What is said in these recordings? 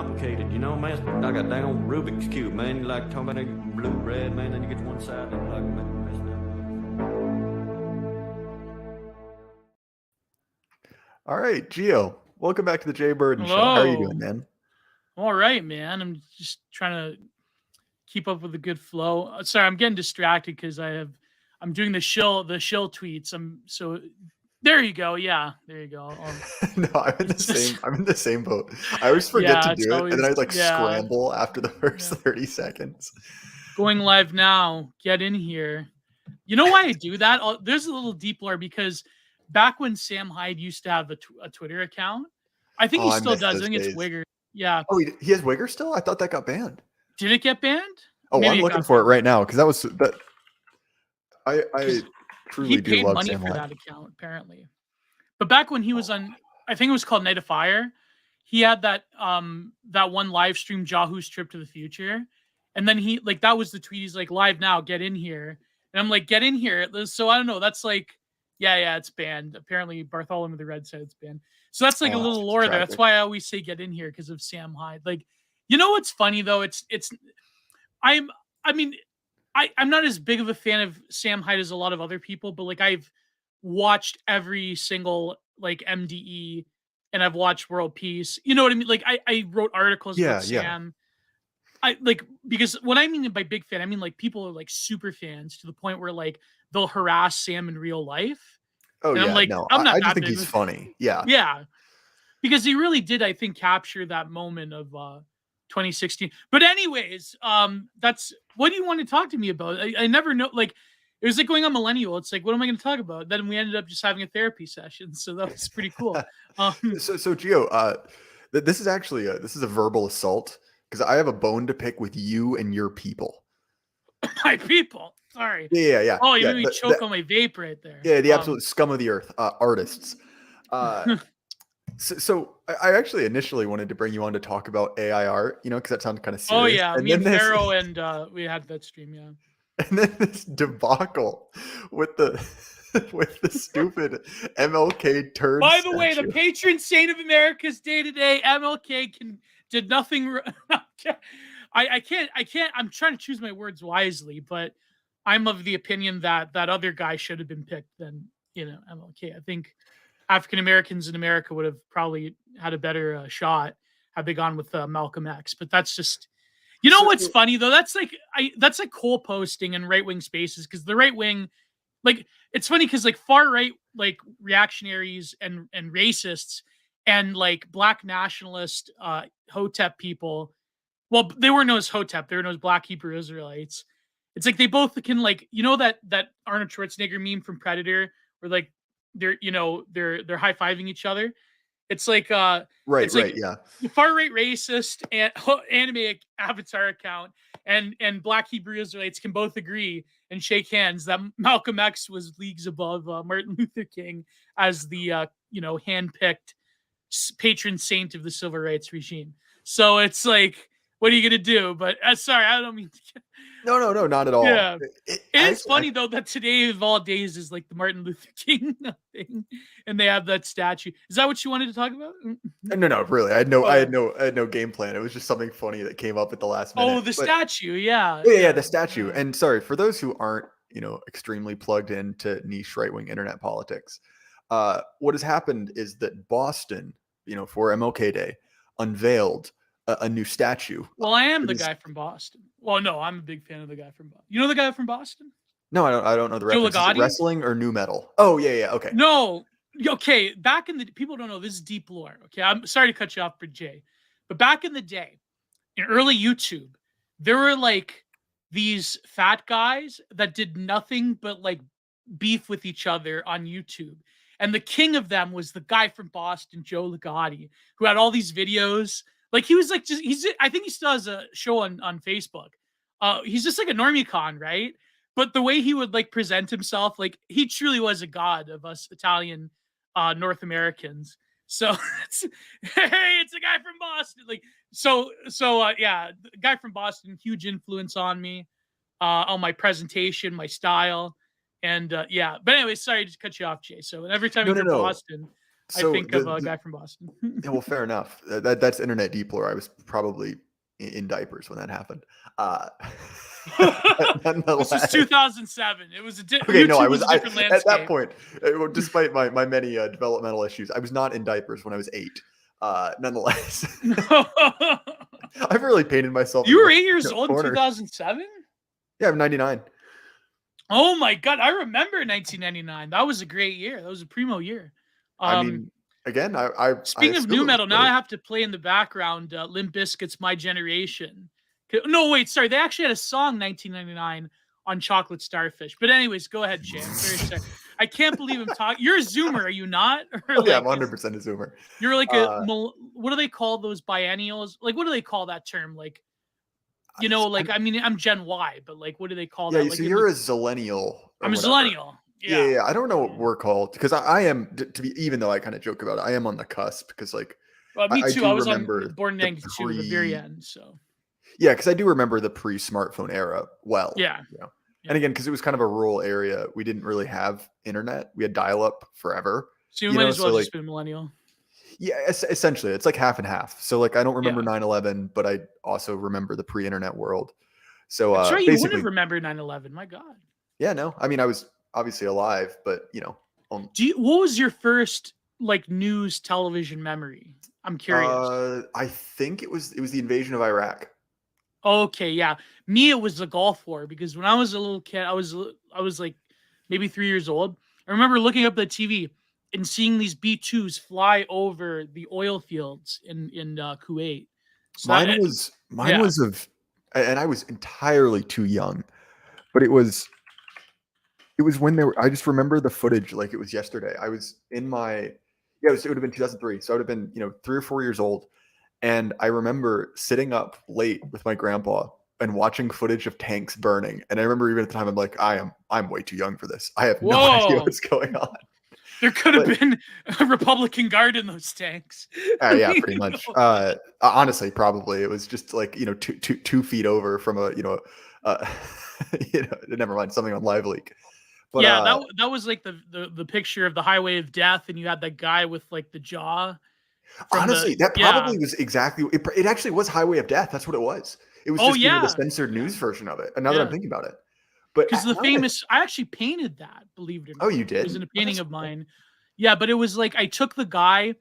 complicated, you know, man. Like a dang Rubik's Cube, man. You like talking about that blue, red, man, then you get to one side and like messed up. All right, Gio, welcome back to the Jay Burden Show. How are you doing, man? All right, man. I'm just trying to keep up with a good flow. Sorry, I'm getting distracted because I'm doing the shill tweets. There you go. Yeah, there you go. No, I'm in the same boat. I always forget to do it, and then I scramble after the first 30 seconds. Going live now. Get in here. You know why I do that? There's a little deep lore because back when Sam Hyde used to have a Twitter account, I think he still does. I think it's Wigger. Yeah. Oh, he has Wigger still? I thought that got banned. Did it get banned? Oh, maybe I'm looking for it right now because that was that. I truly do love Sam Hyde. He paid money for that account, apparently. But back when he was on, I think it was called Night of Fire, he had that one live stream, Jahu's Trip to the Future. And then that was the tweet. He's like, live now, get in here. And I'm like, get in here. So I don't know. That's like, yeah, it's banned. Apparently Bartholomew the Red said it's banned. So that's like a little lore there. That's why I always say get in here because of Sam Hyde. Like, you know what's funny though? I'm not as big of a fan of Sam Hyde as a lot of other people, but like I've watched every single like MDE and I've watched World Peace. You know what I mean? Like I wrote articles about Sam. I like, because what I mean by big fan, I mean like people are like super fans to the point where like they'll harass Sam in real life. Oh, and I'm like, no, I'm not. I just think he's funny. Yeah, because he really did, I think, capture that moment of 2016. But anyways, that's what do you want to talk to me about? I never know. Like, it was like going on Millennial. It's like, what am I going to talk about? Then we ended up just having a therapy session, so that was pretty cool. So Gio, this is actually this is a verbal assault because I have a bone to pick with you and your people. My people. Sorry. Yeah. Oh, you made me choke on my vape right there. Yeah, the absolute scum of the earth, artists. So I actually initially wanted to bring you on to talk about AI art, because that sounds kind of serious. Oh yeah, me and Pharaoh and we had that stream, yeah. And then this debacle with the stupid MLK turd. By the way, the patron saint of America's day to day, MLK did nothing. I can't. I'm trying to choose my words wisely, but I'm of the opinion that other guy should have been picked than MLK. I think African Americans in America would have probably had a better shot had they gone with Malcolm X. But that's just, what's funny though? That's like coal posting in right wing spaces because the right wing, like, it's funny because like far right like reactionaries and racists and like black nationalist Hotep people. Well, they weren't known as Hotep; they were known as Black Hebrew Israelites. It's like they both can like that Arnold Schwarzenegger meme from Predator where like they're high-fiving each other. It's like yeah. Far right racist and anime avatar account and Black Hebrew Israelites can both agree and shake hands that Malcolm X was leagues above Martin Luther King as the handpicked patron saint of the civil rights regime. So it's like, what are you gonna do? But sorry, I don't mean to. No, not at all. Yeah, it's funny though that today of all days is like the Martin Luther King thing, and they have that statue. Is that what you wanted to talk about? No, really. I had no game plan. It was just something funny that came up at the last minute. Oh, statue, yeah. Yeah, the statue. And sorry for those who aren't extremely plugged into niche right wing internet politics. What has happened is that Boston, for MLK Day, unveiled a new statue. Well, I am the guy from Boston. Well, no, I'm a big fan of the guy from Boston. You know the guy from Boston? No, I don't know the reference. Is it wrestling or new metal? Oh, yeah, okay. No, okay. Back in the people don't know this is deep lore. Okay, I'm sorry to cut you off, Jay, but back in the day, in early YouTube, there were like these fat guys that did nothing but like beef with each other on YouTube. And the king of them was the guy from Boston, Joe Ligotti, who had all these videos. Like he was like I think he still has a show on Facebook. He's just like a normie con, right? But the way he would like present himself, like he truly was a god of us Italian North Americans. So it's a guy from Boston. Like yeah, the guy from Boston, huge influence on me, on my presentation, my style. And yeah, but anyway, sorry to cut you off, Jay. So every time you go to Boston, I So think of a guy from Boston. yeah, well, fair enough. That's internet deep lore. I was probably in diapers when that happened. This was Nonetheless, 2007. It was okay, no, YouTube was a different at landscape. that point, despite my many developmental issues, I was not in diapers when I was 8. Nonetheless, I've really painted myself. You in were the, 8 years you know, old in corner. 2007? Yeah, I'm 99. Oh my God. I remember 1999. That was a great year. That was a primo year. I mean, again, I Speaking of assume it new was metal, now great. I have to play in the background Limp Bizkit's My Generation. No, wait, sorry. They actually had a song 1999 on Chocolate Starfish. But anyways, go ahead, Shane. Very sorry. I can't believe I'm talking. You're a Zoomer, are you not? Or Oh, yeah, I'm like, 100% a Zoomer. you're like what do they call those biennials? Like, what do they call that term? Like, you know, like, I mean, I'm Gen Y, but like, what do they call Yeah, that? Like, so you're a zillennial. I'm a whatever. zillennial. Yeah. I don't know what we're called because I am to be, even though I kind of joke about it, I am on the cusp because like Well, me too. do I was remember born in the 92, the very end. So yeah, because I do remember the pre-smartphone era well. yeah. You know? And again, because it was kind of a rural area, we didn't really have internet. We had dial-up forever. So you might as well just be a millennial. Yeah, essentially, it's like half and half. So like I don't remember Yeah. 9/11, but I also remember the pre-internet world. So That's right. You wouldn't have remembered 9/11. My God. Yeah, no. I mean, I was obviously alive, but you know. What was your first like news television memory? I'm curious. I think it was the invasion of Iraq. Okay, yeah. Me, it was the Gulf War because when I was a little kid, I was like maybe 3 years old. I remember looking up at the TV and seeing these B-2s fly over the oil fields in Kuwait. So Mine was and I was entirely too young, but it was when they were. I just remember the footage like it was yesterday. I was in my it would have been 2003, so I would have been 3 or 4 years old, and I remember sitting up late with my grandpa and watching footage of tanks burning. And I remember even at the time I'm like, I'm way too young for this. I have no idea what's going on. There could have been a Republican Guard in those tanks. Yeah, pretty much. Honestly, probably it was just like 2 feet over from a never mind, something on Live Leak. But, yeah, that was like the picture of the Highway of Death, and you had that guy with like the jaw. Honestly, that probably was exactly it. Actually, was Highway of Death. That's what it was. It was just the censored news version of it. And now that I'm thinking about it, but because the famous, I actually painted that. Believe it or not. Oh, you did? It was in a painting of mine. Yeah, but it was like I took the guy,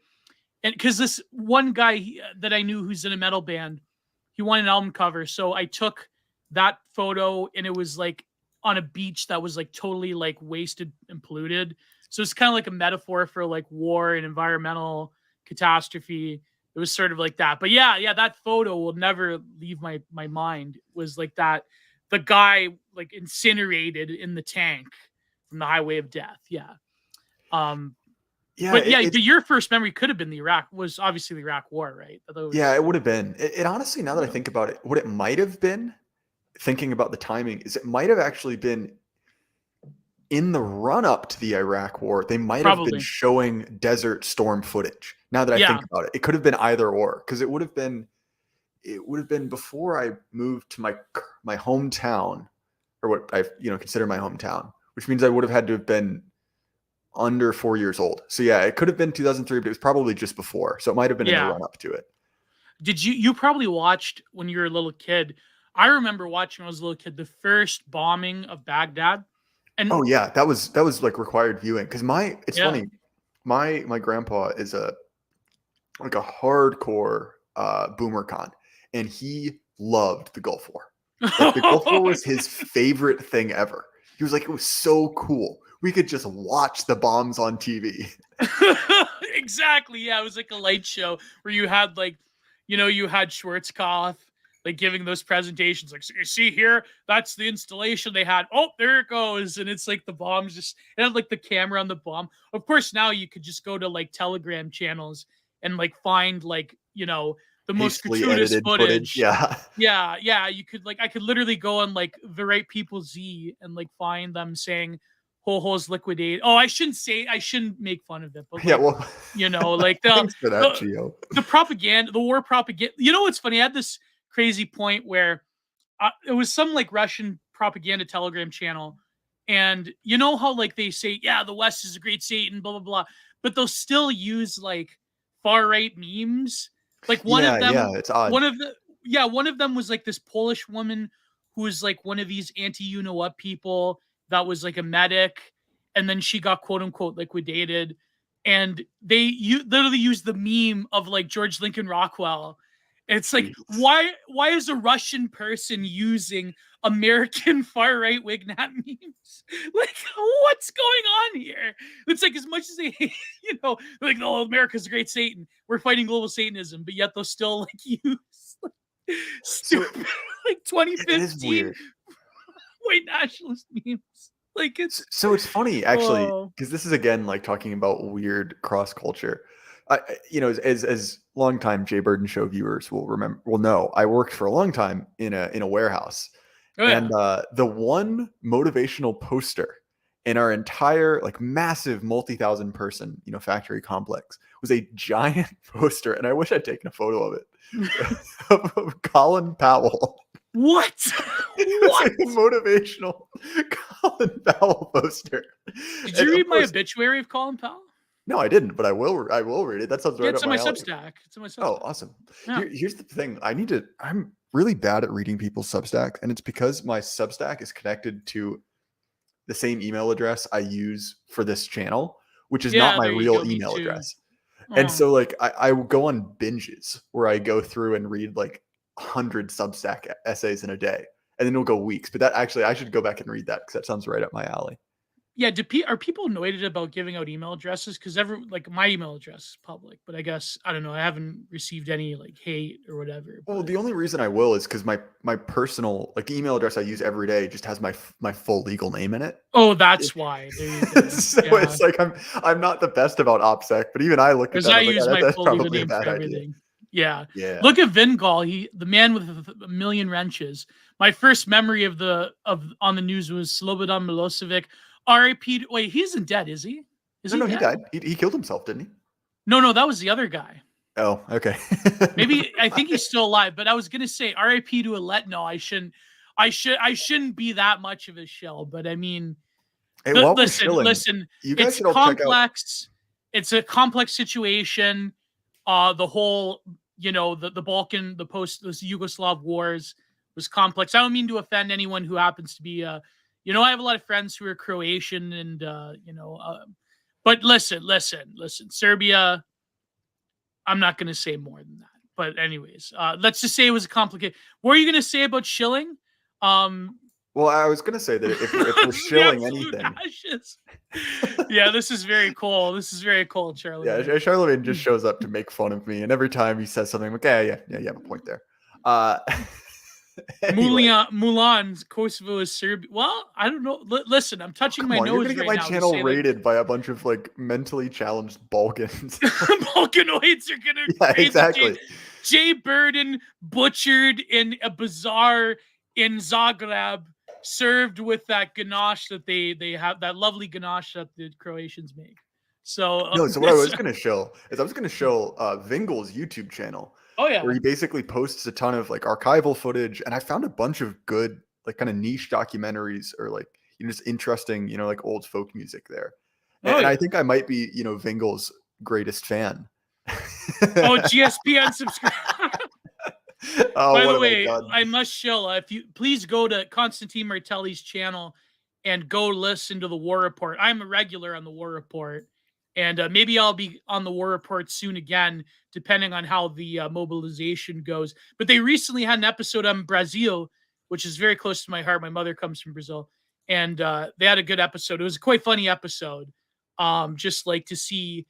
and because this one guy that I knew who's in a metal band, he wanted an album cover, so I took that photo, and it was like on a beach that was like totally like wasted and polluted. So it's kind of like a metaphor for like war and environmental catastrophe. It was sort of like that. But yeah, that photo will never leave my mind. It was like that, the guy like incinerated in the tank from the Highway of Death. Yeah. But your first memory could have been was obviously the Iraq War, right? Yeah, it would have been. It honestly, now that I think about it, what it might have been, thinking about the timing, is it might have actually been in the run up to the Iraq War. They might have been showing Desert Storm footage. Now that I think about it, it could have been either or, because it would have been before I moved to my hometown, or what I consider my hometown, which means I would have had to have been under 4 years old. So yeah, it could have been 2003, but it was probably just before. So it might have been in the run up to it. Did you probably watched when you were a little kid? I remember watching when I was a little kid, the first bombing of Baghdad. And oh yeah, that was like required viewing. Because funny, my grandpa is a hardcore boomer con, and he loved the Gulf War. Like, the Gulf War was his favorite thing ever. He was like, it was so cool. We could just watch the bombs on TV. Exactly. Yeah, it was like a light show where you had you had Schwarzkopf like giving those presentations. Like, so you see here, that's the installation they had. Oh, there it goes. And it's like the bombs it had like the camera on the bomb. Of course, now you could just go to like Telegram channels and like find like, the most gratuitous footage. Yeah. Yeah. You could I could literally go on like the Right People Z and like find them saying Ho-Ho's liquidate. Oh, I shouldn't make fun of it, but like thanks for that, Gio. The propaganda, the war propaganda. You know what's funny? I had this crazy point where it was some like Russian propaganda Telegram channel, and you know how like they say, yeah, the West is a great Satan, blah blah blah. but they'll still use like far right memes. Like one of them, yeah, it's odd. one of them was like this Polish woman who was like one of these anti you know what people that was like a medic, and then she got quote unquote liquidated, and you literally used the meme of like George Lincoln Rockwell. It's like why is a Russian person using American far right Wignat memes? Like, what's going on here? It's like as much as they, like, oh, America's a great Satan. We're fighting global Satanism, but yet they'll still like use like, stupid like 2015 white nationalist memes. Like it's funny actually, because this is again like talking about weird cross culture. As longtime Jay Burden Show viewers will know, I worked for a long time in a warehouse, and the one motivational poster in our entire like massive multi-thousand person factory complex was a giant poster, and I wish I'd taken a photo of it of Colin Powell. What? What? Like a motivational Colin Powell poster. Did you read my obituary of Colin Powell? No, I didn't, but I will read it. That sounds right up my alley. Substack. It's in my Substack. Oh, awesome. Yeah. Here's the thing. I'm really bad at reading people's Substack, and it's because my Substack is connected to the same email address I use for this channel, which is not my real email address. And so like I go on binges where I go through and read like 100 Substack essays in a day, and then it'll go weeks. But that actually, I should go back and read that because that sounds right up my alley. Yeah, are people annoyed about giving out email addresses? Because my email address is public, but I guess I don't know. I haven't received any like hate or whatever. Well, the only reason I will is because my personal like email address I use every day just has my full legal name in it. Oh, that's why. There you go. So it's like I'm not the best about OPSEC, but even I look at that. I use my full legal name for everything. Yeah. Look at Vingal. The man with a million wrenches. My first memory on the news was Slobodan Milosevic. R.I.P. Wait, he isn't dead, is he? No, he died. He killed himself, didn't he? No, that was the other guy. Oh, okay. Maybe I think he's still alive, but I was gonna say R.I.P. to Aletno. I shouldn't be that much of a shill, but I mean, hey, listen. It's complex. It's a complex situation. The whole, the Balkan, the Yugoslav wars was complex. I don't mean to offend anyone who happens to be I have a lot of friends who are Croatian and, but listen, Serbia, I'm not going to say more than that. But anyways, let's just say it was complicated. What are you going to say about shilling? Well, I was going to say that if we're shilling anything. Yeah, this is very cool. Charlie. Yeah, Charlemagne just shows up to make fun of me. And every time he says something, I'm like, yeah, you have a point there. Anyway. Mulan, Kosovo is Serbia. Well, I don't know. Listen, I'm touching my nose. You're gonna get my channel raided by a bunch of like mentally challenged Balkans. Balkanoids are gonna. Yeah, exactly. Jay Burden butchered in a bazaar in Zagreb, served with that ganache that they have, that lovely ganache that the Croatians make. So what I was gonna show Vingal's YouTube channel. Oh yeah, where he basically posts a ton of like archival footage, and I found a bunch of good like kind of niche documentaries or like just interesting like old folk music there. And I think I might be Vingal's greatest fan. GSP unsubscribe. By the way, I must shill. If you please go to Constantine Martelli's channel and go listen to the War Report. I'm a regular on the War Report. And maybe I'll be on the War Report soon again, depending on how the mobilization goes. But they recently had an episode on Brazil, which is very close to my heart. My mother comes from Brazil. And they had a good episode. It was a quite funny episode. Just like to see,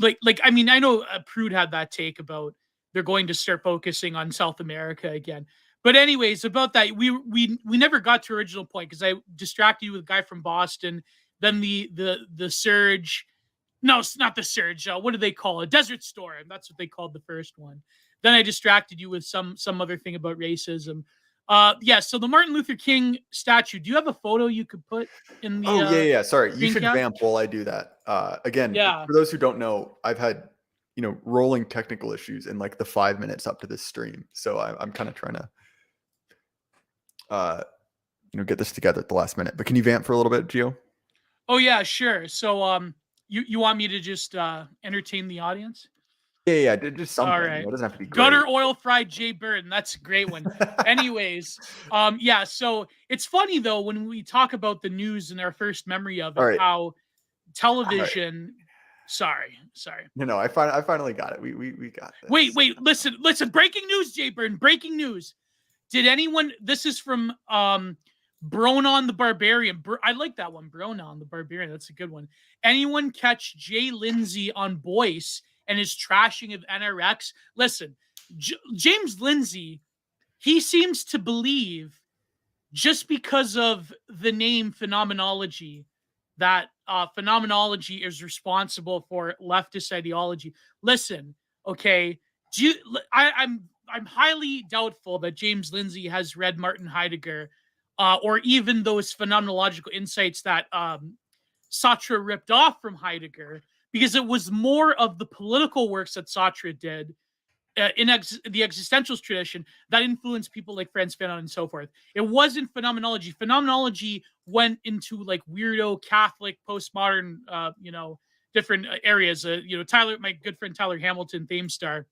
I mean, I know Prude had that take about they're going to start focusing on South America again. But anyways, about that, we never got to original point because I distracted you with a guy from Boston. Then the surge. No, it's not the surge. What do they call it? Desert Storm. That's what they called the first one. Then I distracted you with some other thing about racism. So the Martin Luther King statue. Do you have a photo you could put in the? Oh yeah. Sorry, you should vamp while I do that. Again, for those who don't know, I've had rolling technical issues in like the 5 minutes up to this stream, so I'm kind of trying to get this together at the last minute. But can you vamp for a little bit, Gio? Oh yeah, sure. So You want me to just entertain the audience? Yeah, just something. All You right. know, it doesn't have to be great. Gutter oil fried Jay Burton. That's a great one. Anyways, yeah. So it's funny though when we talk about the news and our first memory of it, All right. how television. Sorry. No, I finally got it. We got this. Wait. Listen. Breaking news, Jay Burton. Breaking news. Did anyone? This is from Bronon the Barbarian. I like that one. Bronon the Barbarian. That's a good one. Anyone catch Jay Lindsay on Boyce and his trashing of NRX? Listen, James Lindsay, he seems to believe just because of the name Phenomenology that Phenomenology is responsible for leftist ideology. Listen, okay, I'm highly doubtful that James Lindsay has read Martin Heidegger or even those phenomenological insights that Sartre ripped off from Heidegger, because it was more of the political works that Sartre did in the existentialist tradition that influenced people like Frantz Fanon and so forth. It wasn't phenomenology. Phenomenology went into like weirdo Catholic postmodern, different areas. Tyler, my good friend Tyler Hamilton, Thamestar.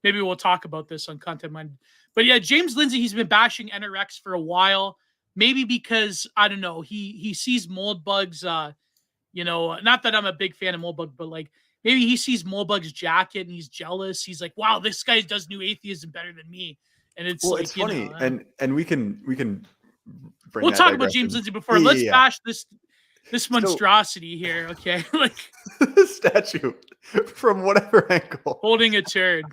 Maybe we'll talk about this on Content Minded. But yeah, James Lindsay, he's been bashing NRX for a while. Maybe because, I don't know, he sees Moldbug's, not that I'm a big fan of Moldbug, but like maybe he sees Moldbug's jacket and he's jealous. He's like, wow, this guy does new atheism better than me. And it's it's funny. And we can bring we'll talk about James Lindsay before. Let's bash this monstrosity here, okay? Like the statue from whatever angle, holding a turd,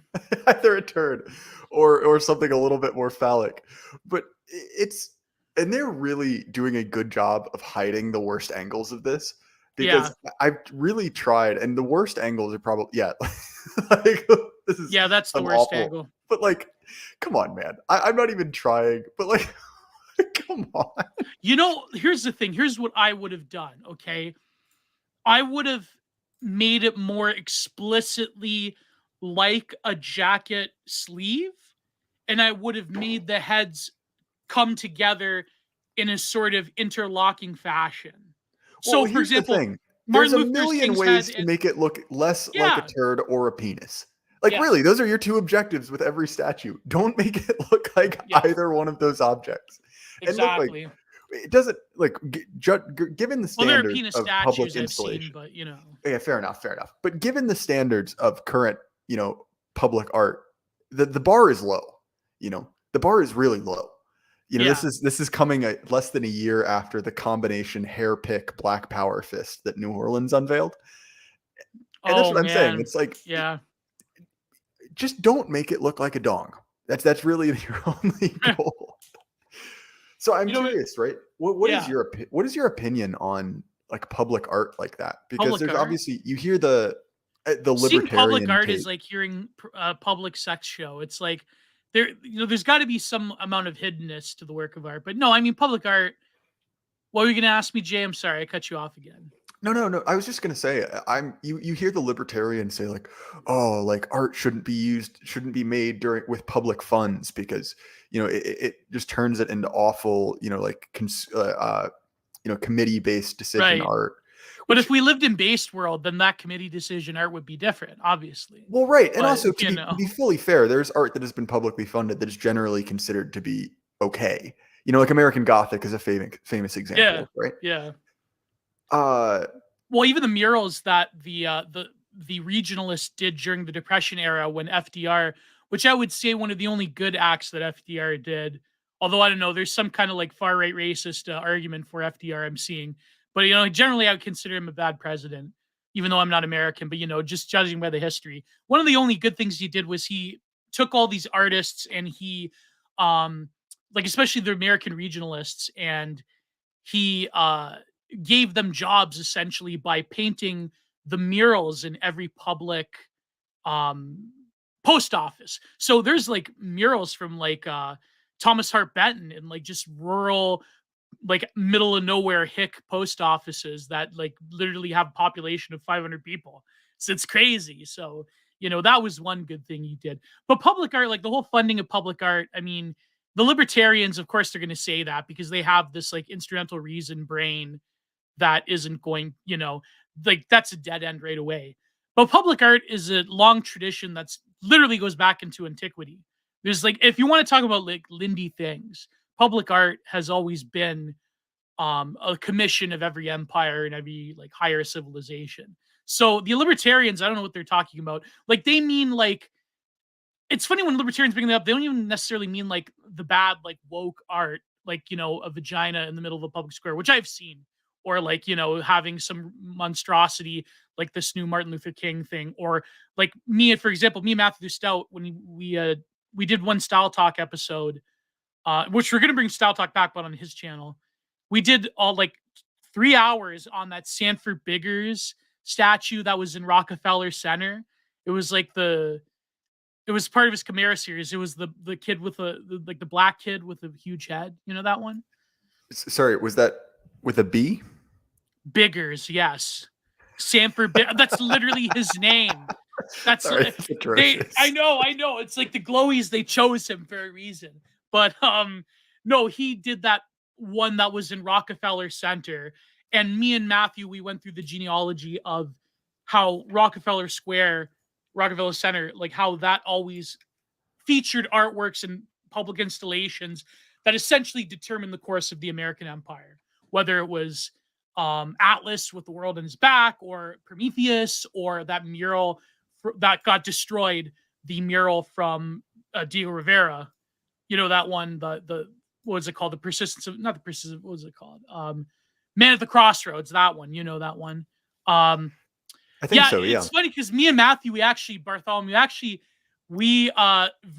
either a turd or something a little bit more phallic. But and they're really doing a good job of hiding the worst angles of this, because I've really tried, and the worst angles are probably like this is that's the worst awful angle. But like, come on, man, I'm not even trying. But like. Come on. Here's the thing. Here's what I would have done, okay? I would have made it more explicitly like a jacket sleeve, and I would have made the heads come together in a sort of interlocking fashion. Well, so, for example, there's a million ways to make it look less like a turd or a penis. Like, really, those are your two objectives with every statue. Don't make it look like either one of those objects. Exactly. And look, like, it doesn't given the standards of public installation. But yeah, fair enough. But given the standards of current, public art, the bar is low. The bar is really low. This is coming less than a year after the combination hair pick Black Power fist that New Orleans unveiled. And that's what I'm saying. It's like, just don't make it look like a dong. That's really your only goal. So I'm curious, right? What is your opinion on like public art like that? Because there's obviously, you hear the libertarian. Seeing public art is like hearing a public sex show. It's like there's got to be some amount of hiddenness to the work of art. But no, I mean public art. What were you going to ask me, Jay? I'm sorry, I cut you off again. No. I was just gonna say, you hear the libertarians say like, oh, like art shouldn't be made with public funds because it just turns it into awful, committee-based decision art. But if we lived in based world, then that committee decision art would be different, obviously. Well, right, and also to be fully fair, there's art that has been publicly funded that is generally considered to be okay. Like American Gothic is a famous example, right? Yeah. Well, even the murals that the regionalists did during the Depression era when FDR, which I would say one of the only good acts that FDR did, although I don't know, there's some kind of like far right racist argument for FDR I'm seeing, but generally I would consider him a bad president, even though I'm not American. But just judging by the history, one of the only good things he did was he took all these artists and he, especially the American regionalists, and he gave them jobs essentially by painting the murals in every public post office. So there's like murals from like Thomas Hart Benton and like just rural, like middle of nowhere hick post offices that like literally have a population of 500 people. So it's crazy. So, that was one good thing he did. But public art, like the whole funding of public art, I mean, the libertarians, of course, they're going to say that because they have this like instrumental reason brain that isn't going, like that's a dead end right away. But public art is a long tradition that's literally goes back into antiquity. There's like, if you want to talk about like Lindy things, public art has always been a commission of every empire and every like higher civilization. So the libertarians, I don't know what they're talking about. Like they mean like, it's funny when libertarians bring that up, they don't even necessarily mean like the bad, like woke art, like, you know, a vagina in the middle of a public square, which I've seen, or like, you know, having some monstrosity like this new Martin Luther King thing, or like me, for example, me and Matthew Stout, when we did one Style Talk episode, which we're going to bring Style Talk back, but on his channel, we did all like 3 hours on that Sanford Biggers statue that was in Rockefeller Center. It was like it was part of his Chimera series. It was the kid with the black kid with a huge head. You know that one? Sorry, was that with a B? Biggers, yes. Sanford. That's literally his name. That's Sorry, I know. It's like the Glowies. They chose him for a reason. But no, he did that one that was in Rockefeller Center. And me and Matthew, we went through the genealogy of how Rockefeller Center, like how that always featured artworks and public installations that essentially determined the course of the American empire, whether it was Atlas with the world in his back, or Prometheus, or that mural that got destroyed, the mural from Diego Rivera. You know that one, the what was it called? The persistence of, not the persistence, what was it called? Man at the Crossroads, that one. You know that one. I think so, yeah. It's funny because me and Matthew, we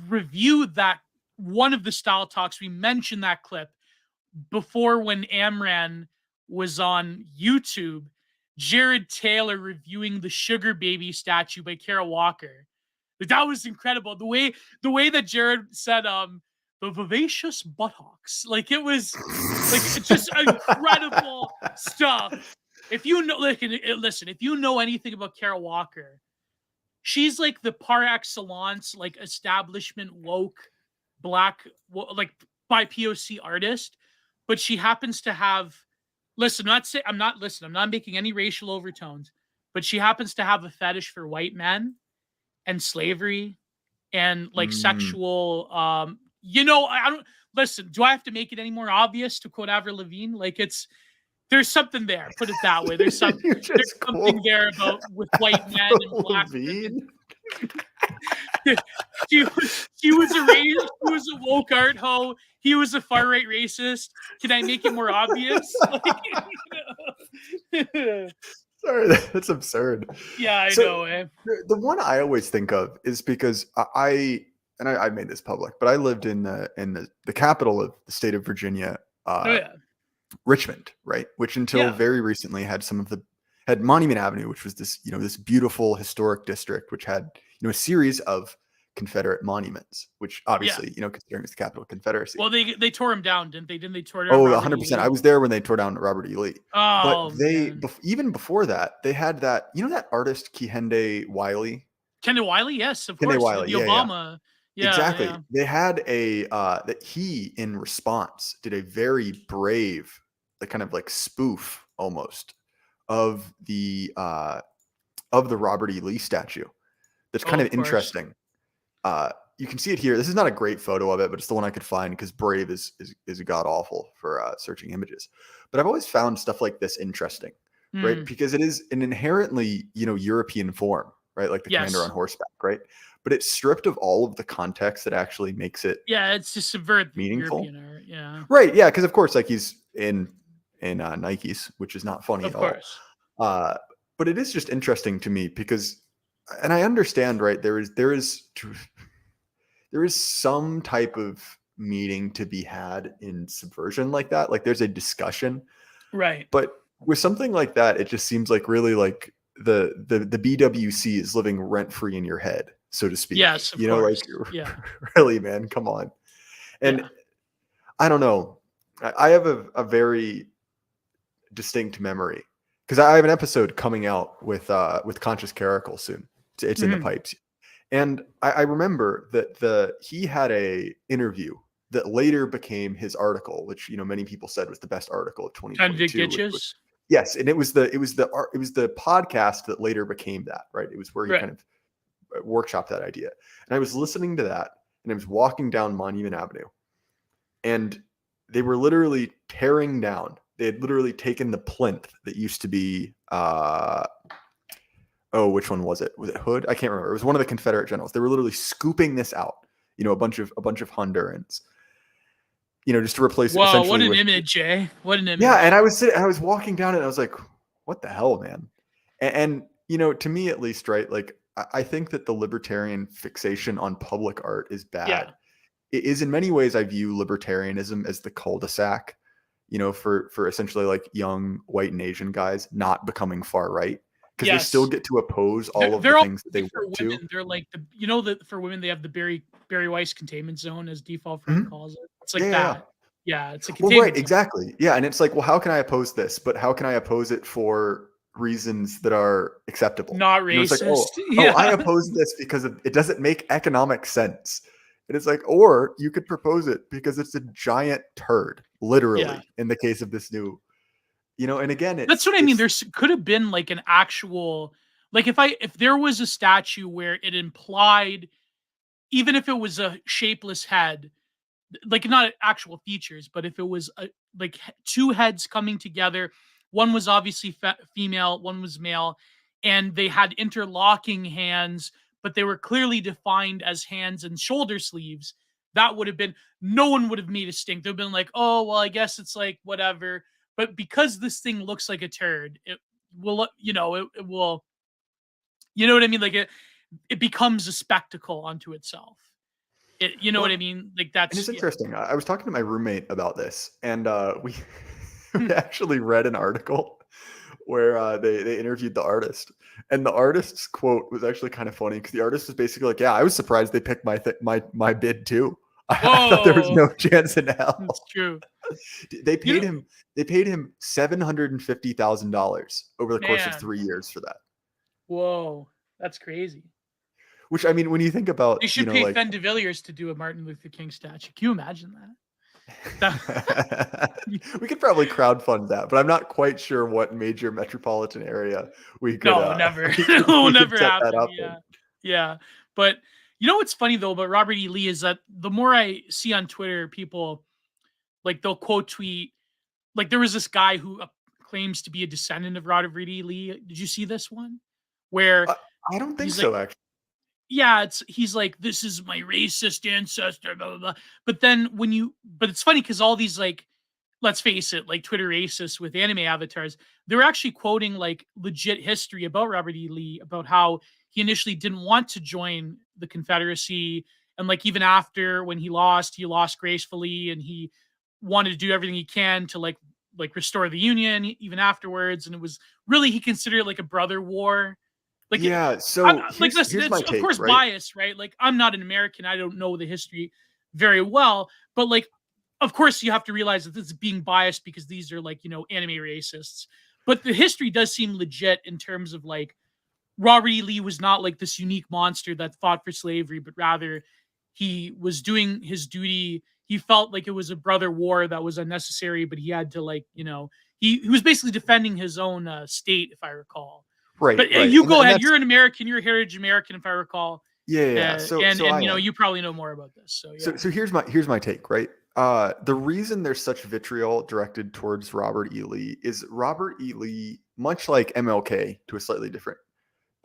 reviewed that one of the Style Talks. We mentioned that clip before when Amran was on YouTube. Jared Taylor reviewing the Sugar Baby statue by Kara Walker. That was incredible. The way that Jared said the vivacious buttocks. Like it was like it's just incredible stuff. If you know, like, listen, if you know anything about Kara Walker, she's like the par excellence, like establishment woke, black, like by POC artist, but she happens to have. Listen, I'm not making any racial overtones, but she happens to have a fetish for white men and slavery and like sexual. I don't listen. Do I have to make it any more obvious to quote Avril Lavigne? Like there's something there. Put it that way. There's something there about with white men and black women. she was a woke art hoe. He was a far right racist. Can I make it more obvious? Sorry, that's absurd. Yeah, I know. The one I always think of is because I made this public, but I lived in the capital of the state of Virginia, Richmond, right? Which until very recently had Monument Avenue, which was this this beautiful historic district, which had a series of Confederate monuments, which obviously considering it's the capital of Confederacy. Well, they tore him down, didn't they? Didn't they tore down? Oh, 100%. I was there when they tore down Robert E. Lee. Oh, but even before that, they had that that artist Kehinde Wiley. Kehinde Wiley, yes, of Kehinde course. Wiley, the Obama. Yeah, exactly. Yeah. They had that he in response did a very brave, like kind of like spoof almost of the Robert E. Lee statue. That's kind of interesting. You can see it here. This is not a great photo of it, but it's the one I could find because Brave is god awful for searching images. But I've always found stuff like this interesting, right? Because it is an inherently European form, right? Like the commander on horseback, right? But it's stripped of all of the context that actually makes it. Yeah, it's just subvert meaningful. European art, yeah. Right. Yeah, because of course, like he's in Nikes, which is not funny at all. But it is just interesting to me because, and I understand, right? There is some type of meeting to be had in subversion like that. Like there's a discussion, right? But with something like that, it just seems like really like the BWC is living rent free in your head, so to speak. Yes, of course. Really, man, come on. And I don't know. I have a very distinct memory because I have an episode coming out with Conscious Caracal soon. It's in the pipes. And I remember that he had a interview that later became his article, which many people said was the best article of 2022. Yes, and it was the podcast that later became that, right? It was where he Right. kind of workshopped that idea. And I was listening to that, and I was walking down Monument Avenue, and they were literally tearing down. They had literally taken the plinth that used to be which one was it? Was it Hood? I can't remember. It was one of the Confederate generals. They were literally scooping this out, a bunch of Hondurans, just to replace it Wow, essentially what an with, image, eh? What an image. yeah. And I was walking down it, and I was like, what the hell, man? And to me at least, right? Like, I think that the libertarian fixation on public art is bad. Yeah. It is, in many ways, I view libertarianism as the cul-de-sac, for essentially like young white and Asian guys not becoming far right, because they still get to oppose all of the things that they want to. They're like that for women they have the Barry Weiss containment zone, as Default Friend calls it. It's like that. Yeah, it's a containment right, zone. exactly. Yeah, and it's like, well, how can I oppose this? But how can I oppose it for reasons that are acceptable? Not racist. It's like, I oppose this because it doesn't make economic sense. And it's like, or you could propose it because it's a giant turd, literally, in the case of this new, and again, that's what I mean. There could have been like an actual, like if there was a statue where it implied, even if it was a shapeless head, like not actual features, but if it was like two heads coming together, one was obviously female, one was male, and they had interlocking hands, but they were clearly defined as hands and shoulder sleeves, that would have been, no one would have made a stink. They've been like, oh, well, I guess it's like whatever. But because this thing looks like a turd, it will, it will, you know what I mean? Like it becomes a spectacle unto itself. What I mean? Like that's. And it's interesting. I was talking to my roommate about this, and we actually read an article where they interviewed the artist, and the artist's quote was actually kind of funny, because the artist was basically like, "Yeah, I was surprised they picked my bid too. I thought there was no chance in hell." That's true. They paid him $750,000 over the course of 3 years for that. Whoa, that's crazy. Which, I mean, when you think about, they should pay Fen de Villiers to do a Martin Luther King statue. Can you imagine that? We could probably crowdfund that, but I'm not quite sure what major metropolitan area we could. No, never. It will never happen. Yeah. But what's funny though about Robert E. Lee is that the more I see on Twitter, people like they'll quote tweet. Like there was this guy who claims to be a descendant of Robert E. Lee. Did you see this one? Where I don't think so, actually. Yeah, he's like, this is my racist ancestor, blah, blah, blah. But then but it's funny because all these, like, let's face it, like Twitter racists with anime avatars, they're actually quoting like legit history about Robert E. Lee, about how he initially didn't want to join the Confederacy. And like, even after when he lost gracefully, and he wanted to do everything he can to like restore the Union even afterwards. And it was really, he considered it like a brother war. Like, yeah, so like, listen, it's of course bias, right? Like, I'm not an American, I don't know the history very well, but like, of course, you have to realize that this is being biased because these are like, anime racists. But the history does seem legit in terms of like, Robert E. Lee was not like this unique monster that fought for slavery, but rather he was doing his duty. He felt like it was a brother war that was unnecessary, but he had to like, he was basically defending his own state, if I recall. Right. But you go ahead. You're an American. You're a heritage American, if I recall. Yeah. You probably know more about this. So yeah. So here's my take. Right. The reason there's such vitriol directed towards Robert E. Lee is Robert E. Lee, much like MLK to a slightly different,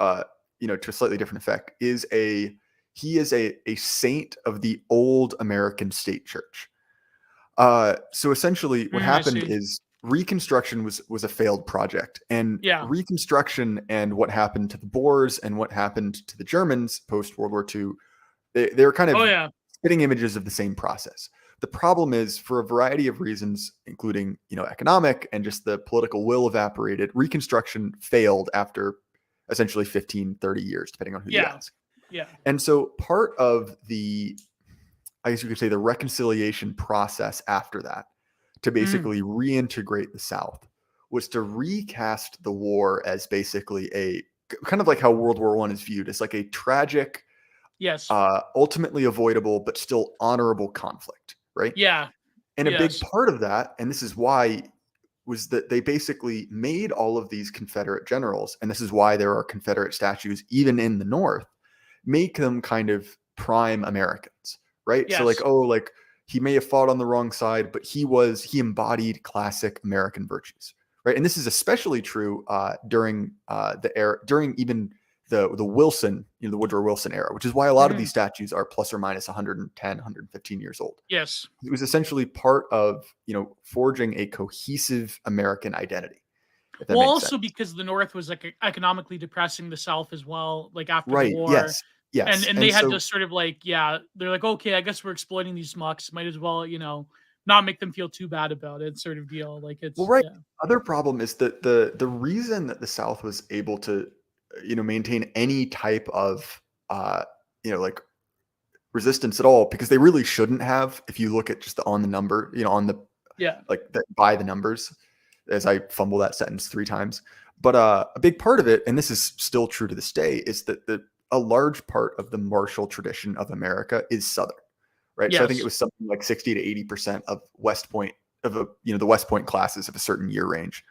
effect, he is a saint of the old American state church. So essentially, what happened is Reconstruction was a failed project, and Reconstruction and what happened to the Boers and what happened to the Germans post World War II, they were kind of spitting images of the same process. The problem is, for a variety of reasons, including economic and just the political will evaporated, Reconstruction failed after essentially 15, 30 years, depending on who you ask. Yeah. And so part of the, I guess you could say, the reconciliation process after that, to basically reintegrate the South, was to recast the war as basically a kind of like how World War I is viewed, as like a tragic, ultimately avoidable, but still honorable conflict, right? Yeah. And a big part of that, and this is why was that they basically made all of these Confederate generals, and this is why there are Confederate statues even in the North, make them kind of prime Americans, right? So like, Yes. oh, like he may have fought on the wrong side, but he embodied classic American virtues, right? And this is especially true during the era, during even the Wilson, the Woodrow Wilson era, which is why a lot of these statues are plus or minus 110, 115 years old. Yes. It was essentially part of, forging a cohesive American identity. If that Well, makes also sense. because the North was like economically depressing the South as well, like after the Right. war. Yes. Yes. And they had to sort of like, yeah, they're like, okay, I guess we're exploiting these mucks. Might as well, not make them feel too bad about it, sort of deal. Like it's Well, right. yeah. Other problem is that the reason that the South was able to, maintain any type of, like resistance at all, because they really shouldn't have. If you look at just on the number, on the Yeah. like by the numbers, as I fumble that sentence 3 times. But a big part of it, and this is still true to this day, is that a large part of the martial tradition of America is Southern, right? So I think it Yes. was something like 60 to 80% of West Point the West Point classes of a certain year range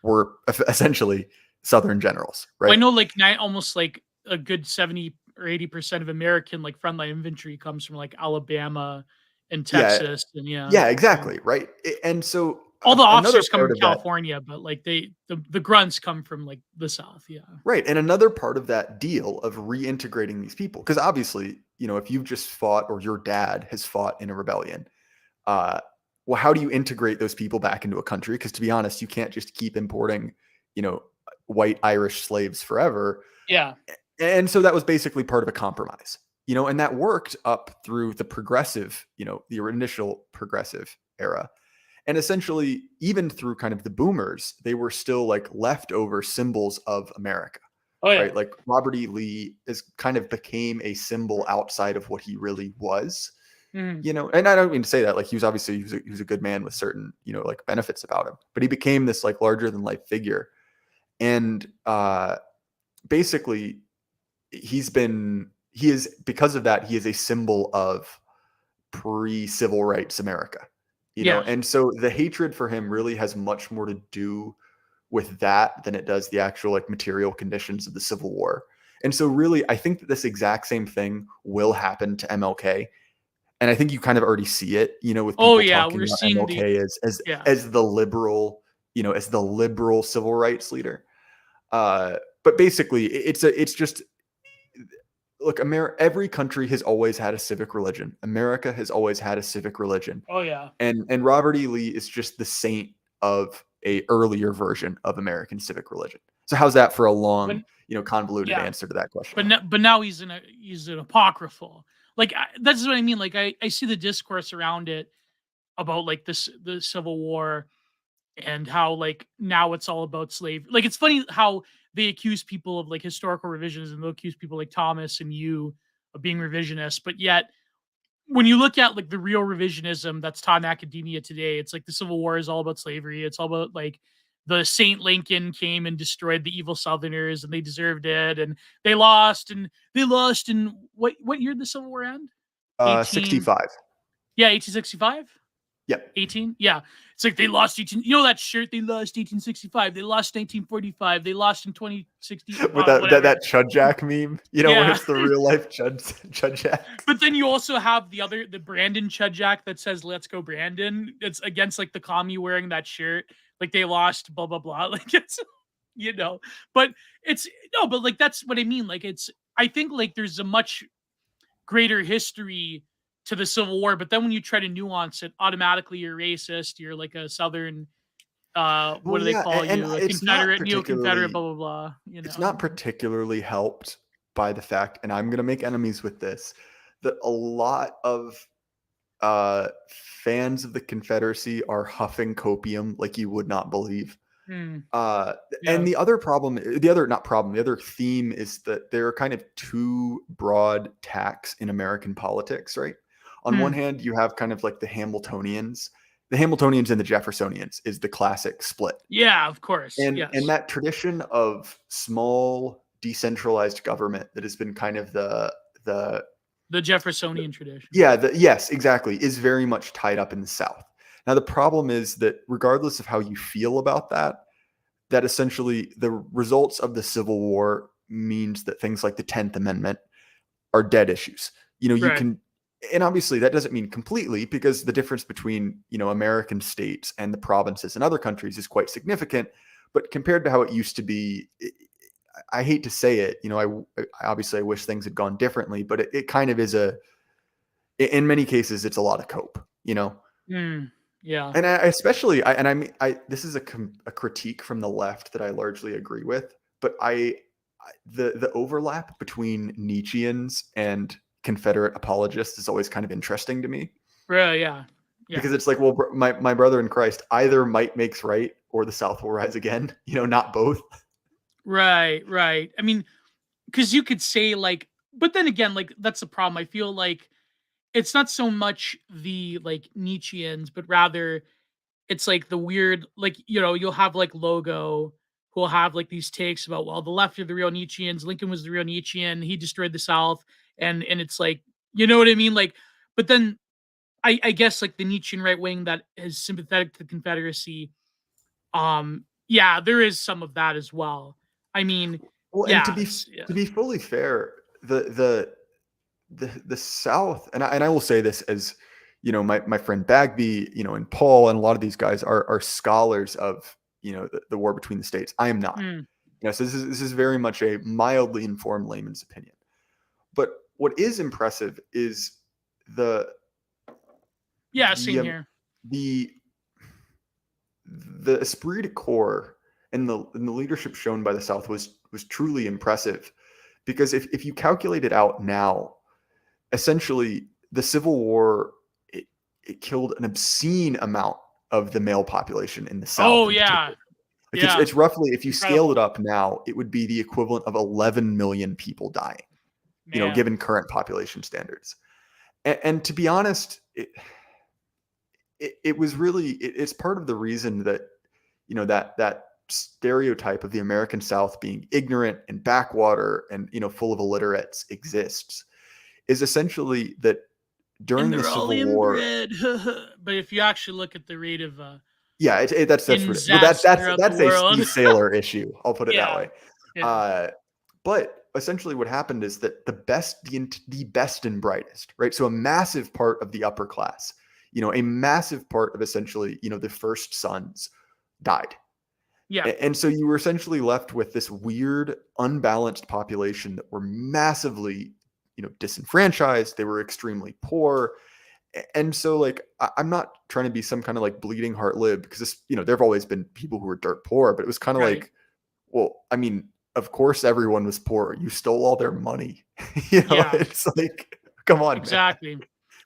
were essentially Southern generals, Well, I right? know like almost like a good 70 or 80% of American like frontline infantry comes from like Alabama and Yeah, Texas and yeah. yeah, Yeah. exactly, right. And so All the another officers come part from of that. California, but like the grunts come from like the South. Yeah. Right. And another part of that deal of reintegrating these people, because obviously, if you've just fought or your dad has fought in a rebellion, well, how do you integrate those people back into a country? Because to be honest, you can't just keep importing, white Irish slaves forever. Yeah. And so that was basically part of a compromise, and that worked up through the progressive, the initial progressive era. And essentially, even through kind of the boomers, they were still like leftover symbols of America, Oh yeah. right? Like Robert E. Lee is kind of became a symbol outside of what he really was, Mhm. and I don't mean to say that, like he was a good man with certain, like benefits about him, but he became this like larger than life figure. And basically he is, because of that, he is a symbol of pre-civil rights America. Yeah. And so the hatred for him really has much more to do with that than it does the actual like material conditions of the Civil War. And so really, I think that this exact same thing will happen to MLK. And I think you kind of already see it, with Oh people yeah. talking We're about seeing MLK as yeah. as the liberal, as the liberal civil rights leader. But basically, it's just, look, every country has always had a civic religion. America has always had a civic religion. Oh yeah. And Robert E. Lee is just the saint of a earlier version of American civic religion. So how's that for a long, But convoluted yeah. answer to that question? But now he's an apocryphal. Like that's what I mean. Like I see the discourse around it about like the Civil War and how like now it's all about slave. Like it's funny how they accuse people of like historical revisionism. They'll accuse people like Thomas and you of being revisionist, but yet when you look at like the real revisionism that's taught in academia today, it's like the Civil War is all about slavery. It's all about like the Saint Lincoln came and destroyed the evil Southerners and they deserved it and they lost and what year did the Civil War end? 18 65. Yeah, 1865. Yep. 18? Yeah. It's like they lost 18. You know that shirt? They lost 1865. They lost 1945. They lost in 2016. With that Chud Jack meme, when Yeah. it's the real life Chud Jack. But then you also have the Brandon Chud Jack that says "Let's go Brandon." It's against like the commie wearing that shirt. Like they lost, blah blah blah. Like it's, but it's no, but like that's what I mean. Like it's, I think like there's a much greater history to the Civil War, but then when you try to nuance it, automatically you're racist. You're like a Southern, what Well, do they yeah, call and you? A it's not Confederate, neo-Confederate, particularly blah blah blah. it's not particularly helped by the fact, and I'm gonna make enemies with this, that a lot of fans of the Confederacy are huffing copium like you would not believe. Yeah. And the other theme is that there are kind of two broad tacks in American politics, right? On one hand, you have kind of like the Hamiltonians. The Hamiltonians and the Jeffersonians is the classic split. Yeah, of course. And Yes. and that tradition of small decentralized government that has been kind of the Jeffersonian tradition. yes, exactly, is very much tied up in the South. Now, the problem is that regardless of how you feel about that, that essentially the results of the Civil War means that things like the 10th Amendment are dead issues. You Right. can, and obviously that doesn't mean completely, because the difference between, American states and the provinces in other countries is quite significant. But compared to how it used to be, I hate to say it, obviously I wish things had gone differently, but it kind of is in many cases, it's a lot of cope. Mm, yeah. And this is a critique from the left that I largely agree with, but the overlap between Nietzscheans and Confederate apologists is always kind of interesting to me, Right. Yeah. Yeah. because it's like, well, my brother in Christ, either might makes right or the South will rise again, not both. Right. Right. I mean, because you could say like, but then again, like that's the problem. I feel like it's not so much the like Nietzscheans, but rather it's like the weird, like, you'll have like Logo who'll have like these takes about, well, the left are the real Nietzscheans, Lincoln was the real Nietzschean, he destroyed the South, and it's like, you know what I mean? Like, but then I guess like the Nietzschean right wing that is sympathetic to the Confederacy, yeah, there is some of that as well. I mean, Well, and yeah, it's yeah. to be fully fair, the South, and I will say this as, my friend Bagby, and Paul, and a lot of these guys are scholars of, the war between the states. I am not. Mm, So this is very much a mildly informed layman's opinion. But what is impressive is the yeah, the same um, here. the the esprit de corps and the leadership shown by the South was truly impressive, because if you calculate it out now, essentially the Civil War, it killed an obscene amount of the male population in the South Oh in yeah, particular. Like yeah, it's roughly, if you scaled it incredible, up now, it would be the equivalent of 11 million people dying, man. given current population standards. And to be honest, it was really, it's part of the reason that, that stereotype of the American South being ignorant and backwater and, full of illiterates exists, is essentially that And during the they're all Civil War. inbred. But if you actually look at the rate of Yeah, that's well, incest throughout the that's a world, Steve Saylor issue. I'll put it that yeah, way. yeah, Uh, but essentially, what happened is that the best and brightest, right? So a massive part of the upper class, a massive part of essentially, the first sons died. yeah, And so you were essentially left with this weird, unbalanced population that were massively, disenfranchised. They were extremely poor. And so, like, I'm not trying to be some kind of like bleeding heart lib, because this, there have always been people who were dirt poor, but it was kind of right, like, well, I mean, of course everyone was poor. You stole all their money. yeah, It's like, come on, man. exactly.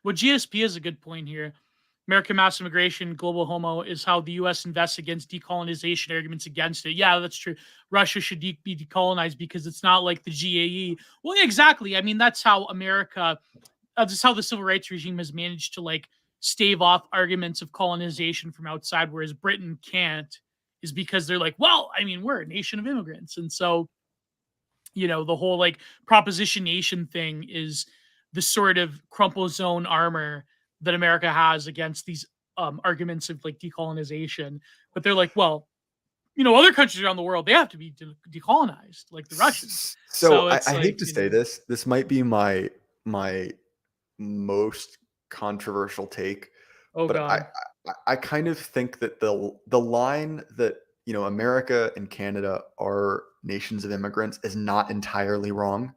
Well, GSP is a good point here. American mass immigration, global homo, is how the U.S. invests against decolonization arguments against it. Yeah, that's true. Russia should be decolonized because it's not like the GAE. Well, exactly. I mean, that's how America, that's how the civil rights regime has managed to like stave off arguments of colonization from outside, whereas Britain can't, is because they're like, well, I mean, we're a nation of immigrants. And so, the whole like proposition nation thing is the sort of crumple zone armor that America has against these arguments of like decolonization. But they're like, well, other countries around the world, they have to be decolonized, like the Russians. So So it's I hate like, to say this. This might be my most controversial take, oh but I God. I kind of think that the line that, America and Canada are nations of immigrants is not entirely wrong.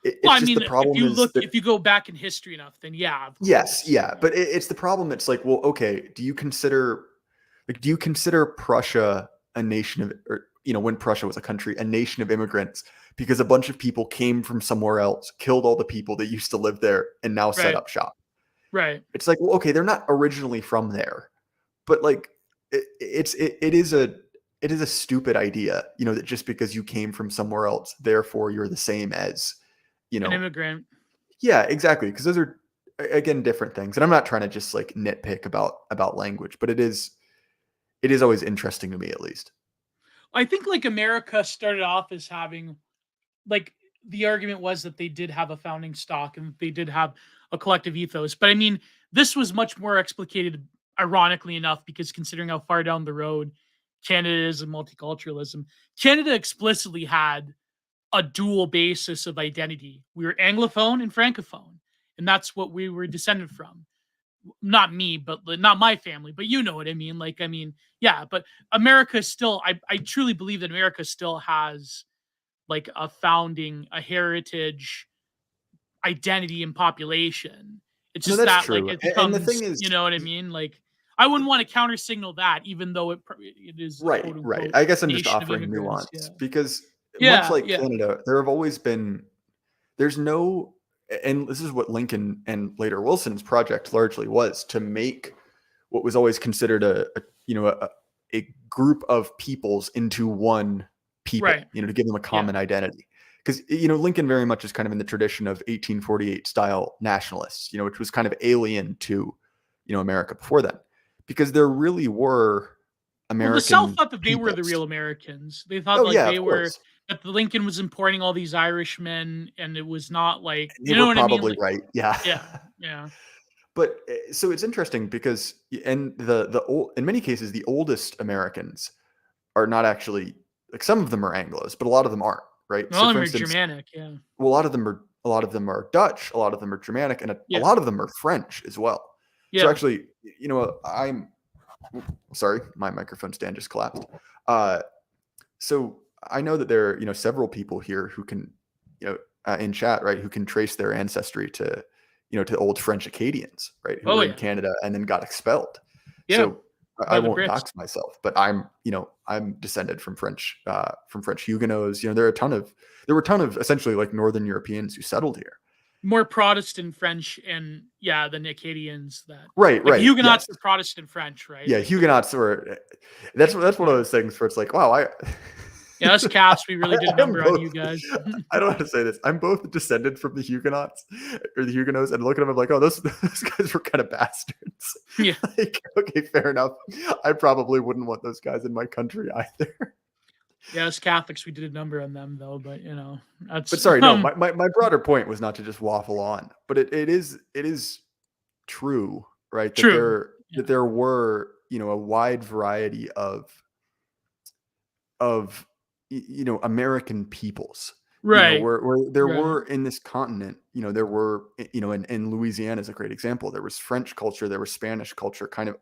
Well, It's I just the mean, problem is that, if you go back in history enough, then yeah, of yes, course. yeah, but it's the problem. It's like, well, okay, do you consider Prussia a nation of, or, when Prussia was a country, a nation of immigrants, because a bunch of people came from somewhere else, killed all the people that used to live there, and now set Right. up shop? Right. It's like, well, okay, they're not originally from there, but like, it is a stupid idea, that just because you came from somewhere else, therefore you're the same as, you An know, immigrant. yeah, exactly, because those are, again, different things. And I'm not trying to just like nitpick about language, but it is always interesting to me, at least. I think like America started off as having like the argument was that they did have a founding stock and they did have a collective ethos. But I mean, this was much more explicated, ironically enough, because considering how far down the road Canada is in multiculturalism, Canada explicitly had a dual basis of identity. We were Anglophone and Francophone, and that's what we were descended from. Not me, but not my family, but you know what I mean. Like, I mean, yeah, but America still, I truly believe that America still has like a heritage, identity, and population. It's No, just that's that like true. it And the thing becomes, is, you know what I mean? Like, I wouldn't want to counter signal that, even though it is a right, quote right. unquote I guess I'm just nation of offering immigrants. Yeah. nuance because much Yeah. like Yeah. Canada, there have always been there's no and this is what Lincoln and later Wilson's project largely was to make what was always considered a group of peoples into one people, Right. to give them a Yeah. common identity. Because Lincoln very much is kind of in the tradition of 1848 style nationalists, which was kind of alien to America before then, because there really were Well, the South American thought that they were the real peoples. Americans. They thought Oh like yeah, they of were course. that the Lincoln was importing all these Irishmen, and it was not like, They you know were what I mean? probably Like, right. Yeah. yeah, yeah, But so it's interesting because and the old in many cases the oldest Americans are not actually like some of them are Anglos, but a lot of them aren't, right? all So of for them are instance, Germanic. Yeah, well, a lot of them are Dutch, a lot of them are Germanic, and a yeah, lot of them are French as well. So yeah. actually, I'm sorry, my microphone stand just collapsed. Uh, so I know that there are several people here who can in chat, right, who can trace their ancestry to to old French Acadians, right, who Oh were in yeah, Canada and then got expelled. yeah. So I By the won't Brits. dox myself, but I'm descended from French Huguenots. There were a ton of essentially like Northern Europeans who settled here. More Protestant French, and yeah, than Acadians. That Right, like right, Huguenots yes, were Protestant French, right? yeah. Like they're Huguenots were. That's one of yeah, those things where it's like, wow, I. yeah. Us Catholics, we really did a I am number on both. you guys. I don't know how to say this. I'm both descended from the Huguenots or the Huguenots, and look at them, I'm like, oh, those guys were kind of bastards. Yeah. Like, okay, fair enough. I probably wouldn't want those guys in my country either. Yeah, as Catholics, we did a number on them though, but But that's sorry, no, my broader point was not to just waffle on, but it is true, right? That true. there Yeah. that there were a wide variety of American peoples, Right. where there Right. were in this continent, there were, in Louisiana is a great example. There was French culture, there was Spanish culture kind of,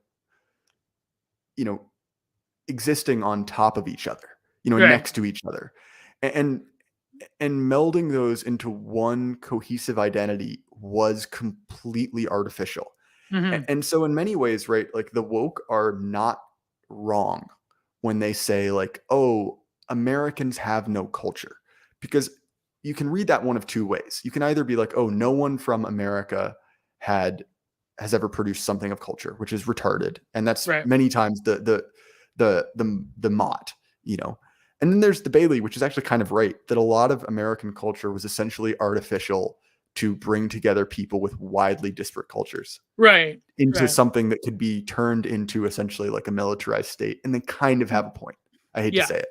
you know, existing on top of each other, Right. next to each other. And and melding those into one cohesive identity was completely artificial. Hmm. And so in many ways, right, like the woke are not wrong when they say like, "Oh, Americans have no culture." Because you can read that one of two ways. You can either be like, "Oh, no one from America had has ever produced something of culture," which is retarded. And that's Right. many times the mot, you know. And then there's the Bailey, which is actually kind of right, that a lot of American culture was essentially artificial to bring together people with widely disparate cultures Right. into Right. something that could be turned into essentially like a militarized state and then kind of have a point. I hate to Yeah. say it.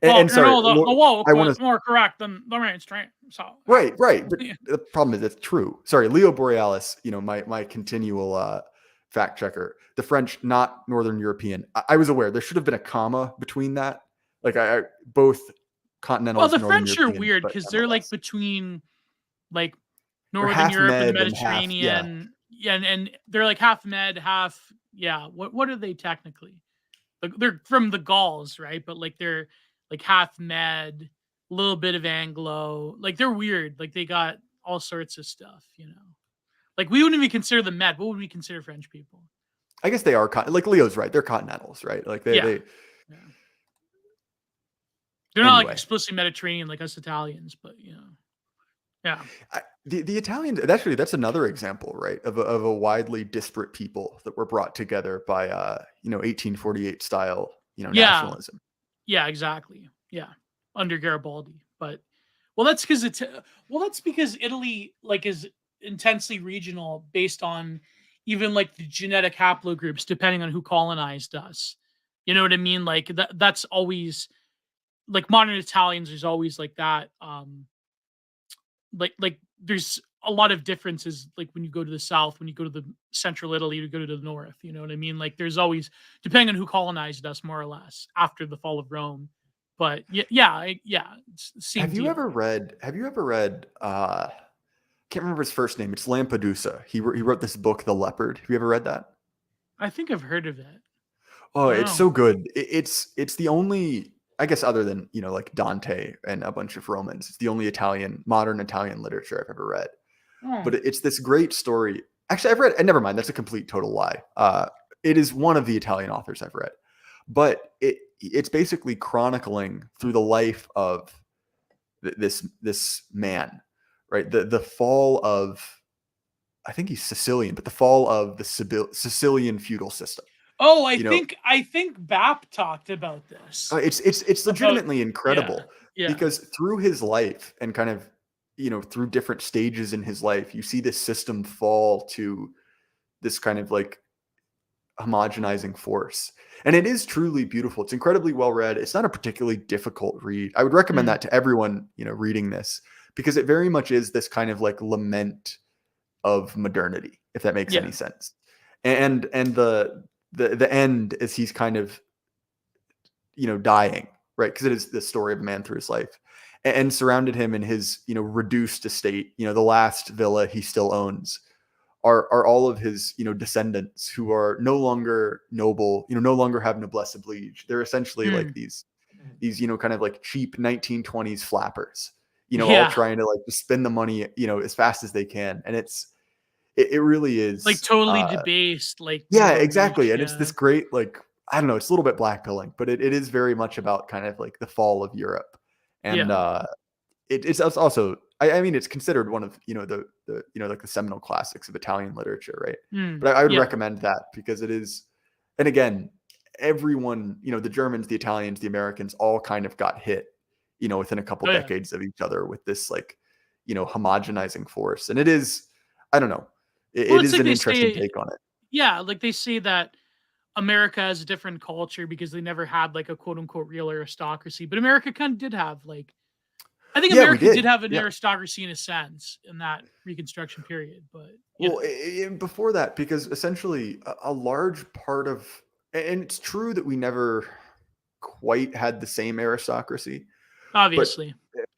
Well, And sorry, the woke I was want to more correct than the mainstream. So right, right. But yeah. the problem is it's true. Sorry, Leo Borealis, my continual fact checker. The French, not Northern European. I was aware there should have been a comma between that. Like I both Well, continentals, the Northern French are European, weird but because they're like nonetheless. between like They're Northern half Europe and the med and half, yeah. Mediterranean. Yeah, and they're like half med, half yeah. What are they technically? Like they're from the Gauls, right? But like they're like half med, a little bit of Anglo. Like they're weird. Like they got all sorts of stuff. Like we wouldn't even consider them med. What would we consider French people? I guess they are like Leo's right. They're continentals, right? Like they Yeah. they Yeah. They're not like anyway. explicitly Mediterranean like us Italians, but yeah. The Italians, actually, that's another example, right, of a widely disparate people that were brought together by 1848 style Yeah. nationalism. Yeah, exactly. Yeah. Under Garibaldi. But well that's because Italy like is intensely regional based on even like the genetic haplogroups depending on who colonized us. You know what I mean? Like that's always like modern Italians, there's always like that like there's a lot of differences, like when you go to the south, when you go to the central Italy, you go to the north. You know what I mean? Like there's always, depending on who colonized us, more or less after the fall of Rome. But yeah, it's the same Have you deal. ever read? Can't remember his first name. It's Lampedusa. He wrote this book, The Leopard. Have you ever read that? I think I've heard of it. Oh, I don't it's know. so good. It's the only, I guess, other than like Dante and a bunch of Romans, it's the only modern Italian literature I've ever read. Oh, But it's this great story. Actually, I've read. And never mind, that's a complete total lie. It is one of the Italian authors I've read, but it's basically chronicling through the life of this man, right? The fall of, I think he's Sicilian, but the fall of the Sicilian feudal system. oh, You know, I think Bap talked about this. it's About legitimately yeah, incredible yeah, because through his life and kind of, through different stages in his life, you see this system fall to this kind of like homogenizing force. And it is truly beautiful. It's incredibly well read. It's not a particularly difficult read. I would recommend Mm, that to everyone, reading this, because it very much is this kind of like lament of modernity, if that makes yeah, any sense. And the end is he's kind of, dying, right? Because it is the story of a man through his life. And surrounded him in his, reduced estate, the last villa he still owns are all of his, descendants who are no longer noble, no longer have noblesse oblige. They're essentially like mm, these, kind of like cheap 1920s flappers, all yeah. trying to like just spend the money, as fast as they can. And it really Like is, totally debased, like yeah, Nouveau Riche. exactly. And it's Yeah, this great, like, I don't know, it's a little bit blackpilling, but it is very much about kind of like the fall of Europe. And yeah, it's also, I mean, it's considered one of, the like the seminal classics of Italian literature, right? But I would yeah. recommend that because it is, and again, everyone, the Germans, the Italians, the Americans all kind of got hit, within a couple Oh yeah. decades of each other with this like, homogenizing force. And it is, I don't know, Well, it it's is like an they interesting say, take on it. yeah, like they say that America has a different culture because they never had like a quote unquote real aristocracy, but America kind of did have like, I think Yeah, we America did did. have an Yeah. aristocracy in a sense in that Reconstruction period, but Well, before that, because essentially a large part of, and it's true that we never quite had the same aristocracy, but obviously,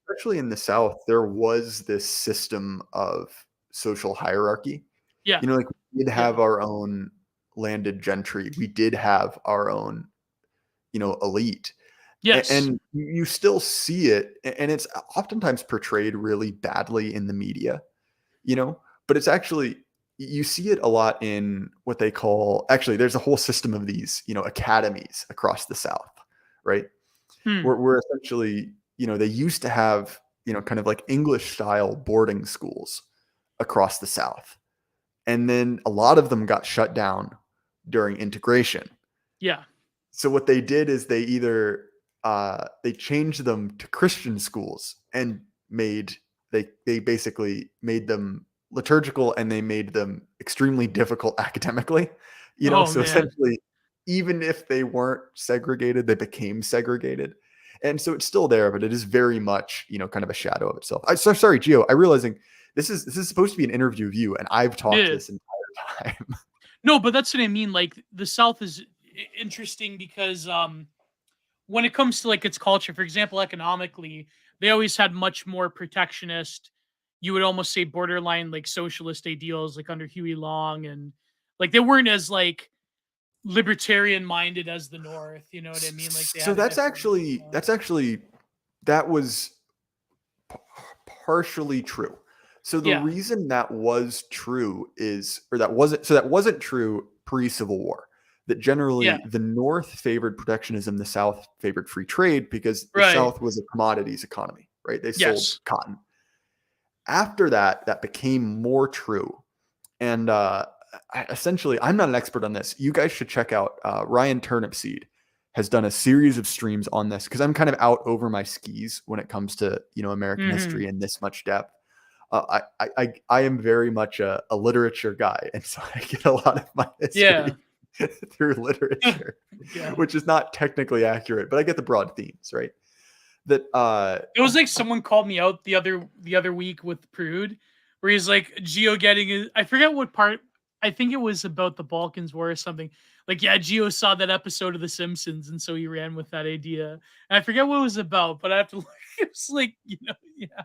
especially in the South, there was this system of social hierarchy. yeah, Like we did yeah, have our own landed gentry. We did have our own, elite. yes, And you still see it, and it's oftentimes portrayed really badly in the media, but it's actually, you see it a lot in what they call, actually there's a whole system of these, academies across the South, right? hmm, Where essentially, they used to have, kind of like English style boarding schools across the South. And then a lot of them got shut down during integration. yeah, So what they did is they either they changed them to Christian schools and they basically made them liturgical and they made them extremely difficult academically. oh So man, essentially, even if they weren't segregated, they became segregated. And so it's still there, but it is very much, kind of a shadow of itself. So sorry, Gio. I'm realizing this is supposed to be an interview of you, and I've talked yeah. this entire time. No, but that's what I mean. Like the South is interesting because when it comes to like its culture, for example, economically, they always had much more protectionist. You would almost say borderline like socialist ideals, like under Huey Long, and like they weren't as like libertarian minded as the North. You know what I mean? Like they So had a different. that was partially true. So the Yeah, reason that was true is, or that wasn't true pre-Civil War. That yeah, generally the North favored protectionism, the South favored free trade because the right. South was a commodities economy, right? They sold Yes. cotton. After that, that became more true. And essentially, I'm not an expert on this. You guys should check out Ryan Turnipseed has done a series of streams on this because I'm kind of out over my skis when it comes to American Hmm. history in this much depth. I am very much a literature guy, and so I get a lot of my Yeah. history through literature, Yeah. which is not technically accurate, but I get the broad themes, right? That It was like someone called me out the other week with Prude, where he's like Geo getting his, I forget what part. I think it was about the Balkans War or something. Like, yeah, Geo saw that episode of The Simpsons, and so he ran with that idea. And I forget what it was about, but I have to look. It was like, yeah.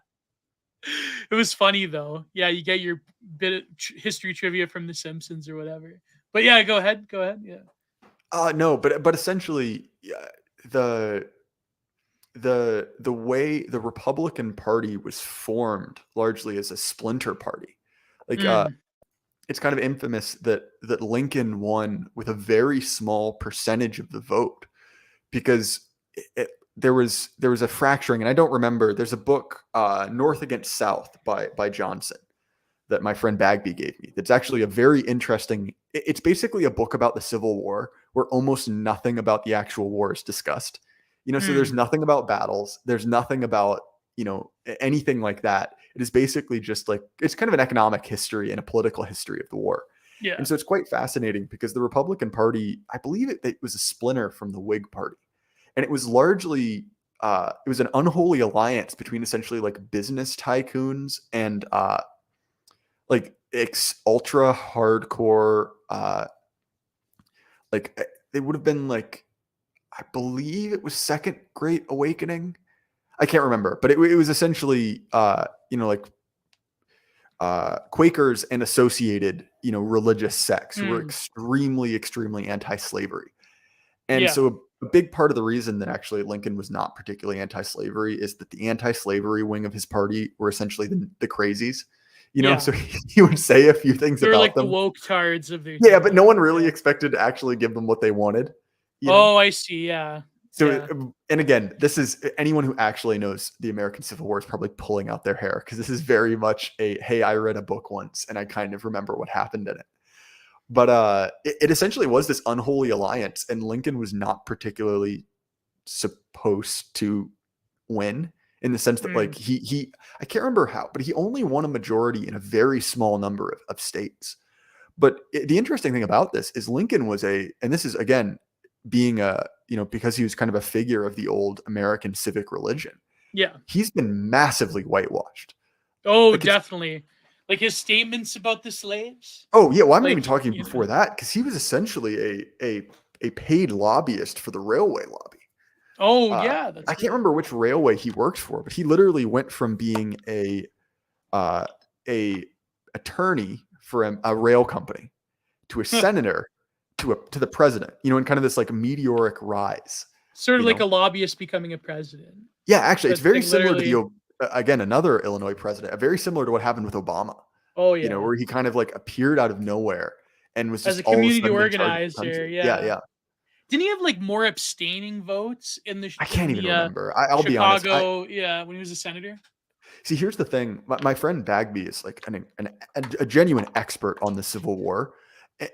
It was funny though. Yeah, you get your bit of history trivia from The Simpsons or whatever. But yeah, go ahead. Go ahead. Yeah. No, but essentially, yeah, the the way the Republican Party was formed largely as a splinter party. Like Mm, it's kind of infamous that Lincoln won with a very small percentage of the vote because there was a fracturing, and I don't remember. There's a book, North Against South by Johnson, that my friend Bagby gave me. That's actually a very interesting. It's basically a book about the Civil War where almost nothing about the actual war is discussed. So there's mm, nothing about battles. There's nothing about anything like that. It is basically just like it's kind of an economic history and a political history of the war. yeah. And so it's quite fascinating because the Republican Party, I believe it was a splinter from the Whig Party, and it was largely it was an unholy alliance between essentially like business tycoons and like ultra hardcore like it would have been like, I believe it was Second Great Awakening. I can't remember, but it was essentially like Quakers and associated religious sects who were Mm, extremely anti-slavery. And yeah. so a big part of the reason that actually Lincoln was not particularly anti-slavery is that the anti-slavery wing of his party were essentially the crazies. Yeah. So he would say a few things They were about like the them. woke tards of their Yeah, but no time. one really Yeah. expected to actually give them what they wanted. You know? Oh, I see. Yeah. So, Yeah. and again, this is anyone who actually knows the American Civil War is probably pulling out their hair because this is very much hey, I read a book once and I kind of remember what happened in it. But it essentially was this unholy alliance, and Lincoln was not particularly supposed to win in the sense that like Mm, he I can't remember how, but he only won a majority in a very small number of states. But the interesting thing about this is Lincoln was and this is again being because he was kind of a figure of the old American civic religion. yeah. He's been massively whitewashed. Oh, Like it's definitely. Like his statements about the slaves. Oh yeah, well I'm not Like, even talking before that because he was essentially a paid lobbyist for the railway lobby. Oh, Uh, yeah, I that's can't right. remember which railway he worked for, but he literally went from being uh, a attorney for a rail company to a senator to the president. In kind of this like meteoric rise. Sort of You like know, a lobbyist becoming a president. yeah, actually, it's That's very like similar to literally. again another Illinois president, very similar to what happened with Obama. Oh, yeah. Where he kind of like appeared out of nowhere and was As just a all of a community sudden in charge of the organizer, country. Yeah, yeah. yeah. Didn't he have like more abstaining votes in the I can't even remember. I'll be honest. Chicago? Yeah, when he was a senator. See, here's the thing. My friend Bagby is like a genuine expert on the Civil War.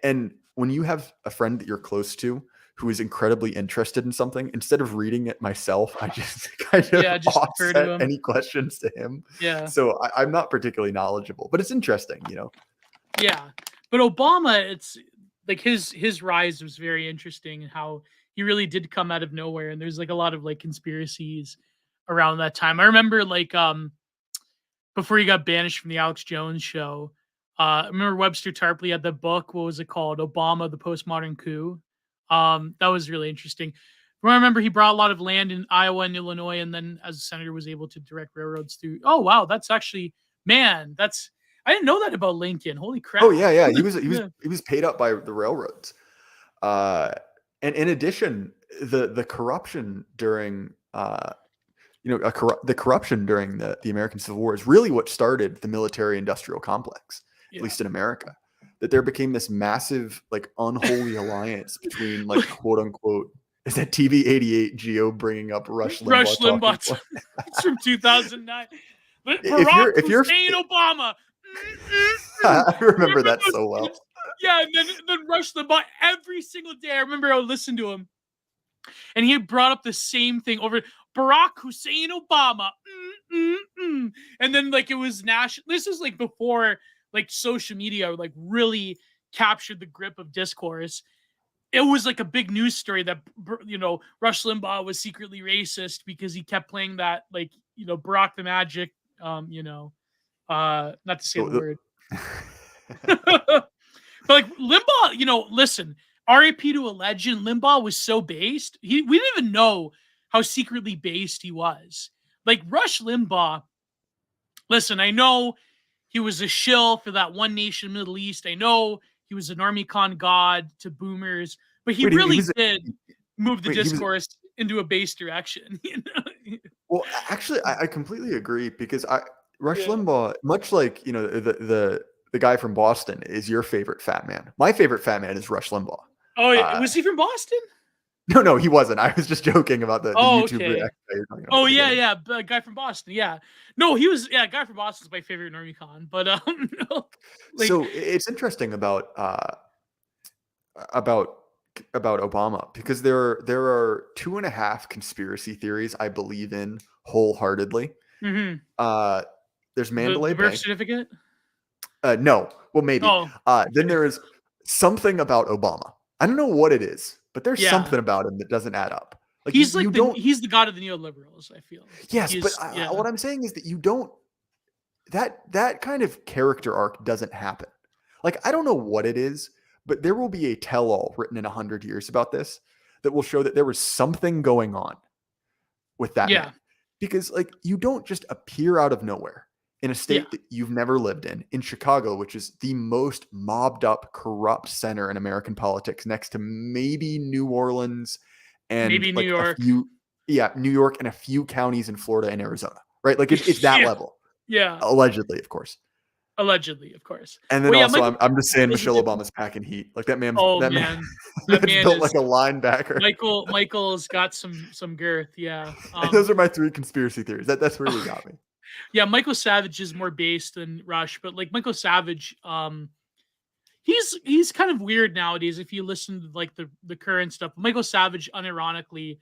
And when you have a friend that you're close to who is incredibly interested in something, instead of reading it myself, I just kind of Yeah, just defer to offset him. any questions to him. Yeah, So I'm not particularly knowledgeable, but it's interesting. yeah. But Obama, it's like his rise was very interesting and how he really did come out of nowhere. And there's like a lot of like conspiracies around that time. I remember like before he got banished from the Alex Jones show. I remember Webster Tarpley had the book. What was it called? Obama, the Postmodern Coup. That was really interesting. I remember he brought a lot of land in Iowa and Illinois, and then as a senator was able to direct railroads through. Oh wow, that's actually man, that's I didn't know that about Lincoln. Holy Oh crap! yeah, yeah. He was he was Yeah. he was paid up by the railroads. Uh, and in addition, the corruption during the corruption during the American Civil War is really what started the military industrial complex, at Yeah. least in America. That there became this massive, like, unholy alliance between, like, quote unquote, is that TV 88 Geo bringing up Rush Rush Limbaugh talking? Limbaugh. It's from 2009. But If Barack you're, Hussein Obama. I remember Remember that those so well. kids? Yeah, and then Rush Limbaugh every single day. I remember I would listen to him, and he brought up the same thing over Barack Hussein Obama. And then like it was national. This is like before like social media like really captured the grip of discourse. It was like a big news story that Rush Limbaugh was secretly racist because he kept playing that like Barack the Magic, Not to say So the word. But like Limbaugh, listen, RAP to a legend. Limbaugh was so based. We didn't even know how secretly based he was. Like Rush Limbaugh, listen, I know he was a shill for that One Nation Middle East. I know he was an army con god to boomers, but he Wait, really was did move the wait, he was discourse into a base direction. well, actually, I completely agree because Rush Yeah. Limbaugh, much like the guy from Boston, is your favorite fat man. My favorite fat man is Rush Limbaugh. Oh, was he from Boston? No, he wasn't. I was just joking about the YouTuber Okay. guy you're talking about Oh at the yeah, beginning. yeah, the guy from Boston. Yeah, no, he was. Yeah, guy from Boston's my favorite Normie Con. But no, like, So it's interesting about Obama because there are 2.5 conspiracy theories I believe in wholeheartedly. mhm. There's the Mandalay birth Bay. certificate. No, well maybe. Oh, Then there is something about Obama. I don't know what it is, but there's yeah. something about him that doesn't add up. Like He's you like don't. he's the god of the neoliberals. I feel. Yes, but Yeah. what I'm saying is that you don't. That kind of character arc doesn't happen. Like I don't know what it is, but there will be a tell-all written in 100 years about this that will show that there was something going on with that Yeah. man. Because like you don't just appear out of nowhere in a state Yeah. that you've never lived in Chicago, which is the most mobbed up, corrupt center in American politics, next to maybe New Orleans and Maybe New like York. New York and a few counties in Florida and Arizona, right? Like it's that Yeah. level, Yeah. allegedly, of course. Allegedly, of course. And then Well, yeah, also, Michael I'm just saying, is a Michelle different- Obama's packing heat. Like that man, Oh that man, man, that man's man built is like a linebacker. Michael's got some girth. Yeah. And those are my 3 conspiracy theories. That's where you got me. Yeah, Michael Savage is more based than Rush, but like Michael Savage, he's kind of weird nowadays. If you listen to like the current stuff, Michael Savage, unironically,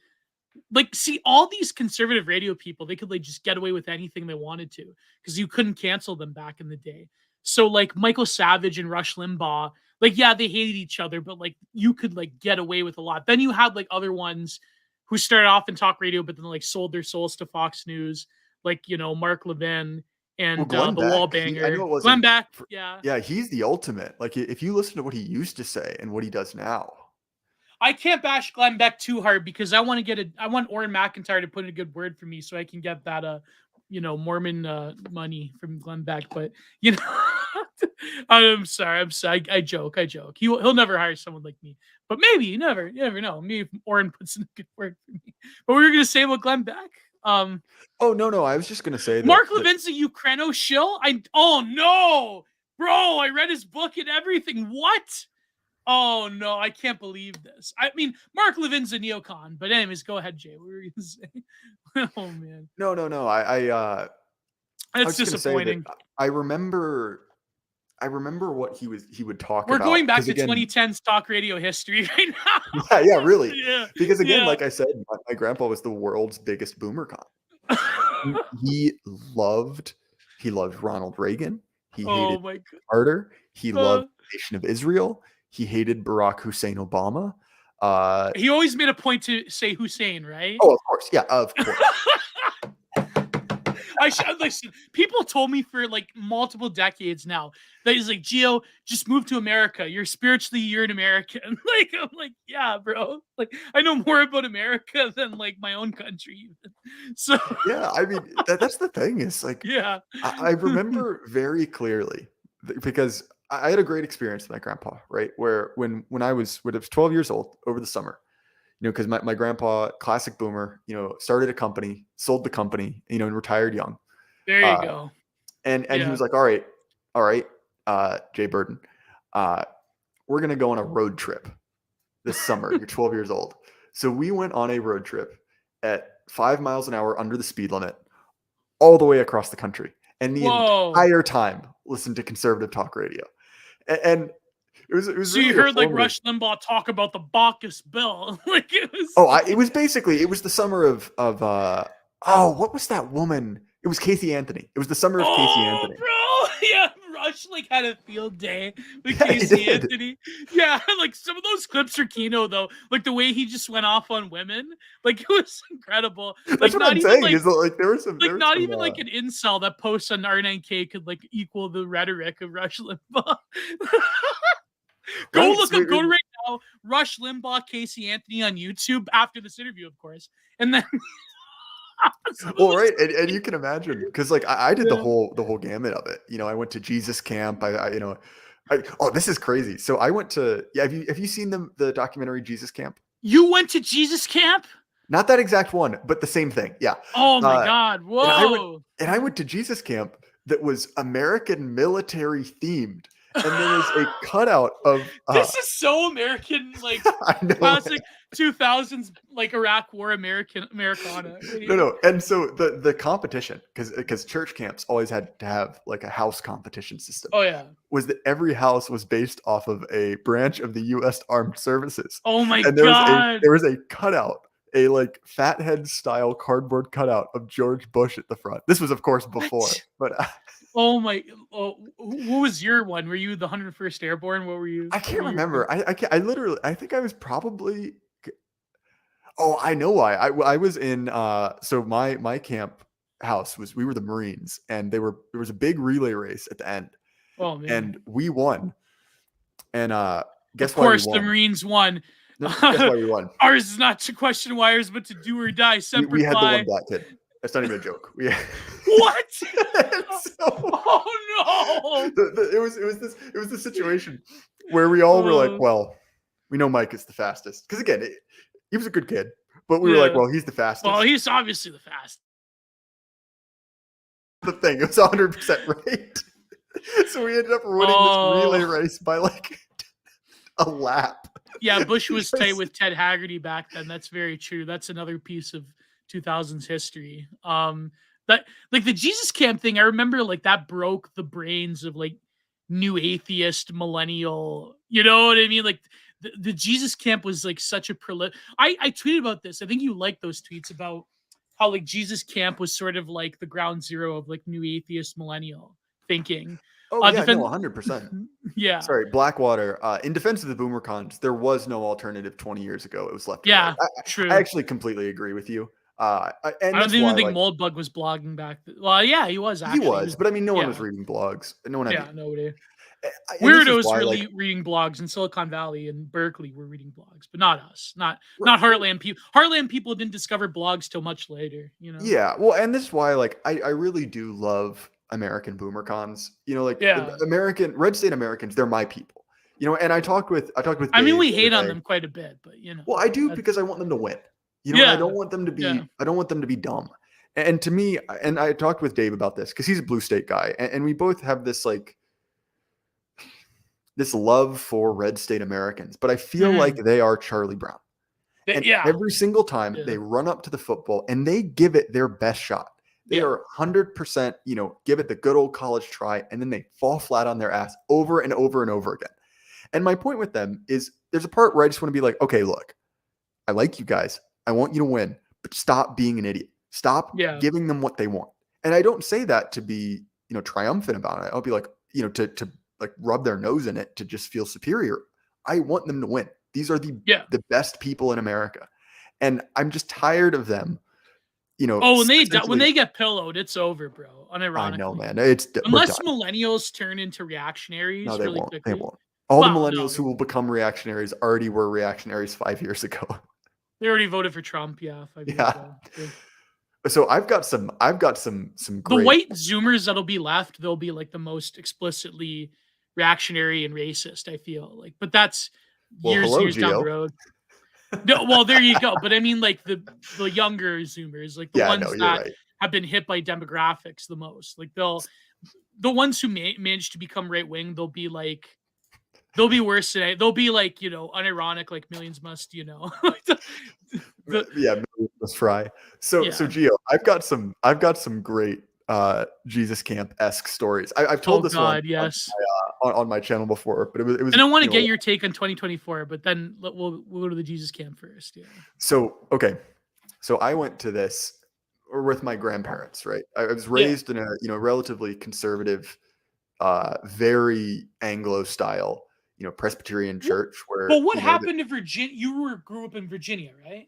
like see all these conservative radio people, they could like just get away with anything they wanted to because you couldn't cancel them back in the day. So like Michael Savage and Rush Limbaugh, like yeah, they hated each other, but like you could like get away with a lot. Then you had like other ones who started off in talk radio, but then like sold their souls to Fox News, like Mark Levin and Well, Glenn the Beck, Wall I Banger. know it wasn't Glenn Beck, for- yeah. Yeah, he's the ultimate. Like if you listen to what he used to say and what he does now. I can't bash Glenn Beck too hard because I want Orrin McIntyre to put in a good word for me so I can get that Mormon money from Glenn Beck. But I'm sorry. I joke. He'll never hire someone like me. But maybe you never know. Maybe if Orrin puts in a good word for me. But we were gonna say about Glenn Beck. Oh no, I was just gonna say that Mark Levin's a Ukraino shill. Oh no, bro! I read his book and everything. What? Oh no, I can't believe this. I mean, Mark Levin's a neocon, but anyways, go ahead, Jay. What were you gonna say? Oh man, No. I that's was just gonna say that disappointing. I remember what he would talk We're about. going back 'cause to again, 2010's talk radio history right now. Yeah, really. Yeah, Because again, yeah. like I said, my grandpa was the world's biggest boomer con. He loved Ronald Reagan. He Oh hated my god. Carter. He loved Uh, the nation of Israel. He hated Barack Hussein Obama. He always made a point to say Hussein, right? Oh, of course. Yeah, of course. I should listen. People told me for like multiple decades now that he's like, Gio, just move to America. You're an American. Like, I'm like, yeah, bro. Like, I know more about America than like my own country. So Yeah, I mean that's the thing is like yeah. I remember very clearly because I had a great experience with my grandpa, right? Where when I was 12 years old over the summer, because my grandpa, classic boomer, started a company, sold the company, and retired young. There you go. And Yeah. he was like, all right, Jay Burden, we're going to go on a road trip this summer. You're 12 years old. So we went on a road trip at 5 miles an hour under the speed limit all the way across the country. And the Whoa. entire time listened to conservative talk radio. And it was So really you heard like informative. Rush Limbaugh talk about the Bacchus bill. Like it was It was the summer of what was that woman? It was Casey Anthony. It was the summer of Casey Anthony. Bro. Yeah, Rush like had a field day with Yeah, he Casey did. Anthony. Yeah, like some of those clips are Keno though. Like the way he just went off on women, like it was incredible. That's Like what not I'm even saying. like Is that, like there was not some even like an incel that posts on R9K could like equal the rhetoric of Rush Limbaugh. Go right, look so up, go to right now, Rush Limbaugh, Casey Anthony on YouTube after this interview, of course, and then. well, right, and you can imagine because like I did Yeah. the whole gamut of it. You know, I went to Jesus Camp. Oh, this is crazy. So I went to Have you seen the documentary Jesus Camp? You went to Jesus Camp? Not that exact one, but the same thing. Yeah. Oh my Uh, God! and Whoa! I went to Jesus Camp that was American military themed, and there was a cutout of. This is so American, like I know. classic 2000s, like Iraq War Americana. No. And so the competition, because church camps always had to have like a house competition system, Oh yeah. was that every house was based off of a branch of the U.S. Armed Services, Oh my and God! there was a cutout, a like fathead style cardboard cutout of George Bush at the front. This was, of course, before, What? but Oh my! Oh, what was your one? Were you the 101st Airborne? What were you? I can't remember. I literally, I think I was probably. Oh, I know why. I was in. So my camp house we were the Marines, and there was a big relay race at the end, Oh man! and we won. And guess Of why we course, the won? Marines won. No, guess why we won? Ours is not to question wires, but to do or die. Semper We had the Fi. one black kid. That's not even a joke. What? So, Oh no! it was this situation where we all were like, well, we know Mike is the fastest because again, he was a good kid, but we were like, well, he's the fastest. Well, he's obviously the fastest. The thing, it was 100% right. So we ended up winning this relay race by like a lap. Yeah, Bush was tight with Ted Haggerty back then. That's very true. That's another piece of 2000s history. That like the Jesus Camp thing, I remember like that broke the brains of like new atheist millennial. You know what I mean? Like the Jesus Camp was like such a I tweeted about this. I think you liked those tweets about how like Jesus Camp was sort of like the ground zero of like new atheist millennial thinking. Oh yeah, no, 100%. Yeah. Sorry, Blackwater. In defense of the boomer cons, there was no alternative 20 years ago. It was left. Yeah, right. true. I actually completely agree with you. And I don't even think Moldbug was blogging back. Well, yeah, he was actually. He was, but I mean, no one was reading blogs. No one. Nobody. Weirdos were reading blogs in Silicon Valley and Berkeley were reading blogs, but not us. Not Heartland people. Heartland people didn't discover blogs till much later. You know. Yeah, well, and this is why, like, I really do love American boomer cons. You know, like American red state Americans, they're my people. You know, and I talked with. I mean, we hate on them quite a bit, but you know. Well, I do because I want them to win. You know, I don't want them to be. I don't want them to be dumb. And to me, and I talked with Dave about this because he's a blue state guy, and we both have this like this love for red state Americans, but I feel like they are Charlie Brown. And every single time they run up to the football and they give it their best shot. They are 100%, you know, give it the good old college try, and then they fall flat on their ass over and over and over again. And my point with them is there's a part where I just want to be like, okay, look, I like you guys. I want you to win, but stop being an idiot. Stop giving them what they want. And I don't say that to be, you know, triumphant about it. I'll be like, you know, to like rub their nose in it to just feel superior. I want them to win. These are the best people in America. And I'm just tired of them, you know. Oh, when they get pillowed, it's over, bro. Unironically. I know, man. Unless millennials turn into reactionaries. No, they really won't. quickly. They won't. All the millennials who will become reactionaries already were reactionaries 5 years ago. They already voted for Trump, 5 years ago. Yeah. So I've got some great. The white Zoomers that'll be left, they'll be like the most explicitly reactionary and racist, I feel like. But that's years down the road. No, well, there you go. But I mean, like the younger Zoomers, like the ones that have been hit by demographics the most. Like the ones who manage to become right wing, they'll be worse today. They'll be like, you know, unironic, like millions must, you know. Millions must fry. So Gio, I've got some great Jesus Camp-esque stories. I've told this one on my channel before, but it was. And I want to get your take on 2024, but then we'll go to the Jesus Camp first. Yeah. So so I went to this with my grandparents, right? I was raised in a relatively conservative very Anglo style, Presbyterian church where. Well, what you know, happened to Virginia? You grew up in Virginia, right?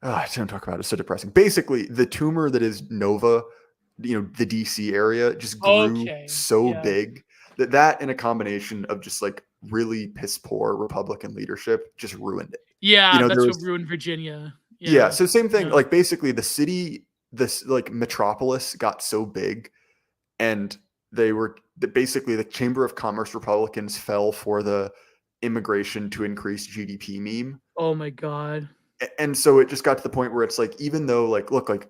I don't talk about it. It's so depressing. Basically, the tumor that is Nova, the DC area, just grew so big that in a combination of just like really piss poor Republican leadership just ruined it. Yeah, that's what ruined Virginia. Yeah. So same thing. Like basically the city, this like metropolis got so big, and basically the Chamber of Commerce Republicans fell for the immigration to increase GDP meme. Oh my God. And so it just got to the point where it's like, even though like, look, like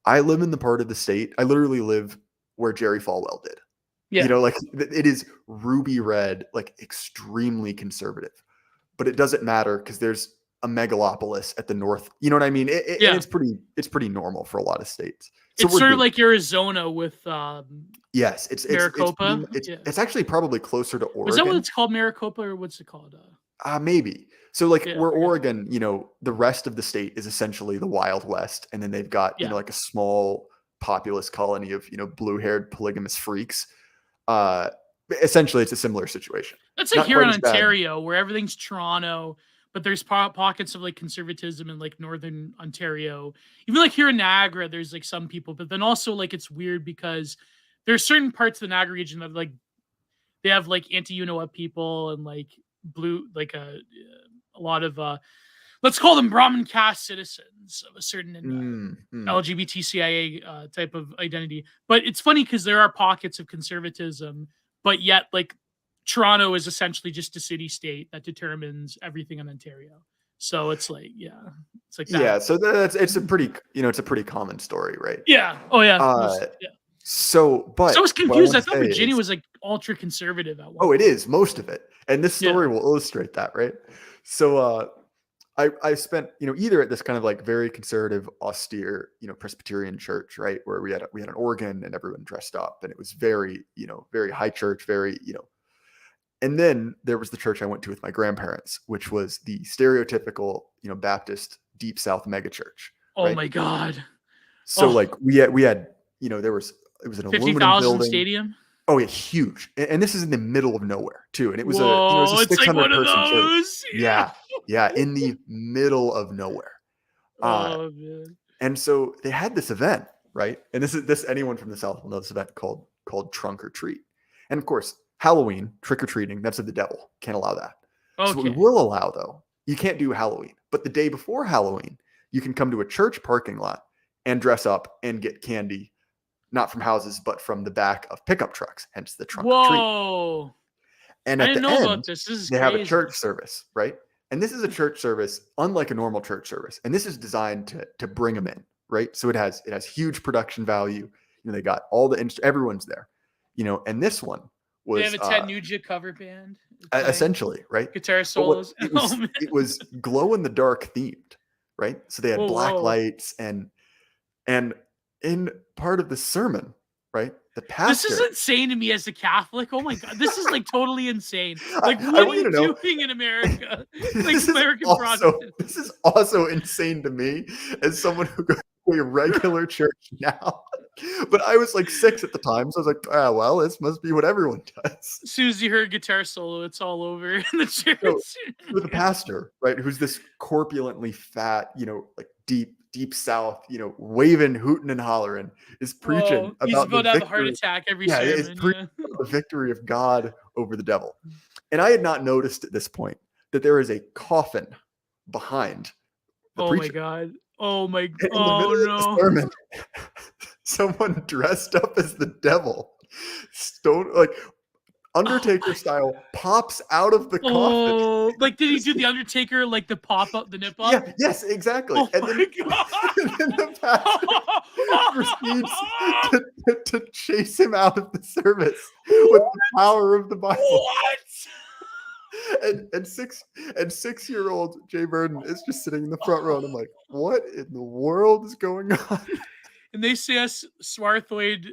I live in the part of the state, I literally live where Jerry Falwell did. Yeah. Like it is ruby red, like extremely conservative, but it doesn't matter because there's a megalopolis at the north. You know what I mean? It's pretty normal for a lot of states. So it's sort of like Arizona with yes, it's Maricopa. It's actually probably closer to Oregon. Is that what it's called, Maricopa, or what's it called? Maybe. So like where Oregon, the rest of the state is essentially the Wild West, and then they've got like a small populous colony of blue-haired polygamous freaks. Essentially, it's a similar situation. That's like here in Ontario, where everything's Toronto, but there's pockets of like conservatism in like northern Ontario. Even like here in Niagara, there's like some people, but then also like it's weird because there's certain parts of the Niagara region that like they have like anti-you-know-what people and like blue, like a lot of let's call them Brahmin caste citizens of a certain LGBTQIA type of identity. But it's funny because there are pockets of conservatism, but yet like Toronto is essentially just a city state that determines everything in Ontario. So it's like, it's like that. Yeah. So it's a pretty, it's a pretty common story, right? Yeah. Oh yeah. So I was confused. I thought Virginia was like ultra conservative at one point. It is most of it, and this story will illustrate that, right? So I spent either at this kind of like very conservative, austere Presbyterian church, right, where we had an organ and everyone dressed up, and it was very very high church, very and then there was the church I went to with my grandparents, which was the stereotypical Baptist Deep South megachurch. Oh right? My God! So like we had it was an 50,000 stadium. Oh yeah, huge. And this is in the middle of nowhere too. And it was a 600 like person church. Yeah, in the middle of nowhere. Man. And so they had this event, right? And this anyone from the South will know this event called Trunk or Treat. And of course, Halloween, trick or treating, that's of the devil. Can't allow that. Okay. So what we will allow though, you can't do Halloween, but the day before Halloween, you can come to a church parking lot and dress up and get candy. Not from houses, but from the back of pickup trucks, hence the trunk or treat. Whoa! And at the end, they have a church service, right? And this is a church service, unlike a normal church service. And this is designed to bring them in, right? So it has huge production value. They got all the everyone's there, And this one was they have a Ted Nugent cover band, essentially, right? Guitar solos. It was glow in the dark themed, right? So they had black lights and in part of the sermon, right? The pastor. This is insane to me as a Catholic. Oh my God, this is like totally insane. Like, what are you doing in America? Like American Protestants. This is also insane to me as someone who goes to a regular church now. But I was like 6 at the time, so I was like, well, this must be what everyone does. As soon as you heard guitar solo, it's all over in the church. So the pastor, right, who's this corpulently fat, like deep South, waving, hooting, and hollering, is preaching he's about to have a heart attack every sermon. It's preaching the victory of God over the devil. And I had not noticed at this point that there is a coffin behind the preacher. My God. Oh my God. Oh no. Sermon, someone dressed up as the devil, Undertaker style, pops out of the coffin. Like, did he do the Undertaker, like the pop up, the nip up? Yeah, yes, exactly. And then the pastor proceeds to chase him out of the service with the power of the Bible. What? And 6-year-old Jay Burden is just sitting in the front row, and I'm like, what in the world is going on? And they say us Swarthoid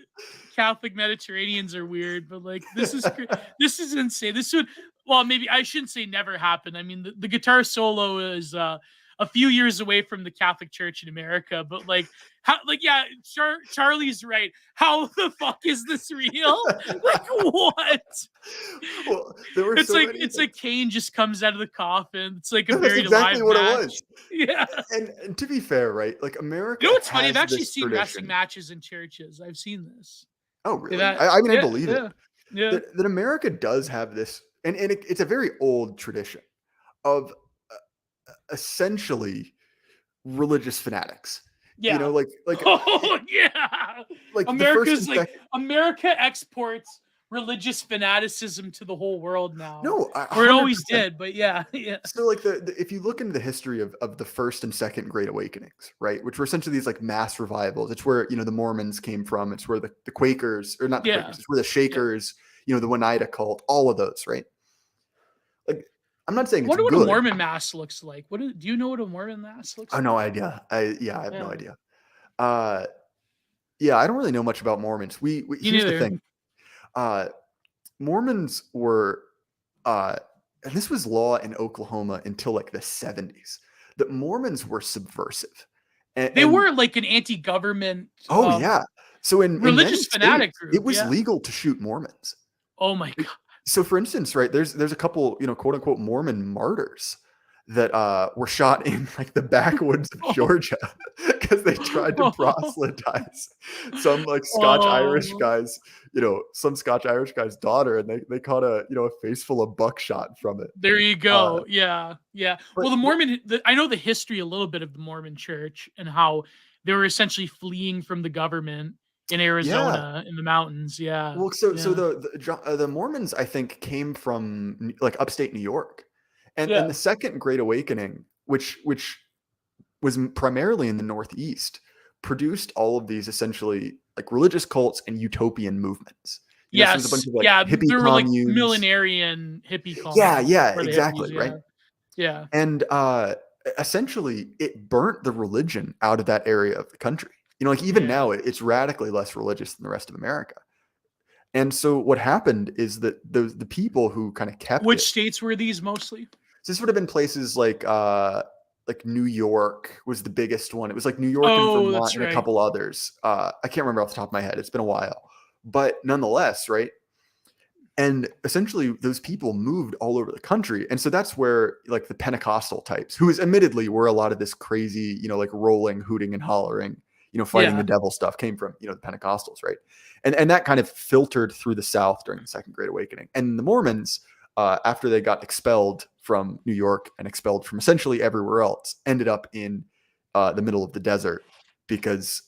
Catholic Mediterraneans are weird, but like this is insane. This would, well, maybe I shouldn't say never happened. I mean, the guitar solo is a few years away from the Catholic Church in America, but like how like yeah, Charlie's right. How the fuck is this real? Like what? Well, there were It's so like many it's like Kane just comes out of the coffin. It's like a That's very exactly live what match. it was. Yeah. And to be fair, right? Like America You know what's funny? I've has actually this seen wrestling tradition. matches in churches. I've seen this. Oh, Yeah, really? that I mean, I yeah, believe it. yeah, yeah. That America does have this, and it's a very old tradition of essentially religious fanatics. You know, Yeah. Oh yeah. like the first America's and like second. America exports religious fanaticism to the whole world now. No, Or it always 100%. did, but yeah, yeah. So like if you look into the history of the first and second Great Awakenings, right, which were essentially these like mass revivals, it's where the Mormons came from, it's where the Quakers, or not the Yeah. Quakers, it's where the Shakers, the Oneida cult, all of those, right? Like I'm not saying I it's wonder what good. a Mormon mass looks like. Do you know what a Mormon mass looks Oh, like? no idea. I have no Yeah. idea. Yeah, I don't really know much about Mormons. Me Here's the neither. thing. Mormons were and this was law in Oklahoma until like the 70s, that Mormons were subversive. They were like an anti-government Oh yeah. So in many religious fanatic states, group. it was Yeah. legal to shoot Mormons. Oh my god. So for instance, right, there's a couple, quote unquote Mormon martyrs that were shot in like the backwoods of Georgia because they tried to proselytize some like Scotch-Irish guys, some Scotch-Irish guy's daughter, and they caught a face full of buckshot from it. There you go. Yeah. Yeah. Well, I know the history a little bit of the Mormon church and how they were essentially fleeing from the government in Arizona in the mountains. Yeah. Well, so the Mormons, I think, came from like upstate New York. And the second Great Awakening, which was primarily in the Northeast, produced all of these essentially like religious cults and utopian movements. So there's a bunch of like hippie there were like communes. millenarian hippie communes. Yeah, exactly, right? Yeah. And essentially, it burnt the religion out of that area of the country. Like even now, it's radically less religious than the rest of America. And so what happened is that the people who kind of kept Which states were these mostly? So this would have been places like New York was the biggest one. It was like New York and Vermont and a couple others. I can't remember off the top of my head. It's been a while. But nonetheless, right? And essentially those people moved all over the country. And so that's where like the Pentecostal types, who is admittedly were a lot of this crazy, like rolling, hooting and hollering, fighting the devil stuff came from, the Pentecostals, right? And that kind of filtered through the South during the Second Great Awakening. And the Mormons, after they got expelled from New York and expelled from essentially everywhere else, ended up in the middle of the desert because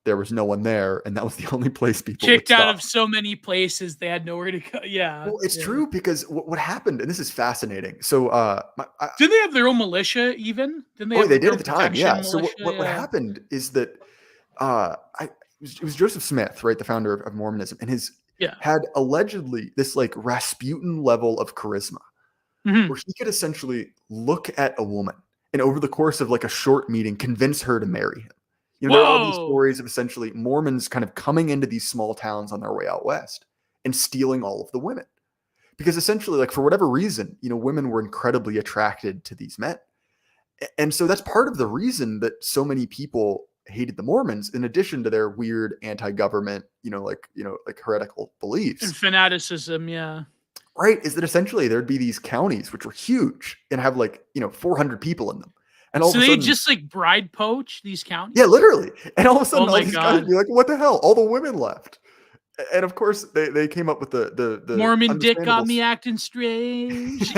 there was no one there, and that was the only place people kicked would out stop. of so many places they had nowhere to go. Yeah. Well, it's true because what happened, and this is fascinating. So, did they have their own militia even? Didn't they? They did at the time. Yeah. So what happened is that it was Joseph Smith, right, the founder of Mormonism, and had allegedly this like Rasputin level of charisma, where he could essentially look at a woman and over the course of like a short meeting convince her to marry him. There are all these stories of essentially Mormons kind of coming into these small towns on their way out west and stealing all of the women, because essentially, like for whatever reason, women were incredibly attracted to these men, and so that's part of the reason that so many people hated the Mormons, in addition to their weird anti-government, like heretical beliefs and fanaticism. Yeah. Right. Is that essentially there'd be these counties, which were huge and have like, 400 people in them. And all so of a sudden, they just like bride poach these counties? Yeah, literally. And all of a sudden, all these God. guys would be like, what the hell? All the women left. And of course, they came up with the Mormon dick got me acting strange.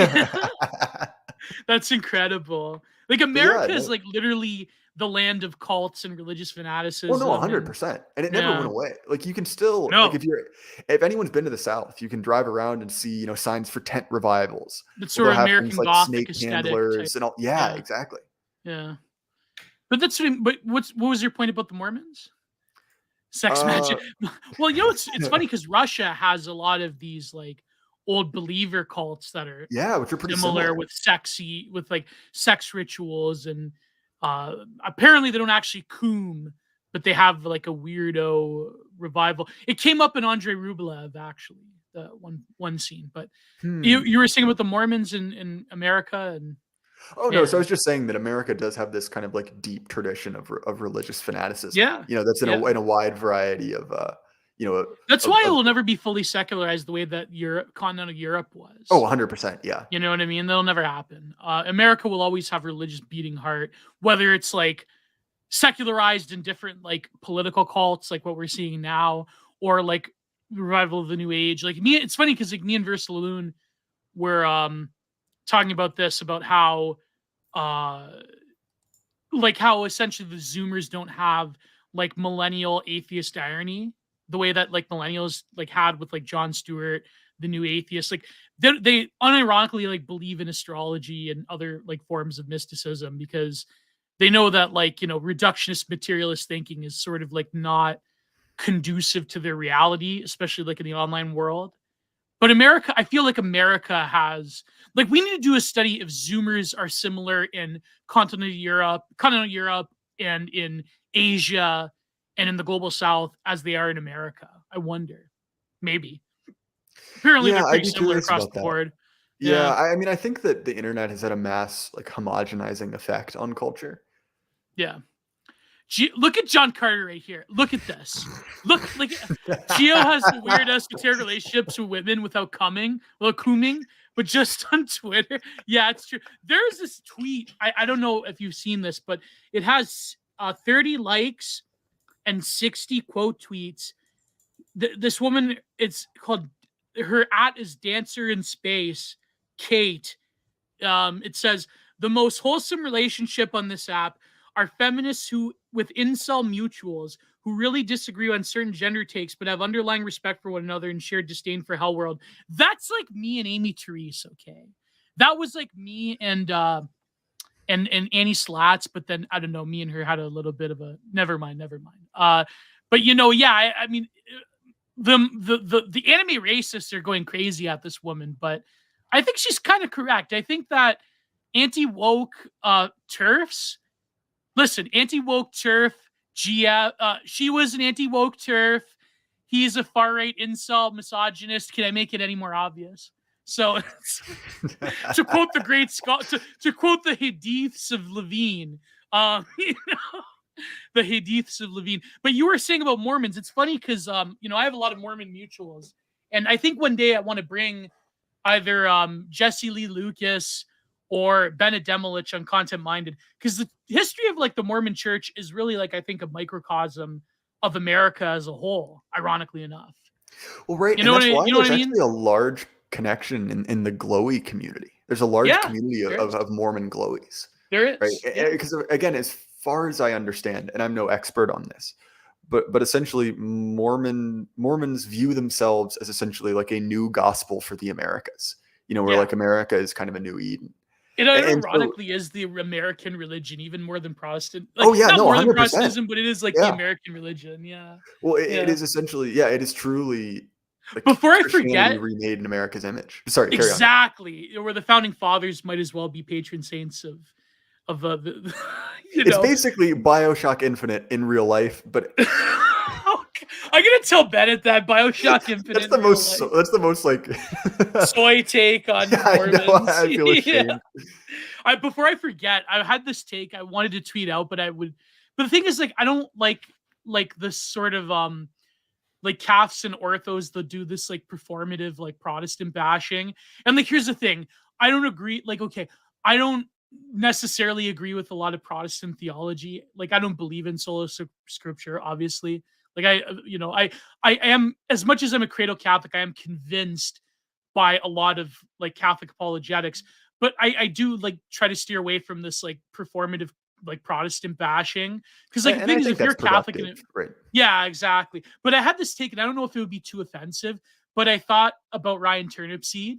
That's incredible. Like America is like literally the land of cults and religious fanaticism. Well, no, 100%. And it never went away. Like you can still, like if anyone's been to the South, you can drive around and see, signs for tent revivals. It's sort of American like Gothic snake handlers and all. Yeah, exactly. Yeah. But what was your point about the Mormons? Sex magic. Well, it's funny because Russia has a lot of these like old believer cults that are which are pretty similar with like sex rituals, and apparently they don't actually coom, but they have like a weirdo revival. It came up in Andrei Rublev, actually, the one scene. But you were saying about the Mormons in America, and Oh no, so I Yeah. was just saying that America does have this kind of like deep tradition of religious fanaticism. Yeah. That's Yeah. in a wide variety of you know That's why it of will never be fully secularized the way that Europe, continental Europe oh was. 100%, yeah. You know what I mean? That'll never happen. America will always have religious beating heart, whether it's like secularized in different like political cults, like what we're seeing now, or like revival of the New Age. Like me, it's funny because like me and Versaloon were talking about this, about how uh like how essentially the Zoomers don't have like millennial atheist irony the way that like millennials like had with like John Stewart, the new atheist. Like they unironically like believe in astrology and other like forms of mysticism because they know that like reductionist materialist thinking is sort of like not conducive to their reality, especially like in the online world. But America, I feel like America has like we need to do a study if Zoomers are similar in continental Europe, and in Asia, and in the global South as they are in America. I wonder, maybe. Apparently, Yeah, they're I'd pretty be similar curious across about the that. board. Yeah, Yeah, I mean, I think that the internet has had a mass like homogenizing effect on culture. yeah. Look at John Carter right here. Look at this. Look, like Geo has the weird esoteric relationships with women without cooming, but just on Twitter. Yeah, it's true. There's this tweet. I don't know if you've seen this, but it has 30 likes and 60 quote tweets. This woman, it's called, her at is Dancer in Space, Kate. It says the most wholesome relationship on this app are feminists who with incel mutuals who really disagree on certain gender takes but have underlying respect for one another and shared disdain for hell world. That's like me and Amy Therese. Okay, that was like me and Annie Slats, but then I don't know, me and her had a little bit of a never mind. But yeah, I mean the anime racists are going crazy at this woman, but I think she's kind of correct. I think that anti-woke turfs, listen, anti-woke turf, Gia, she was an anti-woke turf. He's a far-right incel misogynist. Can I make it any more obvious? So to quote the great Scott, to quote the Hadiths of Levine, the Hadiths of Levine. But you were saying about Mormons. It's funny because I have a lot of Mormon mutuals, and I think one day I want to bring either Jesse Lee Lucas or Bennett Demelich on Content Minded, because the history of like the Mormon Church is really like I think a microcosm of America as a whole. Ironically enough, Well, right, you and know what that's I why you know what there's I mean? actually a large connection in the glowy community. There's a large Yeah, community there is. of Mormon glowies, There right? is. Yeah. Because again, as far as I understand, and I'm no expert on this, but essentially Mormons view themselves as essentially like a new gospel for the Americas. Where Yeah. like America is kind of a new Eden. It And so, ironically is the American religion, even more than Protestant. Like oh yeah, not no, more than 100%. Protestantism, but it is like the Yeah. American religion. Yeah. Well, it Yeah. is essentially, yeah, it is truly like Before I Christianity forget, remade in America's image. Sorry, carry on. exactly, where the founding fathers might as well be patron saints of the It's basically BioShock Infinite in real life, but I'm gonna tell Bennett that BioShock Infinite. that's the most. That's the most like soy take on Yeah, I know, Mormons. I feel ashamed. Before I forget, I had this take I wanted to tweet out, but the thing is, like, I don't like this sort of like Caths and orthos that do this like performative like Protestant bashing. And like, here's the thing, I don't agree. Like, okay, I don't necessarily agree with a lot of Protestant theology. Like, I don't believe in sola scripture, obviously. Like I am, as much as I'm a cradle Catholic, I am convinced by a lot of like Catholic apologetics, but I do like try to steer away from this like performative like Protestant bashing, because like the And I thing is, think if you're that's Catholic productive, right? yeah, exactly. But I had this take, and I don't know if it would be too offensive, but I thought about Ryan Turnipseed,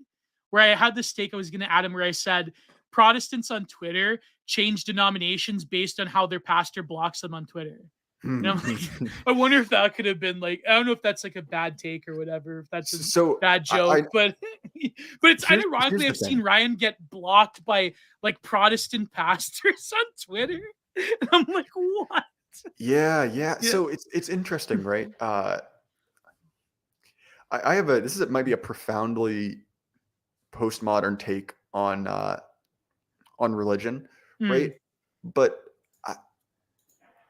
where I had this take I was going to add him, where I said Protestants on Twitter change denominations based on how their pastor blocks them on Twitter. And I'm like, I wonder if that could have been like, I don't know if that's like a bad take or whatever, if that's a So bad joke, but it's here's ironically the I've seen thing. Ryan get blocked by like Protestant pastors on Twitter. And I'm like, what? Yeah. Yeah. So it's interesting, right? I have a. This is might be a profoundly postmodern take on on religion, Mm. right? But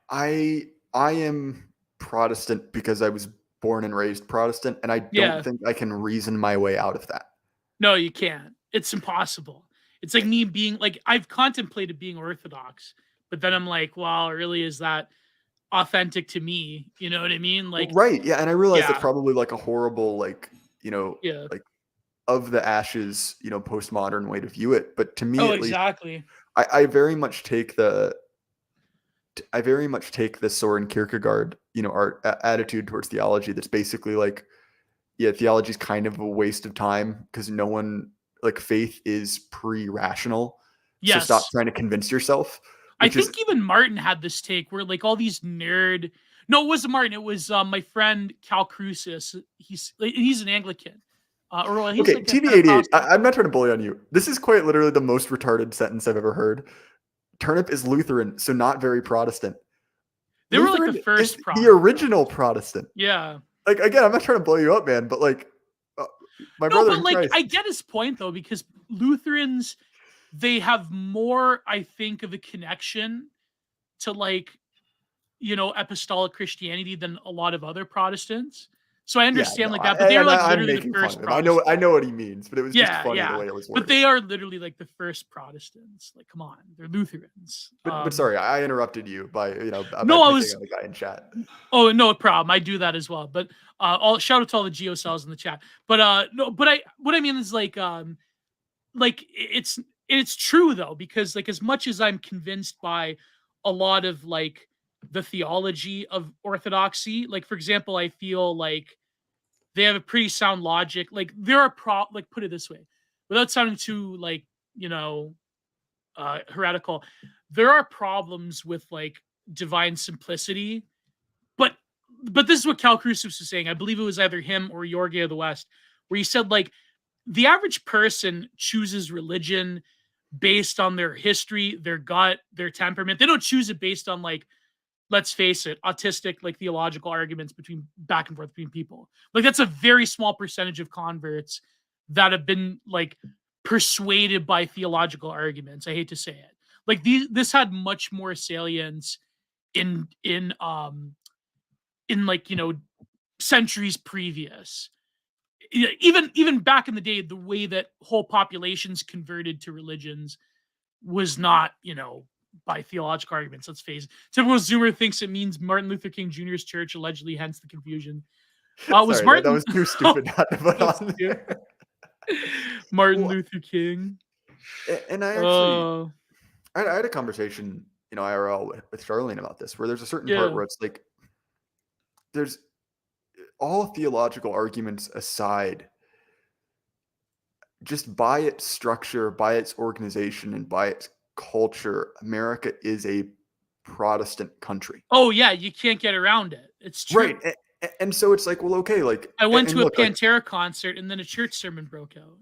I am Protestant because I was born and raised Protestant, and I Yeah. don't think I can reason my way out of that. No, you can't. It's impossible. It's like me being like, I've contemplated being Orthodox, but then I'm like, well, really, is that authentic to me? You know what I mean? Like, Right, yeah, and I realize that's yeah, probably like a horrible, like, yeah. like of the ashes, postmodern way to view it. But to me, Oh, at least, exactly. I very much take the Soren Kierkegaard, attitude towards theology. That's basically like, yeah, theology is kind of a waste of time because no one, like, faith is pre-rational. So stop Yes. trying to convince yourself. I Which is think even Martin had this take where like all these nerd. No, it wasn't Martin. It was my friend Cal Crucis. He's an Anglican. Or well, he's okay. like a TV88. Pentecostal. I'm not trying to bully on you. This is quite literally the most retarded sentence I've ever heard. Turnip is Lutheran, so not very Protestant. They were like Lutheran the first is Protestant. the original Protestant. Yeah. Like, again, I'm not trying to blow you up, man, but like, my brother in like Christ. I get his point though, because Lutherans, they have more, I think, of a connection to like, apostolic Christianity than a lot of other Protestants. So I understand like that, but they are like literally the first Protestants. I know what he means, but it was just funny Yeah. the way it was worded. But they are literally like the first Protestants. Like, come on, they're Lutherans. But sorry, I interrupted you by No, picking on the guy in chat. Oh, no problem. I do that as well. But all shout out to all the geocels in the chat. But no, but what I mean is like it's true though, because like as much as I'm convinced by a lot of like the theology of Orthodoxy, like for example, I feel like they have a pretty sound logic. Like there are like put it this way, without sounding too like, heretical, there are problems with like divine simplicity. But this is what Cal Crucis was saying. I believe it was either him or Jorge of the West, where he said like the average person chooses religion based on their history, their gut, their temperament. They don't choose it based on like, let's face it, autistic, like theological arguments between back and forth between people. Like that's a very small percentage of converts that have been like persuaded by theological arguments. I hate to say it. Like this had much more salience in like, centuries previous. Even back in the day, the way that whole populations converted to religions was not, by theological arguments. Let's face it. Typical Zoomer thinks it means Martin Luther King Jr.'s church, allegedly, hence the confusion. Was Martin? That was too stupid not to put on there. Martin Luther King. And I actually, I had a conversation, IRL with Charlene about this, where there's a certain part where it's like, there's all theological arguments aside, just by its structure, by its organization, and by its culture, America is a Protestant country. Oh yeah, you can't get around it. It's true. Right. And so it's like, well, okay, like I went to a Pantera concert and then a church sermon broke out.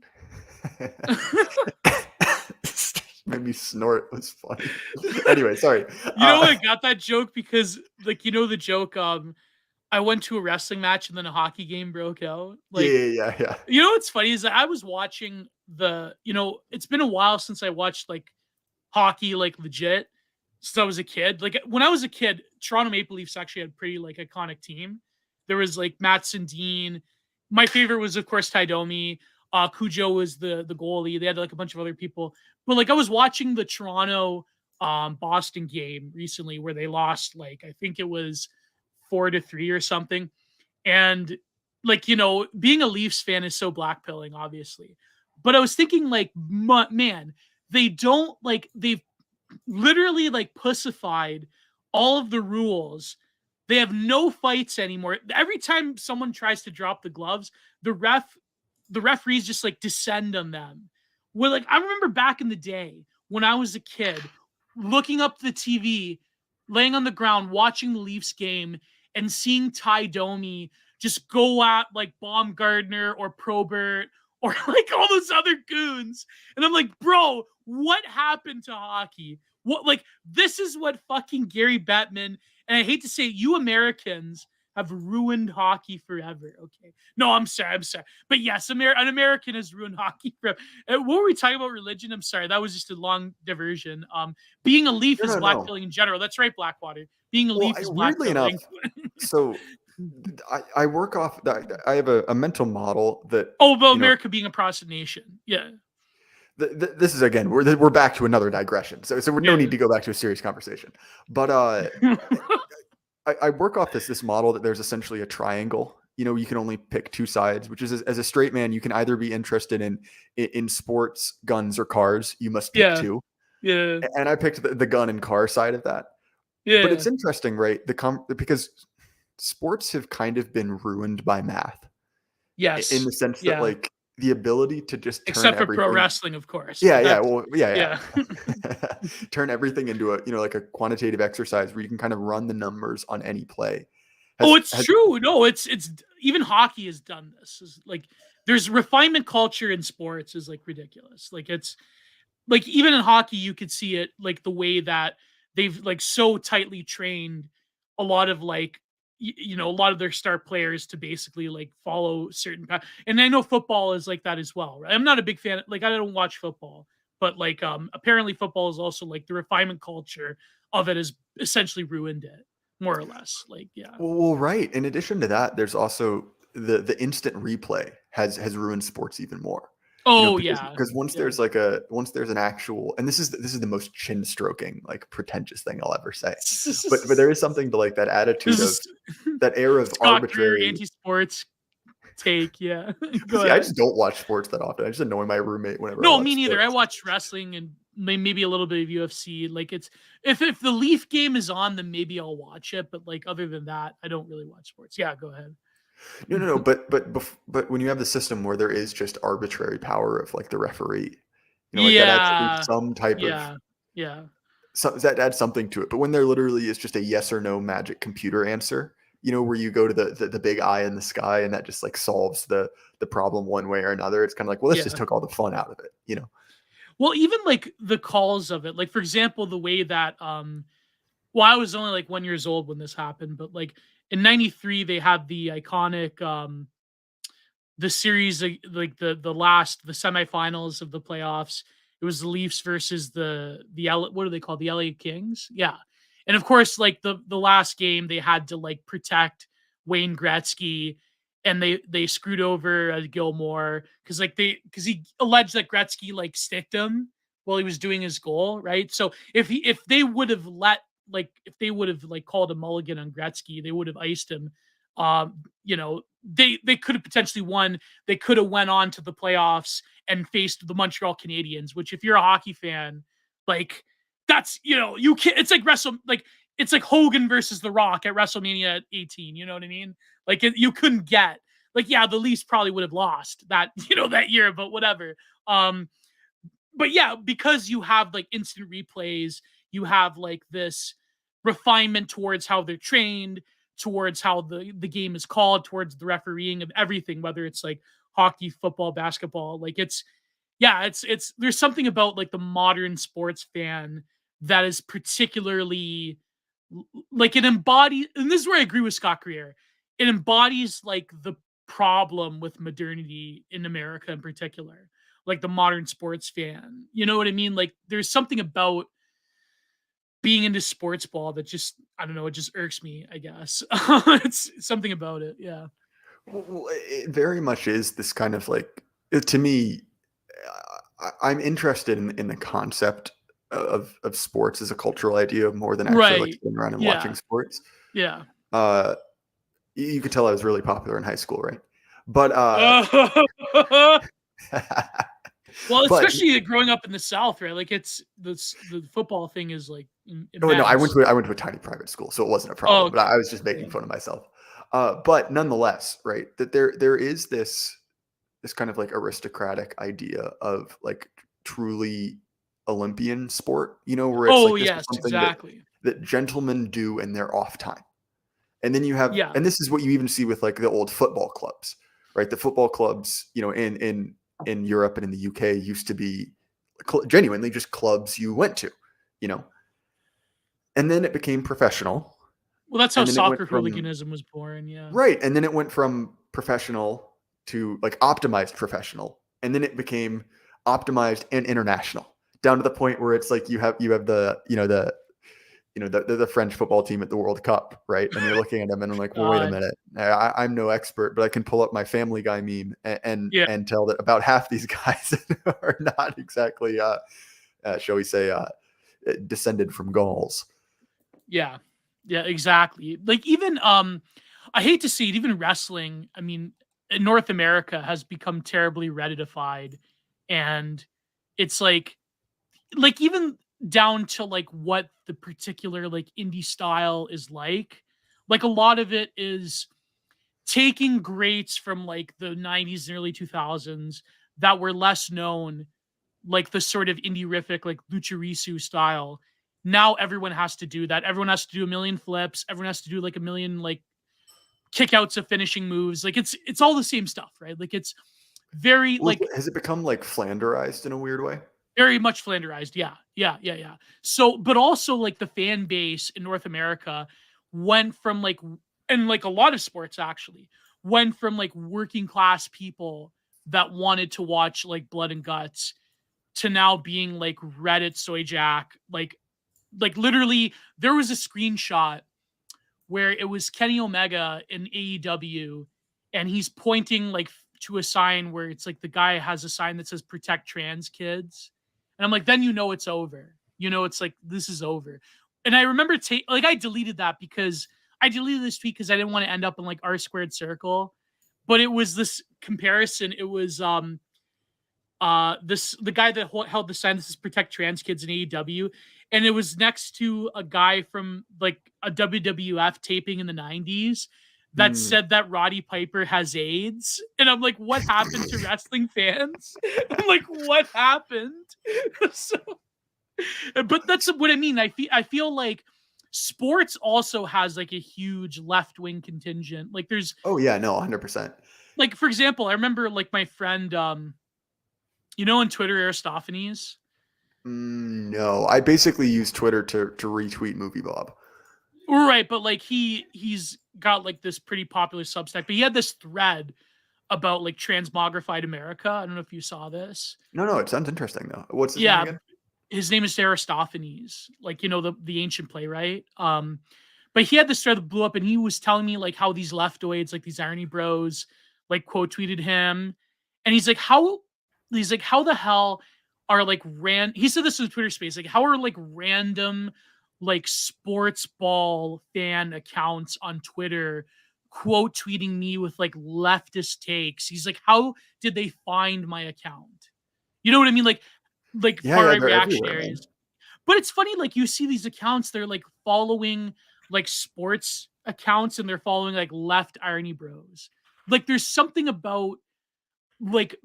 Made me snort. It was funny. Anyway, sorry. I got that joke because like, the joke, I went to a wrestling match and then a hockey game broke out. Like, yeah. What's funny is that I was watching it's been a while since I watched like hockey, like legit, since I was a kid. Like when I was a kid, Toronto Maple Leafs actually had a pretty like iconic team. There was like Matt Sundin. My favorite was of course Ty Domi. Cujo was the goalie. They had like a bunch of other people. But like I was watching the Toronto Boston game recently where they lost like I think it was 4-3 or something. And like, being a Leafs fan is so blackpilling, obviously. But I was thinking like, man, they've literally like pussified all of the rules. They have no fights anymore. Every time someone tries to drop the gloves, the referees just like descend on them. Well, like I remember back in the day when I was a kid, looking up the TV, laying on the ground, watching the Leafs game, and seeing Ty Domi just go at like Baumgartner or Probert or like all those other goons. And I'm like, bro, what happened to hockey? What, like, this is what fucking Gary Bettman, and I hate to say it, you Americans have ruined hockey forever. Okay. No, I'm sorry. But yes, an American has ruined hockey forever. What were we talking about religion? I'm sorry. That was just a long diversion. Being a Leaf is No. blackpilling in general. That's right, Blackwater. Being a Well, Leaf is weirdly enough, blackpilling. so I work off. I have a mental model that Oh, about America being a Protestant nation. Yeah. This is again we're back to another digression. So we're no need to go back to a serious conversation. But I work off this model that there's essentially a triangle. You can only pick two sides, which is as a straight man, you can either be interested in sports, guns, or cars. You must pick two. Yeah. And I picked the gun and car side of that. Yeah. But it's interesting, right? Because sports have kind of been ruined by math. Yes. In the sense that like the ability to just turn except for everything, pro wrestling, of course. Yeah. Turn everything into a like a quantitative exercise where you can kind of run the numbers on any play. It's true. No, it's even hockey has done this. Is like there's refinement culture in sports is like ridiculous. Like it's like even in hockey you could see it like the way that they've like so tightly trained a lot of like a lot of their star players to basically like follow certain path. And I know football is like that as well, right? I'm not a big fan. Like I don't watch football, but like apparently football is also like the refinement culture of it has essentially ruined it, more or less. Like yeah. Well, right. In addition to that, there's also the instant replay has ruined sports even more. Oh because once there's an actual, and this is the most chin stroking like pretentious thing I'll ever say, but there is something to like that attitude of that air of arbitrary anti-sports take. Yeah. See, I just don't watch sports that often. I just annoy my roommate whenever. No, me neither. I watch wrestling and maybe a little bit of UFC. Like it's if the Leaf game is on, then maybe I'll watch it. But like other than that, I don't really watch sports. Yeah, go ahead. No. But when you have the system where there is just arbitrary power of like the referee, that adds some type of so that adds something to it. But when there literally is just a yes or no magic computer answer, where you go to the big eye in the sky and that just like solves the problem one way or another, it's kind of like, well, this just took all the fun out of it, Well, even like the calls of it, like for example, the way that I was only like 1 year old when this happened, but like in '93 they had the iconic the series like the semifinals of the playoffs. It was the Leafs versus the what are they called? The LA Kings. Yeah. And of course, like the last game they had to like protect Wayne Gretzky and they screwed over Gilmore because he alleged that Gretzky like sticked him while he was doing his goal, right? So if they would have called a mulligan on Gretzky, they would have iced him. They could have potentially won. They could have went on to the playoffs and faced the Montreal Canadiens, which if you're a hockey fan, like that's you can't. It's like it's like Hogan versus The Rock at WrestleMania 18. You know what I mean? Like you couldn't get the Leafs probably would have lost that that year, but whatever. But yeah, because you have like instant replays, you have like this refinement towards how they're trained, towards how the game is called, towards the refereeing of everything, whether it's like hockey, football, basketball. Like it's there's something about like the modern sports fan that is particularly like it embodies, and this is where I agree with Scott Greer. It embodies like the problem with modernity in America in particular, like the modern sports fan. You know what I mean? Like there's something about being into sports ball that just, I don't know, it just irks me, I guess. It's something about it. Yeah. Well, it very much is this kind of like, to me, I'm interested in the concept of sports as a cultural idea more than actually like sitting around and watching sports. Yeah. You could tell I was really popular in high school, right? But well, especially growing up in the South, right? Like it's the football thing is like. No, I went to a tiny private school, so it wasn't a problem. Okay. But I was just making fun of myself. But nonetheless, right, that there is this kind of like aristocratic idea of like truly Olympian sport, where it's something that gentlemen do in their off time. And then you have, and this is what you even see with like the old football clubs, right? The football clubs, in Europe and in the UK used to be genuinely just clubs you went to, and then it became professional, Well, that's how And then it went soccer from hooliganism was born. Yeah. right, and then it went from professional to like optimized professional, and then it became optimized and international, down to the point where it's like you have the the French football team at the World Cup, right? And you're looking at them and I'm like, well, wait a God. minute. I'm no expert, but I can pull up my Family Guy meme Yeah. and tell that about half these guys are not exactly, shall we say, descended from Gauls. Yeah. Yeah, exactly. Like even I hate to see it, even wrestling, I mean, in North America has become terribly Redditified. And it's like even down to like what the particular like indie style is like a lot of it is taking greats from like the 90s and early 2000s that were less known, like the sort of indie-rific, like Lucharisu style. Now everyone has to do that. Everyone has to do a million flips. Everyone has to do like a million like kickouts of finishing moves. Like it's all the same stuff, right? Like it's very Well, like has it become like Flanderized in a weird way? very much Flanderized. Yeah, yeah, yeah, yeah. So, but also like the fan base in North America went from like, and like a lot of sports actually went from like working class people that wanted to watch like blood and guts to now being like Reddit soy jack. Like literally, there was a screenshot where it was Kenny Omega in AEW, and he's pointing like to a sign where it's like the guy has a sign that says "Protect Trans Kids," and I'm like, then you know it's over. You know, it's like this is over. And I remember like I deleted that because I deleted this tweet because I didn't want to end up in like R squared circle. But it was this comparison. It was the guy that held the sign that says "Protect Trans Kids" in AEW, and it was next to a guy from like a WWF taping in the 90s that Hmm. said that Roddy Piper has AIDS. And I'm like, what happened to wrestling fans? I'm like, what happened? So, but that's what I mean. I feel like sports also has like a huge left-wing contingent. Like there's Oh yeah, no, 100%. like, for example, I remember like my friend you know, on Twitter, Aristophanes. No, I basically use Twitter to retweet Movie Bob. Right, but like he's got like this pretty popular Substack, but he had this thread about like transmogrified America. I don't know if you saw this. No, it sounds interesting though. What's his name Yeah, again? his name is Aristophanes, like you know the ancient playwright. But he had this thread that blew up, and he was telling me like how these leftoids, like these irony bros, like quote tweeted him, and he's like how the hell are like he said this was Twitter space, like how are like random like sports ball fan accounts on Twitter quote tweeting me with like leftist takes. He's like, how did they find my account? You know what I mean? Like Yeah, far yeah, right they're everywhere, man. reactionaries. But it's funny, like you see these accounts, they're like following like sports accounts and they're following like left irony bros. Like there's something about like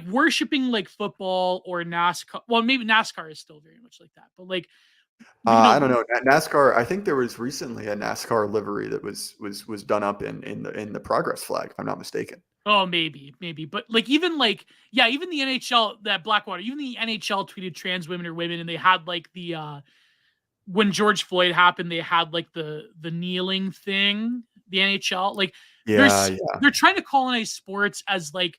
worshiping like football or NASCAR. Well, maybe NASCAR is still very much like that, but like I don't know. NASCAR. I think there was recently a NASCAR livery that was done up in the progress flag, if I'm not mistaken. Oh, maybe, but like even the NHL, that Blackwater, even the NHL tweeted trans women or women, and they had like the when George Floyd happened, they had like the kneeling thing. The NHL, like Yeah. they're trying to colonize sports as like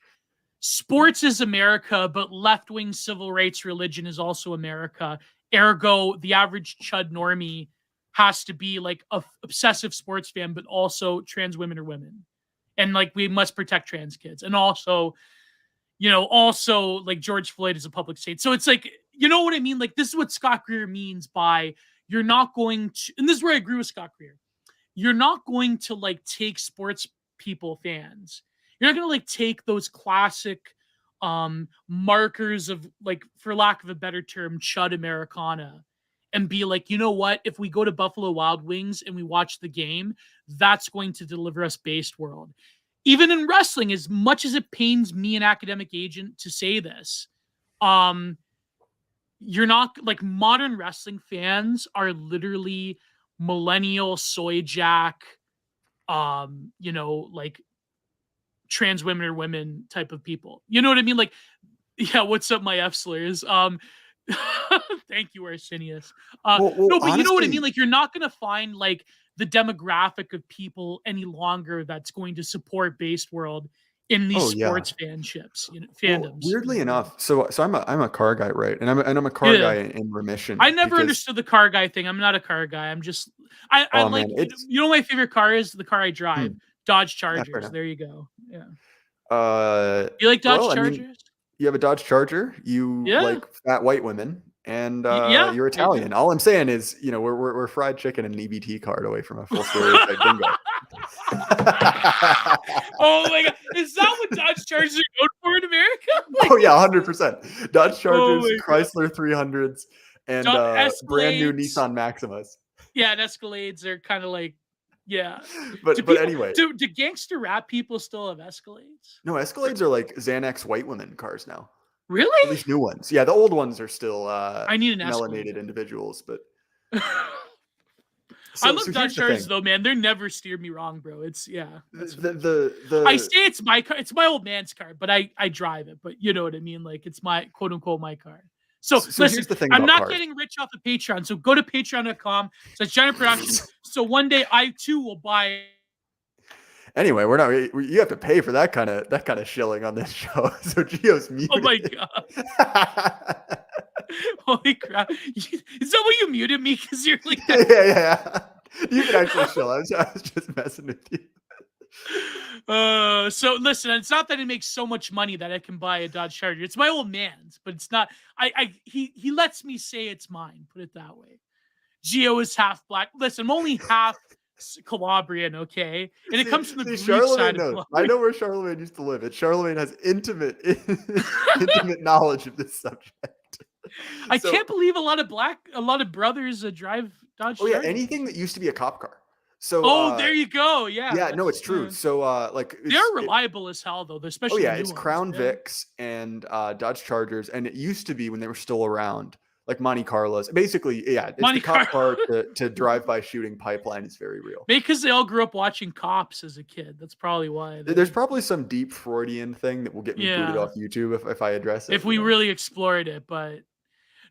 sports is America, but left-wing civil rights religion is also America. Ergo, the average chud normie has to be like a obsessive sports fan, but also trans women or women. And like we must protect trans kids. And also, like George Floyd is a public state. So it's like, you know what I mean? Like this is what Scott Greer means by you're not going to, and this is where I agree with Scott Greer. You're not going to like take sports people fans. You're not going to like take those classic markers of like, for lack of a better term, chud Americana and be like, you know what? If we go to Buffalo Wild Wings and we watch the game, that's going to deliver us based world. Even in wrestling, as much as it pains me, an academic agent, to say this, you're not like modern wrestling fans are literally millennial soy jack, like trans women or women type of people. You know what I mean? Like, yeah, what's up, my F slurs? Thank you, Arsenius. Well, No, but you know what I honestly, mean? Like, you're not gonna find like the demographic of people any longer that's going to support Based World in these Oh, yeah. sports fanships, Well, fandoms. weirdly enough, so I'm a car guy, right? And I'm a car Yeah. guy in remission. I never because, understood the car guy thing. I'm not a car guy. I'm just I oh like man, it's you know what my favorite car is? The car I drive. Hmm. Dodge fair Chargers. enough. There you go. Yeah. You like Dodge well, I mean, Chargers? you have a Dodge Charger. You Yeah. like fat white women, and Yeah, you're I do. Italian. All I'm saying is, we're fried chicken and an EBT card away from a full stereotype bingo. Oh my god. Is that what Dodge Chargers are known for in America? Oh yeah, 100%. Dodge Chargers, my Chrysler 300s, and brand new Escalades. Nissan Maximas. Yeah, and Escalades are kind of like, yeah. But anyway, do gangster rap people still have Escalades? no, Escalades are like Xanax white women cars now. At Really? least new ones. Yeah, the old ones are still I need an Escalade. melanated individuals, but I love here's Dodge the Chargers thing. though, man. They're never steered me wrong, bro. It's that's The I say it's my car. It's my old man's car, but I drive it. But you know what I mean? Like it's my quote unquote my car. So listen, here's the thing I'm about not cars. getting rich off of Patreon. So go to patreon.com. So it's Giant Productions. So one day I too will buy. Anyway, we're not. You have to pay for that kind of shilling on this show. So Gio's muted. Oh my god! Holy crap! Is that why you muted me? Because you're like, yeah. You can actually shill. I was just messing with you. So listen, it's not that it makes so much money that I can buy a Dodge Charger. It's my old man's, but it's not. He lets me say it's mine. Put it that way. Gio is half black. Listen, I'm only half Calabrian, okay? And it comes from the Greek side of knows. I know where Charlemagne used to live. Charlemagne has intimate knowledge of this subject. I can't believe a lot of brothers drive Dodge Oh yeah, Chargers. anything that used to be a cop car. So there you go. Yeah. Yeah, no, it's true. So they're reliable as hell though. Especially it's Crown Vics and Dodge Chargers, and it used to be when they were still around, like Monte Carlos. Basically, yeah, it's the cop car to drive-by shooting pipeline is very real. Because they all grew up watching Cops as a kid. That's probably why. There's probably some deep Freudian thing that will get me booted off YouTube if I address it. If we really explored it, but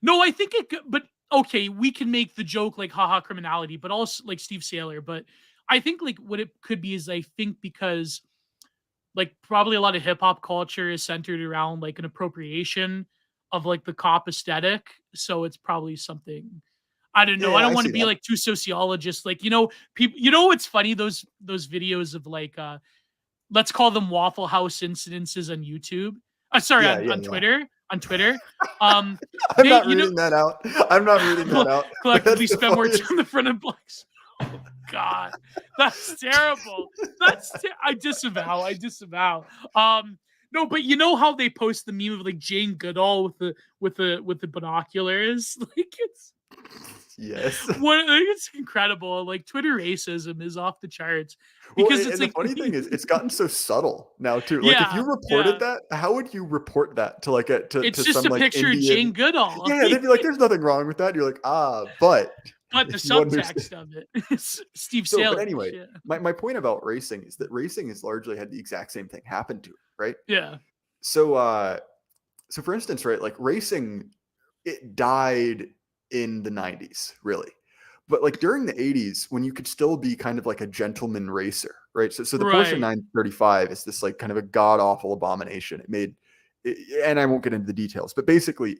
no, I think it. But okay, we can make the joke like haha criminality, but also like Steve Saylor. But I think like what it could be is I think because like probably a lot of hip hop culture is centered around like an appropriation of like the cop aesthetic. So it's probably something, I don't know. I don't want to be like too sociologist. Like, people, what's funny? Those videos of like, let's call them Waffle House incidences on YouTube. On Twitter. On Twitter. I'm not reading that out. I'm not reading that out. Collectively spend more time on the front of blocks. Oh God, that's terrible. I disavow. No, but you know how they post the meme of like Jane Goodall with the binoculars? Like it's it's incredible. Like Twitter racism is off the charts because it's like the funny thing is it's gotten so subtle now too. Like if you reported that, how would you report that to like it's just some, a picture of Jane Goodall. Yeah, they'd be like, "There's nothing wrong with that." You're like, but the subtext of it is Steve Saylor. But anyway, my point about racing is that racing has largely had the exact same thing happen to it, right? Yeah. So for instance, right, like racing, it died in the 90s, really. But like during the 80s, when you could still be kind of like a gentleman racer, right? So the Porsche 935 is this like kind of a god-awful abomination. And I won't get into the details, but basically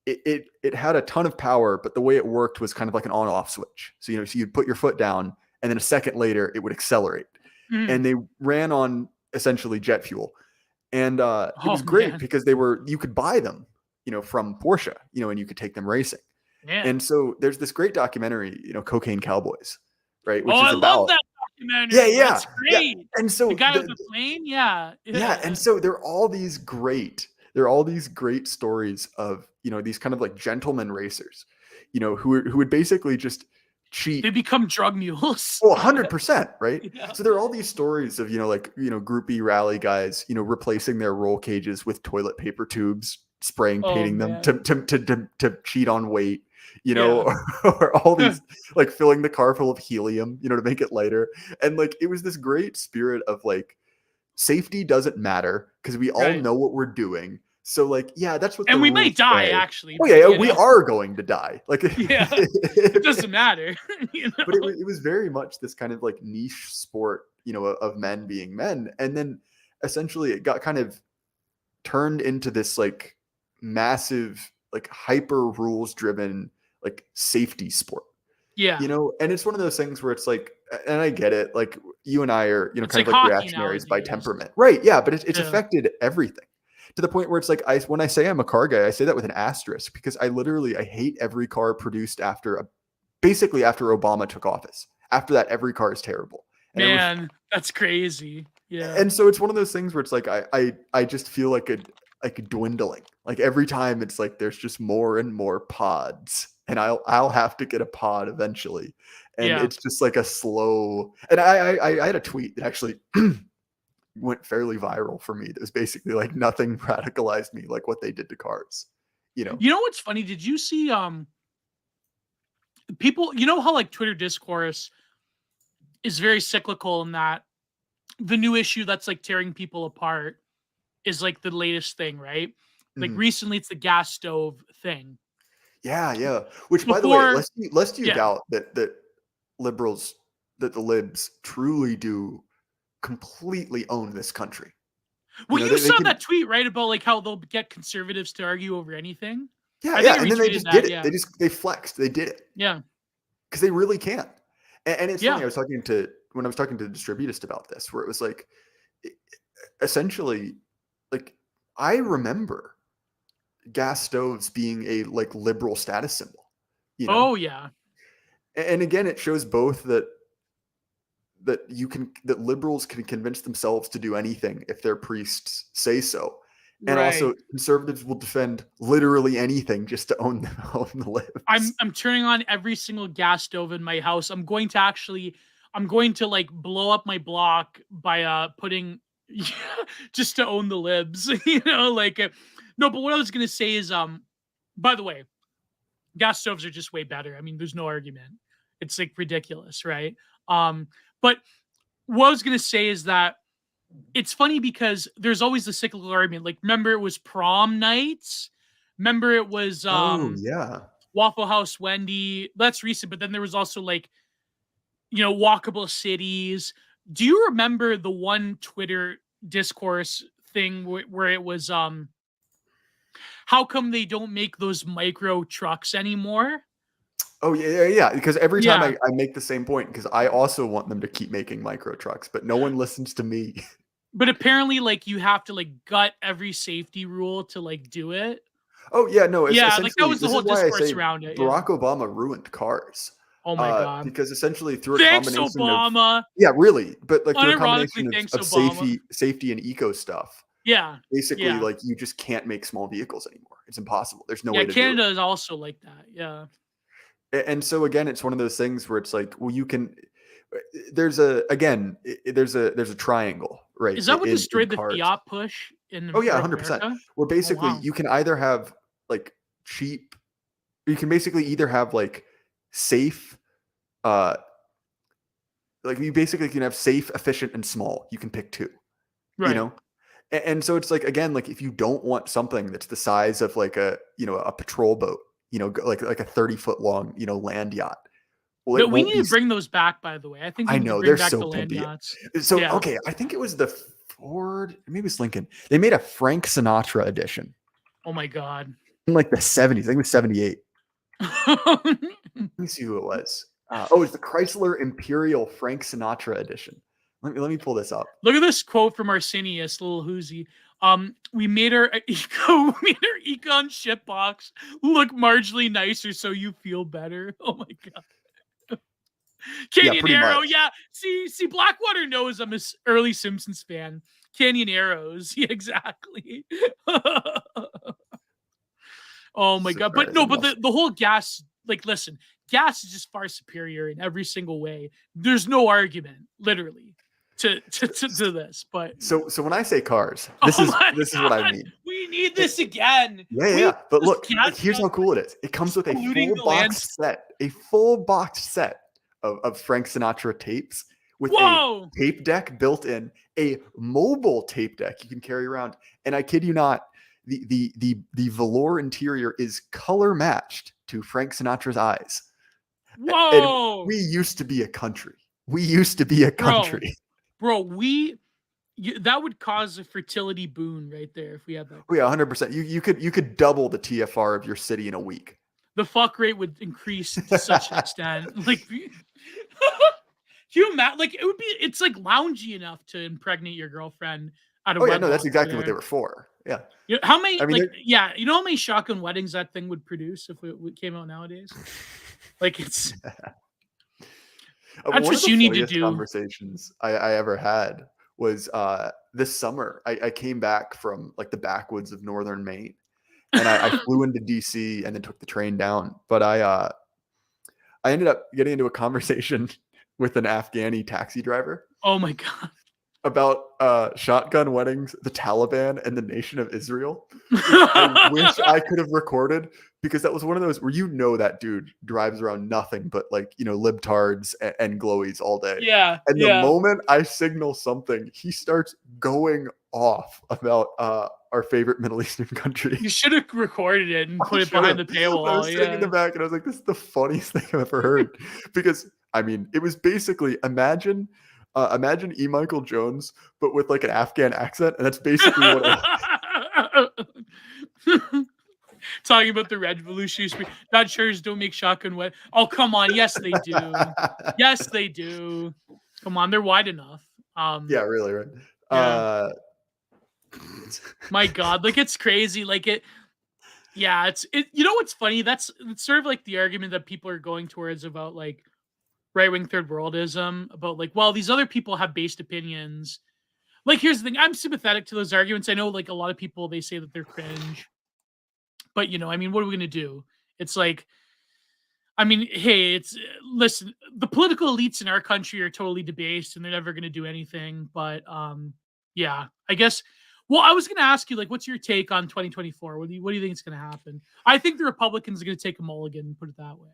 it had a ton of power, but the way it worked was kind of like an on-off switch. So you'd put your foot down, and then a second later it would accelerate. And they ran on essentially jet fuel. And it was great because you could buy them, from Porsche, and you could take them racing. Yeah. And so there's this great documentary, Cocaine Cowboys, right? Which is I love that documentary. Yeah. That's great. Yeah. And so the guy with the plane, yeah. And so there are all these great stories of, these kind of like gentleman racers, who would basically just cheat. They become drug mules. Oh, 100%, right? Yeah. So there are all these stories of, groupie rally guys, replacing their roll cages with toilet paper tubes, painting them to cheat on weight, or all these like filling the car full of helium, to make it lighter. And like it was this great spirit of like safety doesn't matter because we all know what we're doing. So like, yeah, that's what. And the we may rules die say. actually. Oh yeah, you we know? are going to die. Like, Yeah, it doesn't matter. But it was very much this kind of like niche sport, of men being men, and then essentially it got kind of turned into this like massive, like hyper rules driven, like safety sport. Yeah. And it's one of those things where it's like, and I get it, like you and I are, It's kind like of like hockey reactionaries by nowadays. temperament. Right. Yeah. But it's Yeah. affected everything to the point where it's like, when I say I'm a car guy, I say that with an asterisk because I hate every car produced basically after Obama took office. After that, every car is terrible. And Man, that's crazy. Yeah. and so it's one of those things where it's like, I just feel like a dwindling. Like every time it's like, there's just more and more pods and I'll have to get a pod eventually. And Yeah. it's just like a slow, and I had a tweet that actually went fairly viral for me. That was basically like, nothing radicalized me like what they did to cars. You know what's funny? Did you see people, how like Twitter discourse is very cyclical in that the new issue that's like tearing people apart is like the latest thing, right? Like recently it's the gas stove thing. Yeah. Which, by the way, lest you doubt that the libs truly do completely own this country. Well, you saw that tweet, right, about like how they'll get conservatives to argue over anything. Yeah, and then they just did it. Yeah. They flexed. They did it. Yeah, because they really can. And it's funny. When I was talking to the distributist about this, where it was like, essentially, like I remember gas stoves being a like liberal status symbol. Oh yeah. And again, it shows both that liberals can convince themselves to do anything if their priests say so. And also conservatives will defend literally anything just to own the libs. I'm turning on every single gas stove in my house. I'm going to like blow up my block by putting just to own the libs. No, but what I was gonna say is by the way, gas stoves are just way better. I mean, there's no argument. It's like ridiculous, right? But what I was gonna say is that it's funny because there's always the cyclical argument. Like, remember it was prom nights? Remember it was Waffle House Wendy. That's recent, but then there was also like, walkable cities. Do you remember the one Twitter discourse thing where it was how come they don't make those micro trucks anymore? Oh yeah. Because every time I make the same point, because I also want them to keep making micro trucks, but no one listens to me. But apparently, like, you have to like gut every safety rule to like do it. Oh yeah, no. Like that was the whole discourse around it. Barack Obama ruined cars. Oh my god! Because essentially through a combination Obama. of really, but like through a combination of Obama. safety and eco stuff. Yeah. Basically, like you just can't make small vehicles anymore. It's impossible. There's no way to Canada do it. is also like that. Yeah. And so again, it's one of those things where it's like, well, you can. There's a triangle, right? Is that what destroyed the Fiat push in? Oh yeah, 100%. Where basically you can either have like cheap, you can basically either have like safe, like you basically can have safe, efficient, and small. You can pick two, right. And so it's like, again, like if you don't want something that's the size of like a patrol boat, like a 30-foot long, land yacht. Well, we need to bring those back, by the way. I think we need to bring back the land yachts. So, okay, I think it was the Ford, maybe it was Lincoln. They made a Frank Sinatra edition. Oh my God. In like the 70s. I think it was 78. Let me see who it was. It's the Chrysler Imperial Frank Sinatra edition. Let me pull this up. Look at this quote from Arsenius, little Hoosie. We made our Econ shitbox look marginally nicer so you feel better. Oh my God. Canyon Arrow, See, Blackwater knows I'm an early Simpsons fan. Canyon Arrows, exactly. Oh my God! But no, but the whole gas, like, listen, gas is just far superior in every single way. There's no argument, literally, to this. But so when I say cars, this is what I mean. We need this again. Yeah. But look, here's how cool it is. It comes with a full box set of Frank Sinatra tapes with a tape deck built in, a mobile tape deck you can carry around. And I kid you not, the velour interior is color matched to Frank Sinatra's eyes. And Whoa, we used to be a country. We used to be a country. bro, that would cause a fertility boon right there if we had that. Oh yeah, 100%. You could double the TFR of your city in a week. The fuck rate would increase to such an extent. Like, can you imagine? Like, it's like loungy enough to impregnate your girlfriend out of Oh yeah, no, wedlock that's exactly what there. they were for. Yeah. You know, how many? I mean, you know how many shotgun weddings that thing would produce if it came out nowadays? Like, it's One of what the you need to funniest do. conversations I ever had was this summer. I came back from like the backwoods of northern Maine, and I flew into DC and then took the train down. But I ended up getting into a conversation with an Afghani taxi driver Oh my god. about shotgun weddings, the Taliban, and the nation of Israel. I wish I could have recorded, because that was one of those where that dude drives around nothing but like, libtards and glowies all day. Yeah. And the Yeah. moment I signal something, he starts going off about our favorite Middle Eastern country. You should have recorded it and put I it behind the should've. I paywall. was sitting in the back and I was like, this is the funniest thing I've ever heard. Because I mean, it was basically imagine E. Michael Jones, but with like an Afghan accent, and that's basically what it was. Talking about the Red Revolution. Not sure don't make shotgun wet. Oh, come on. Yes, they do. Yes, they do. Come on, they're wide enough. Yeah, really, right? Yeah. My God, like it's crazy. Like it. Yeah, it's. You know what's funny? It's sort of like the argument that people are going towards about like right-wing third worldism, about like, well, these other people have based opinions. Like, here's the thing. I'm sympathetic to those arguments. I know like a lot of people, they say that they're cringe. But, I mean, what are we going to do? It's like, I mean, hey, listen, the political elites in our country are totally debased and they're never going to do anything. But yeah, I guess, well, I was going to ask you, like, what's your take on 2024? What do you think is going to happen? I think the Republicans are going to take a mulligan, put it that way.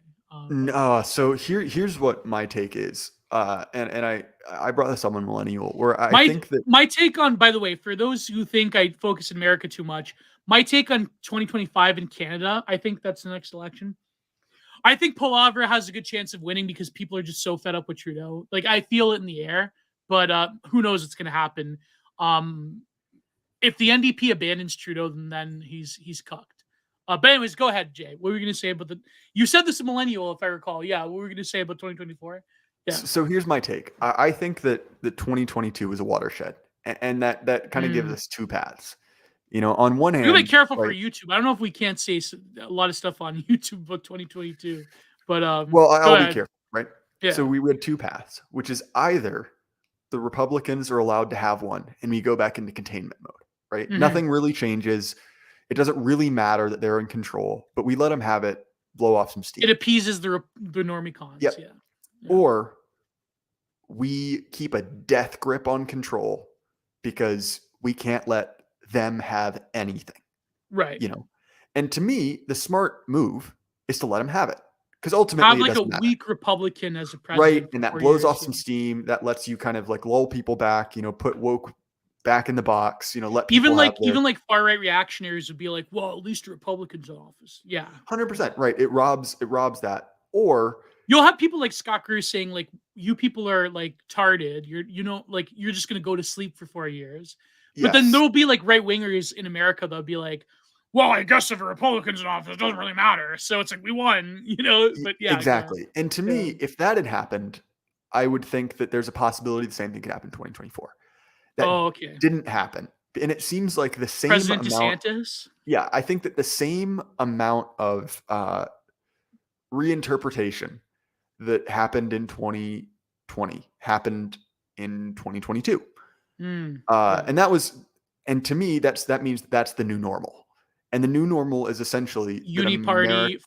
So here's what my take is. And I brought this up on Millennial, where I think that my take on, by the way, for those who think I focus in America too much, my take on 2025 in Canada, I think that's the next election. I think Palaver has a good chance of winning because people are just so fed up with Trudeau. Like, I feel it in the air, but who knows what's going to happen. If the NDP abandons Trudeau, then he's cucked. But anyways, go ahead, Jay. What were you going to say about you said this a Millennial, if I recall. Yeah, what were we going to say about 2024? Yeah. So here's my take. I think that 2022 was a watershed, and that kind of gives us two paths. On one hand, you gotta be careful for YouTube. I don't know if we can't say a lot of stuff on YouTube about 2022, but well, I'll be careful, right? Yeah. So we had two paths, which is either the Republicans are allowed to have one, and we go back into containment mode, right? Mhm. Nothing really changes. It doesn't really matter that they're in control, but we let them have it, blow off some steam. It appeases the normicons. Yep. Yeah. Or we keep a death grip on control because we can't let them have anything. Right. And to me, the smart move is to let them have it, because ultimately have like it doesn't a matter. weak Republican as a president, right? And that blows off some steam. That lets you kind of like lull people back. Put woke back in the box. Let people even like far right reactionaries would be like, well, at least a Republican's in office. Yeah, 100% right. It robs that. Or you'll have people like Scott Cruz saying like, you people are like tarded. You're just gonna go to sleep for 4 years. But then there'll be like right wingers in America that'll be like, well, I guess if a Republican's in office, it doesn't really matter. So it's like we won, But yeah, exactly. And to me, if that had happened, I would think that there's a possibility the same thing could happen in 2024. That didn't happen, and it seems like the same President amount. DeSantis. Yeah, I think that the same amount of reinterpretation that happened in 2020 happened in 2022. And to me, that means that's the new normal. And the new normal is essentially Uniparty.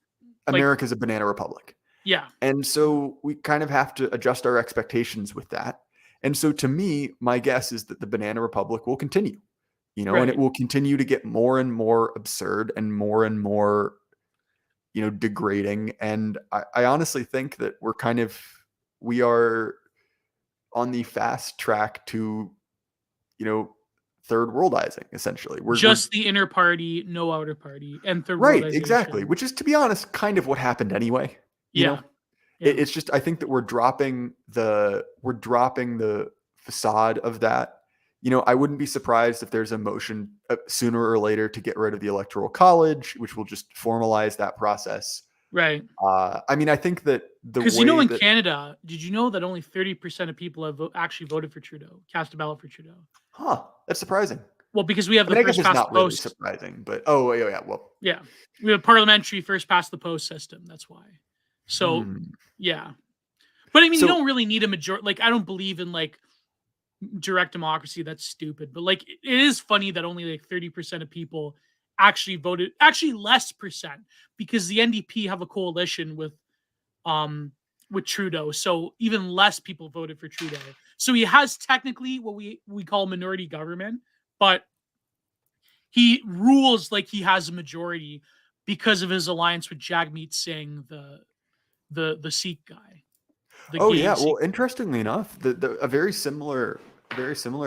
America's a banana republic. Yeah. And so we kind of have to adjust our expectations with that. And so to me, my guess is that the banana republic will continue, and it will continue to get more and more absurd and more, degrading. And I honestly think that we are on the fast track to, third worldizing, essentially. We're just the inner party, no outer party, and third right, worldization. exactly. Which is, to be honest, kind of what happened anyway. You know, it's just, I think that we're dropping the facade of that. You know, I wouldn't be surprised if there's a motion sooner or later to get rid of the Electoral College, which will just formalize that process. Right. I mean, I think that because in Canada, did you know that only 30% of people have actually voted for Trudeau, cast a ballot for Trudeau? Huh? That's surprising. Well, because we have the first past the post. Really surprising, but yeah, we have parliamentary first past the post system. That's why. So yeah, but I mean, you don't really need a majority. Like, I don't believe in like direct democracy. That's stupid. But like, it is funny that only like 30% of people actually voted. Actually, less percent, because the NDP have a coalition with Trudeau, so even less people voted for Trudeau. So he has technically what we call minority government, but he rules like he has a majority because of his alliance with Jagmeet Singh, the Sikh guy. Well, interestingly enough, a very similar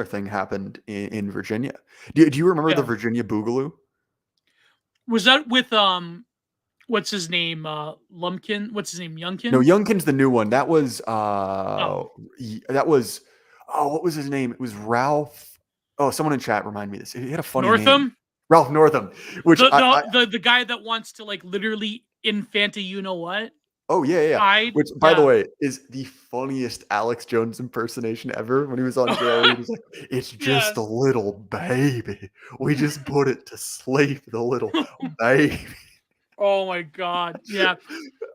thing happened in Virginia. Do you remember the Virginia Boogaloo? Was that with what's his name? Lumpkin? What's his name? Youngkin? No, Youngkin's the new one. That was what was his name? It was Ralph. Oh, someone in chat remind me this. He had a funny name. Ralph Northam, which the guy that wants to like literally infanta you know what? Oh yeah. Which, by the way, is the funniest Alex Jones impersonation ever. When he was on Joe, he was like, "It's just a little baby. We just put it to sleep, the little baby." Oh my god! Yeah,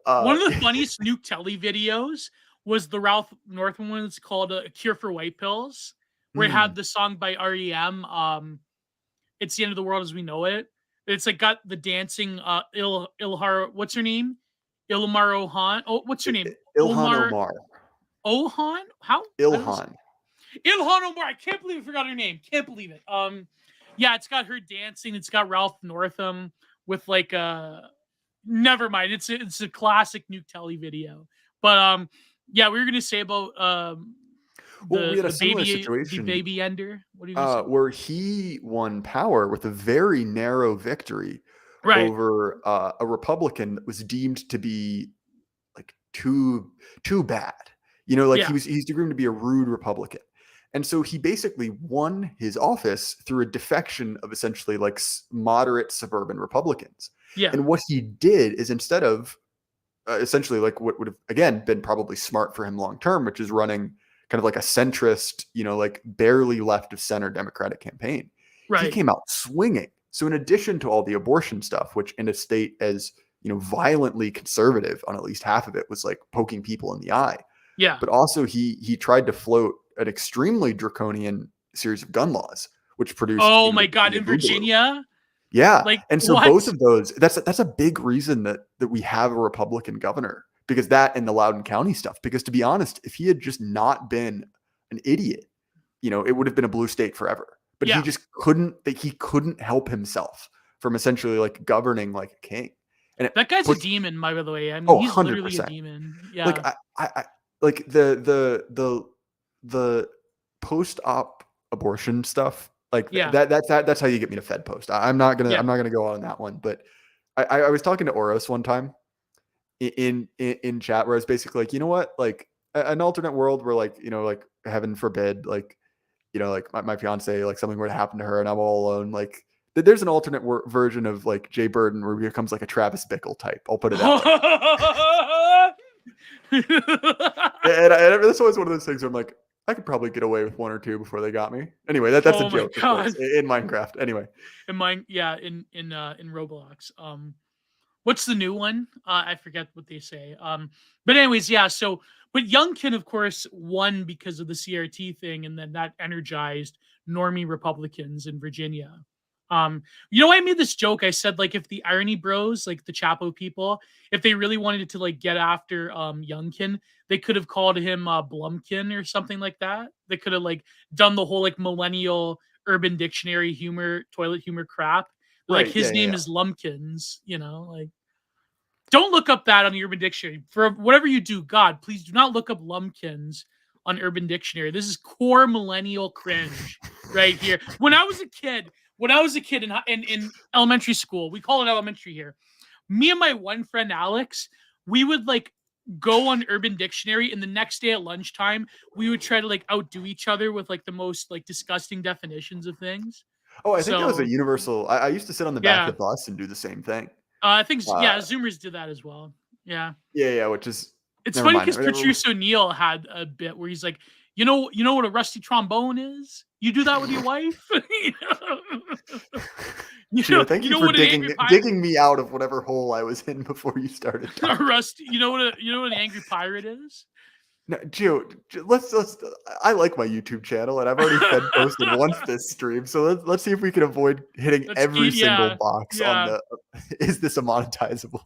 one of the funniest Nuke Telly videos was the Ralph Northam one. It's called "A Cure for White Pills," where it had the song by REM. It's the end of the world as we know it. It's like got the dancing Ilhar. What's her name? Ilmar Ohan. Oh, what's her name? Ilhan Omar. Ohan? How? Ilhan Omar. I can't believe I forgot her name. Can't believe it. Yeah, it's got her dancing. It's got Ralph Northam with like never mind. It's a classic Nuke Telly video. But yeah, we were gonna say about we had a similar situation. The baby ender. What do you where he won power with a very narrow victory. Right. Over a Republican that was deemed to be like too bad, you know, like he's deemed to be a rude Republican, and so he basically won his office through a defection of essentially like moderate suburban Republicans. Yeah, and what he did is, instead of essentially like what would have again been probably smart for him long term, which is running kind of like a centrist, you know, like barely left of center Democratic campaign, he came out swinging. So in addition to all the abortion stuff, which in a state as, you know, violently conservative on at least half of it was like poking people in the eye. Yeah. But also he tried to float an extremely draconian series of gun laws, which produced. Oh my God. In Virginia. Yeah. Like, and so both of those, that's a big reason that we have a Republican governor, because that and the Loudoun County stuff, because to be honest, if he had just not been an idiot, you know, it would have been a blue state forever. But he just couldn't help himself from essentially like governing like a king. And that guy's a demon, by the way. I mean, he's 100%. Literally a demon. Yeah. Like I like the post-op abortion stuff. Like that's how you get me to Fed Post. I'm not gonna go on that one. But I was talking to Oros one time in chat where I was basically like, you know what, like an alternate world where like, you know, like heaven forbid, like, you know, like my fiance, like something were to happen to her and I'm all alone. Like there's an alternate version of like Jay Burden where he becomes like a Travis Bickle type. I'll put it that way. and that's always one of those things where I'm like, I could probably get away with one or two before they got me. Anyway, that's a joke in Minecraft. Anyway, in Roblox. What's the new one? I forget what they say. But anyways, yeah. So, but Youngkin, of course, won because of the CRT thing, and then that energized normie Republicans in Virginia. You know, I made this joke. I said, like, if the Irony Bros, like the Chapo people, if they really wanted to like get after Youngkin, they could have called him Blumpkin or something like that. They could have like done the whole like millennial Urban Dictionary humor, toilet humor crap. Like his name is Lumpkins, you know, like. Don't look up that on the Urban Dictionary. For whatever you do, God, please do not look up Lumpkins on Urban Dictionary. This is core millennial cringe. right here. When I was a kid in elementary school, we call it elementary here. Me and my one friend Alex, we would like go on Urban Dictionary, and the next day at lunchtime, we would try to like outdo each other with like the most like disgusting definitions of things. Oh, I think that was a So universal. I used to sit on the back yeah, of the bus and do the same thing. I think Uh, Zoomers did that as well. Yeah. yeah, which is It's never funny mind. because Patrice O'Neill had a bit where he's like, you know what a rusty trombone is? You do that with your wife? Gio, thank you for what an angry pirate digging me out of whatever hole I was in before you started a talking. rusty, you know what an angry pirate is? No, Gio, let's. I like my YouTube channel, and I've already fed posted once this stream. So let's see if we can avoid hitting every single box on the. Is this a monetizable?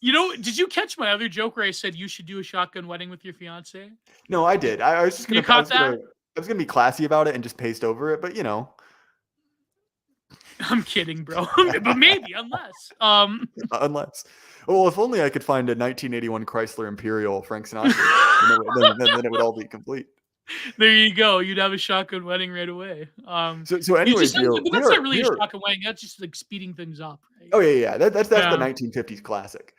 Did you catch my other joke where I said you should do a shotgun wedding with your fiance? No, I did. I was just gonna. You caught that? I was gonna be classy about it and just paste over it, but you know. I'm kidding, bro. But maybe, unless. Unless. Well, if only I could find a 1981 Chrysler Imperial Frank Sinatra, then it would all be complete. There you go. You'd have a shotgun wedding right away. So anyway, Gio, but that's not really a shotgun wedding. That's just like speeding things up. Right? Oh yeah. That's the 1950s classic.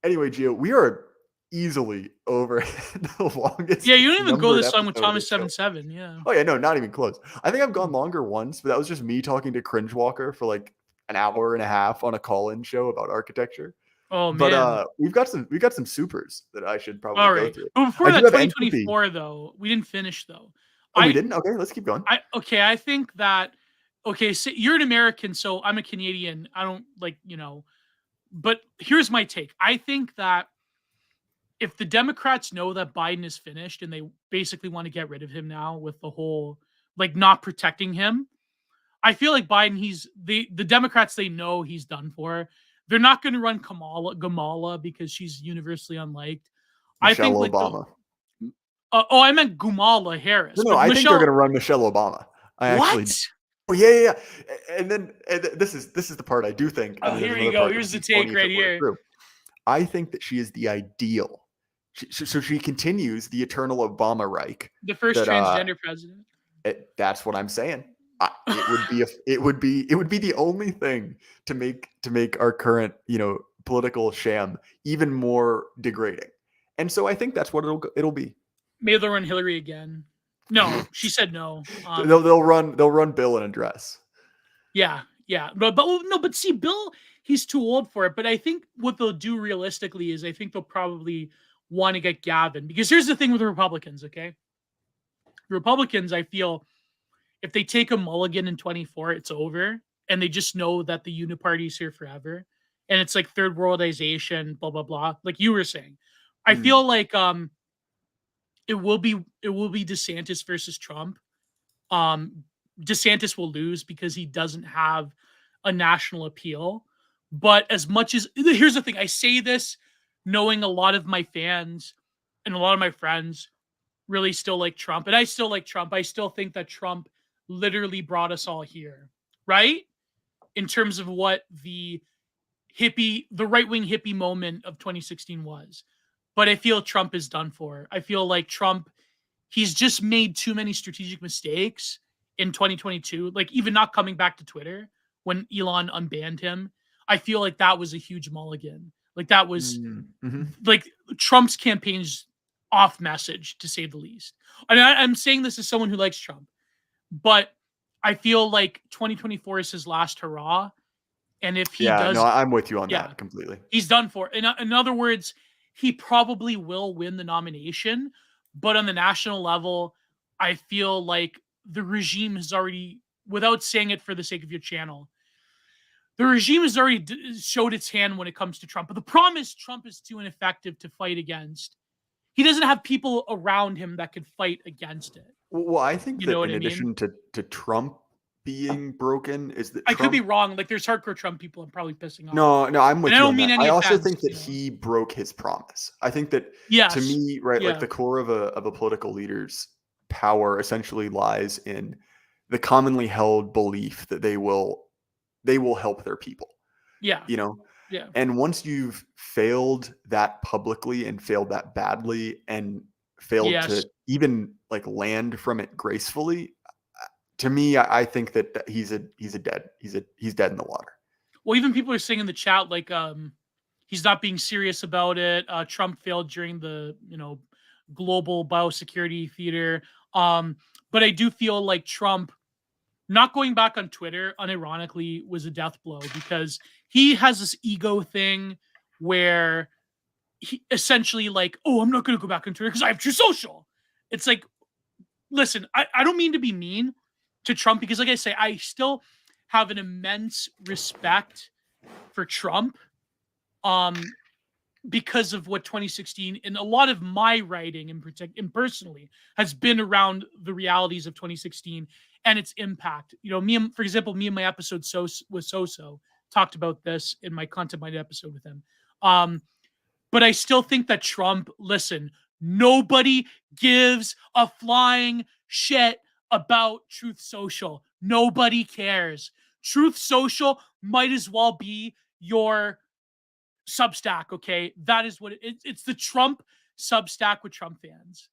Anyway, Gio, we are easily over the longest. Yeah, you don't even go this long with Thomas 77. Yeah. Oh yeah, no, not even close. I think I've gone longer once, but that was just me talking to Cringe Walker for like an hour and a half on a call-in show about architecture. Oh man. But we've got some supers that I should probably go through. But before that, 2024 though, we didn't finish though. Oh, we didn't? Okay, let's keep going. I think that so you're an American, so I'm a Canadian. I don't but here's my take. I think that if the Democrats know that Biden is finished and they basically want to get rid of him now with the whole like not protecting him, I feel like Biden, the Democrats, they know he's done for. They're not going to run Kamala because she's universally unliked. Michelle Obama. I meant Kamala Harris. No, I think they're going to run Michelle Obama. Oh yeah. And then this is the part I do think. Oh, here you go. Here's the take right here. I think that she is the ideal. So she continues the eternal Obama Reich. The first transgender president. That's what I'm saying. It would be the only thing to make our current political sham even more degrading. And so I think that's what it'll be. Maybe they'll run Hillary again. No, she said no. They'll run Bill in a dress. Yeah. But see, Bill, he's too old for it. But I think what they'll do realistically is I think they'll probably want to get Gavin, because here's the thing with the Republicans. Okay, the Republicans, I feel, if they take a mulligan in 24, it's over, and they just know that the uniparty's here forever, and it's like third worldization, blah blah blah. Like you were saying, I feel like it will be DeSantis versus Trump. DeSantis will lose because he doesn't have a national appeal. But as much as here's the thing, I say this knowing a lot of my fans and a lot of my friends really still like Trump, and I still like Trump. I still think that Trump literally brought us all here, right? In terms of what the right-wing hippie moment of 2016 was. But I feel Trump is done for. I feel like Trump, he's just made too many strategic mistakes in 2022, like even not coming back to Twitter when Elon unbanned him. I feel like that was a huge mulligan. Like that was like Trump's campaign's off message, to say the least. And I'm saying this as someone who likes Trump, but I feel like 2024 is his last hurrah. And if he does, no, I'm with you on that completely. He's done for. In other words, he probably will win the nomination, but on the national level, I feel like the regime has already, without saying it for the sake of your channel, the regime has already showed its hand when it comes to Trump. But the problem is Trump is too ineffective to fight against. He doesn't have people around him that could fight against it. Well, I think that in addition to Trump being broken is that I could be wrong. Like there's hardcore Trump people I'm probably pissing off. No, I'm with you. I don't mean any. I also think that you know? he broke his promise. I think that to me, right, like the core of a political leader's power essentially lies in the commonly held belief that they will help their people. Yeah. You know? Yeah. And once you've failed that publicly and failed that badly and failed to even like land from it gracefully, to me, I think that he's dead in the water. Well, even people are saying in the chat like he's not being serious about it. Trump failed during the global biosecurity theater. But I do feel like Trump not going back on Twitter unironically was a death blow, because he has this ego thing where he essentially like, oh, I'm not going to go back on Twitter because I have True Social. It's like, listen, I don't mean to be mean to Trump, because like I say, I still have an immense respect for Trump because of what 2016 and a lot of my writing and personally has been around the realities of 2016 and its impact. For example, me and my episode with Soso talked about this in my Content Minded episode with him. But I still think that Trump, listen, nobody gives a flying shit about Truth Social. Nobody cares. Truth Social might as well be your Substack, okay? That is what it's the Trump Substack with Trump fans.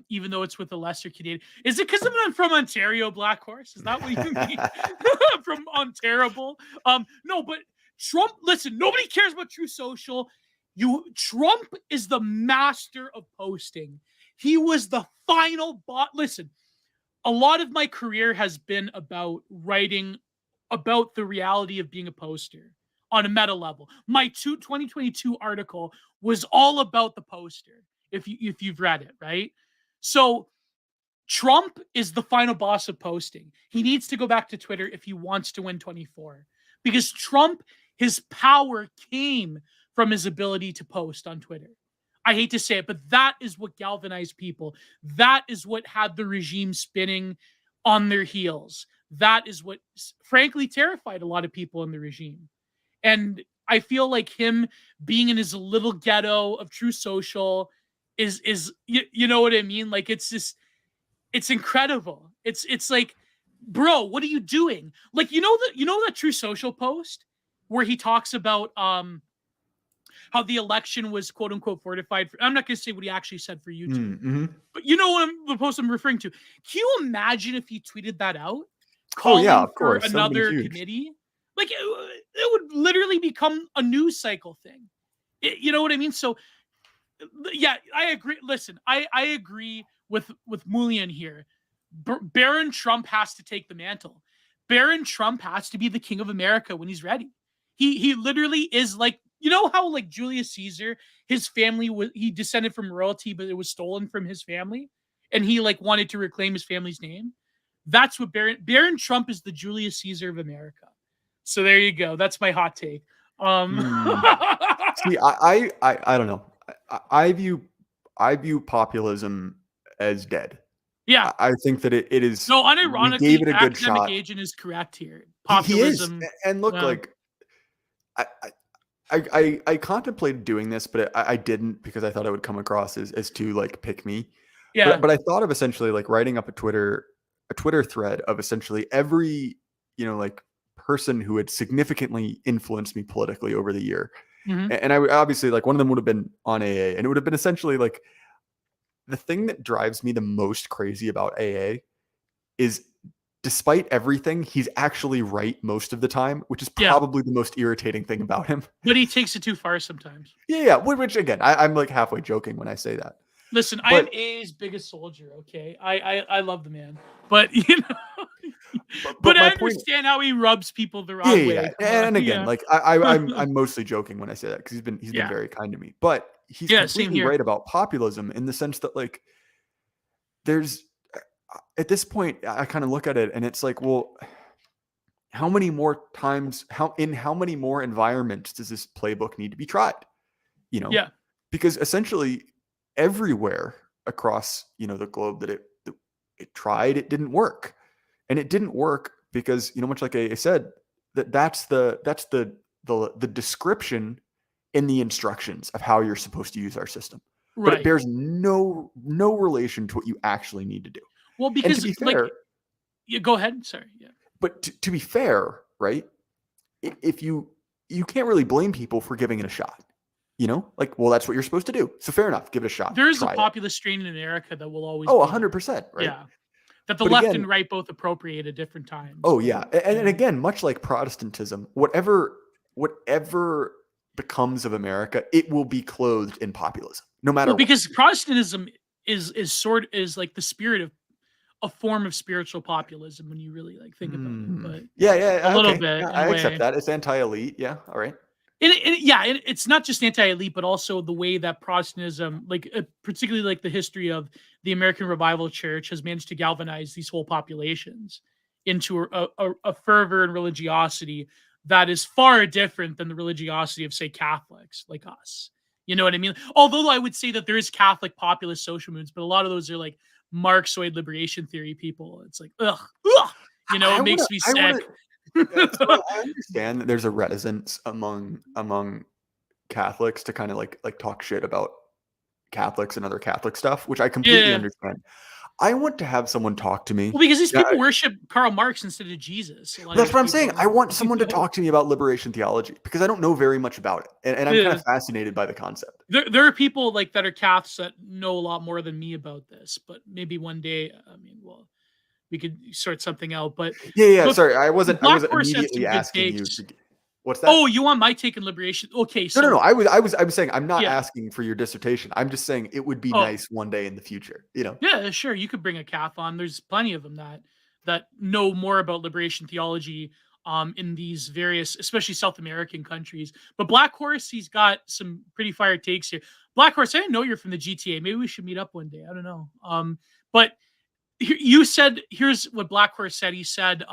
Even though it's with a lesser Canadian. Is it because I'm from Ontario, Black Horse? Is that what you mean? From Ontario? No, but Trump, listen, nobody cares about True Social. Trump is the master of posting. He was the final bot. Listen, a lot of my career has been about writing about the reality of being a poster on a meta level. My 2022 article was all about the poster, if you've read it, right? So Trump is the final boss of posting. He needs to go back to Twitter if he wants to win 24, because Trump, his power came from his ability to post on Twitter. I hate to say it, but that is what galvanized people. That is what had the regime spinning on their heels. That is what, frankly, terrified a lot of people in the regime. And I feel like him being in his little ghetto of True Social is you know what I mean? Like, it's just, it's incredible. It's like, bro, what are you doing? Like, you know that True Social post where he talks about how the election was quote unquote fortified. I'm not going to say what he actually said for YouTube, Mm-hmm. but you know the post I'm referring to. Can you imagine if he tweeted that out? Oh yeah, of For course. another committee? Like, it would literally become a news cycle thing. You know what I mean? So, yeah, I agree. Listen, I agree with Mulian here. Baron Trump has to take the mantle. Baron Trump has to be the king of America when he's ready. He literally is like, you know how like Julius Caesar, his family he descended from royalty, but it was stolen from his family, and he like wanted to reclaim his family's name. That's what Baron Trump is, the Julius Caesar of America. So there you go. That's my hot take. See, I don't know. I view populism as dead. Yeah, I think that it is. No, unironically, gave it a good academic shot. agent is correct here. He is. Populism. And look, yeah. like I contemplated doing this, but I didn't, because I thought it would come across as too like pick me. Yeah. But I thought of essentially like writing up a Twitter thread of essentially every like person who had significantly influenced me politically over the year. Mhm. And I would obviously, like, one of them would have been on AA, and it would have been essentially like, the thing that drives me the most crazy about AA is, despite everything, he's actually right most of the time, which is probably the most irritating thing about him. But he takes it too far sometimes. Yeah. Which again, I'm like halfway joking when I say that. Listen, I am AA's biggest soldier. Okay, I love the man, but but I understand how he rubs people the wrong way. And again, like I'm mostly joking when I say that, because he's been very kind to me. But he's completely right about populism, in the sense that, like, there's, at this point, I kind of look at it and it's like, well, how many more times, in how many more environments does this playbook need to be tried? Yeah. Because essentially everywhere across the globe that it tried, it didn't work. And it didn't work because, much like I said, that's the description in the instructions of how you're supposed to use our system. Right. But it bears no relation to what you actually need to do. Well, because, to be fair, go ahead. Sorry. Yeah. But to be fair, right? If you can't really blame people for giving it a shot. Like, well, that's what you're supposed to do. So fair enough, give it a shot. There is a populist strain in America that will always. 100%. Right. Yeah. that the But left again, and right both appropriate at different times. oh yeah, and again, much like Protestantism, whatever becomes of America, it will be clothed in populism, no matter well, because Protestantism is like the spirit of a form of spiritual populism when you really like think about it. But yeah, a little okay. bit Yeah, in I a accept way. that. It's anti-elite. Yeah, all right. It's not just anti-elite, but also the way that Protestantism, like particularly like the history of the American Revival Church, has managed to galvanize these whole populations into a fervor and religiosity that is far different than the religiosity of, say, Catholics like us. You know what I mean? Although I would say that there is Catholic populist social movements, but a lot of those are like Marxoid liberation theory people. It's like, ugh, you know, it makes me sick. So I understand that there's a reticence among Catholics to kind of like talk shit about Catholics and other Catholic stuff, which I completely Yeah. understand. I want to have someone talk to me. Well, because these Yeah, people worship Karl Marx instead of Jesus. A lot of that's these what I'm saying. people, I want you someone to know? talk to me about liberation theology because I don't know very much about it, and I'm kind Yeah. of fascinated by the concept. There are people like that are Catholics that know a lot more than me about this, but maybe one day, I mean, well, we could sort something out. But Yeah. but Sorry, I wasn't Black Horse had immediately some good asking you takes. to. What's that? Oh, you want my take on liberation? Okay, No. so I was saying I'm not yeah. asking for your dissertation. I'm just saying it would be Oh, nice one day in the future. You know. yeah, sure. You could bring a Cath on. There's plenty of them that know more about liberation theology in these various, especially South American countries. But Black Horse, he's got some pretty fire takes here. Black Horse, I didn't know you're from the GTA. Maybe we should meet up one day. I don't know. But you said, here's what Black Horse said. He said,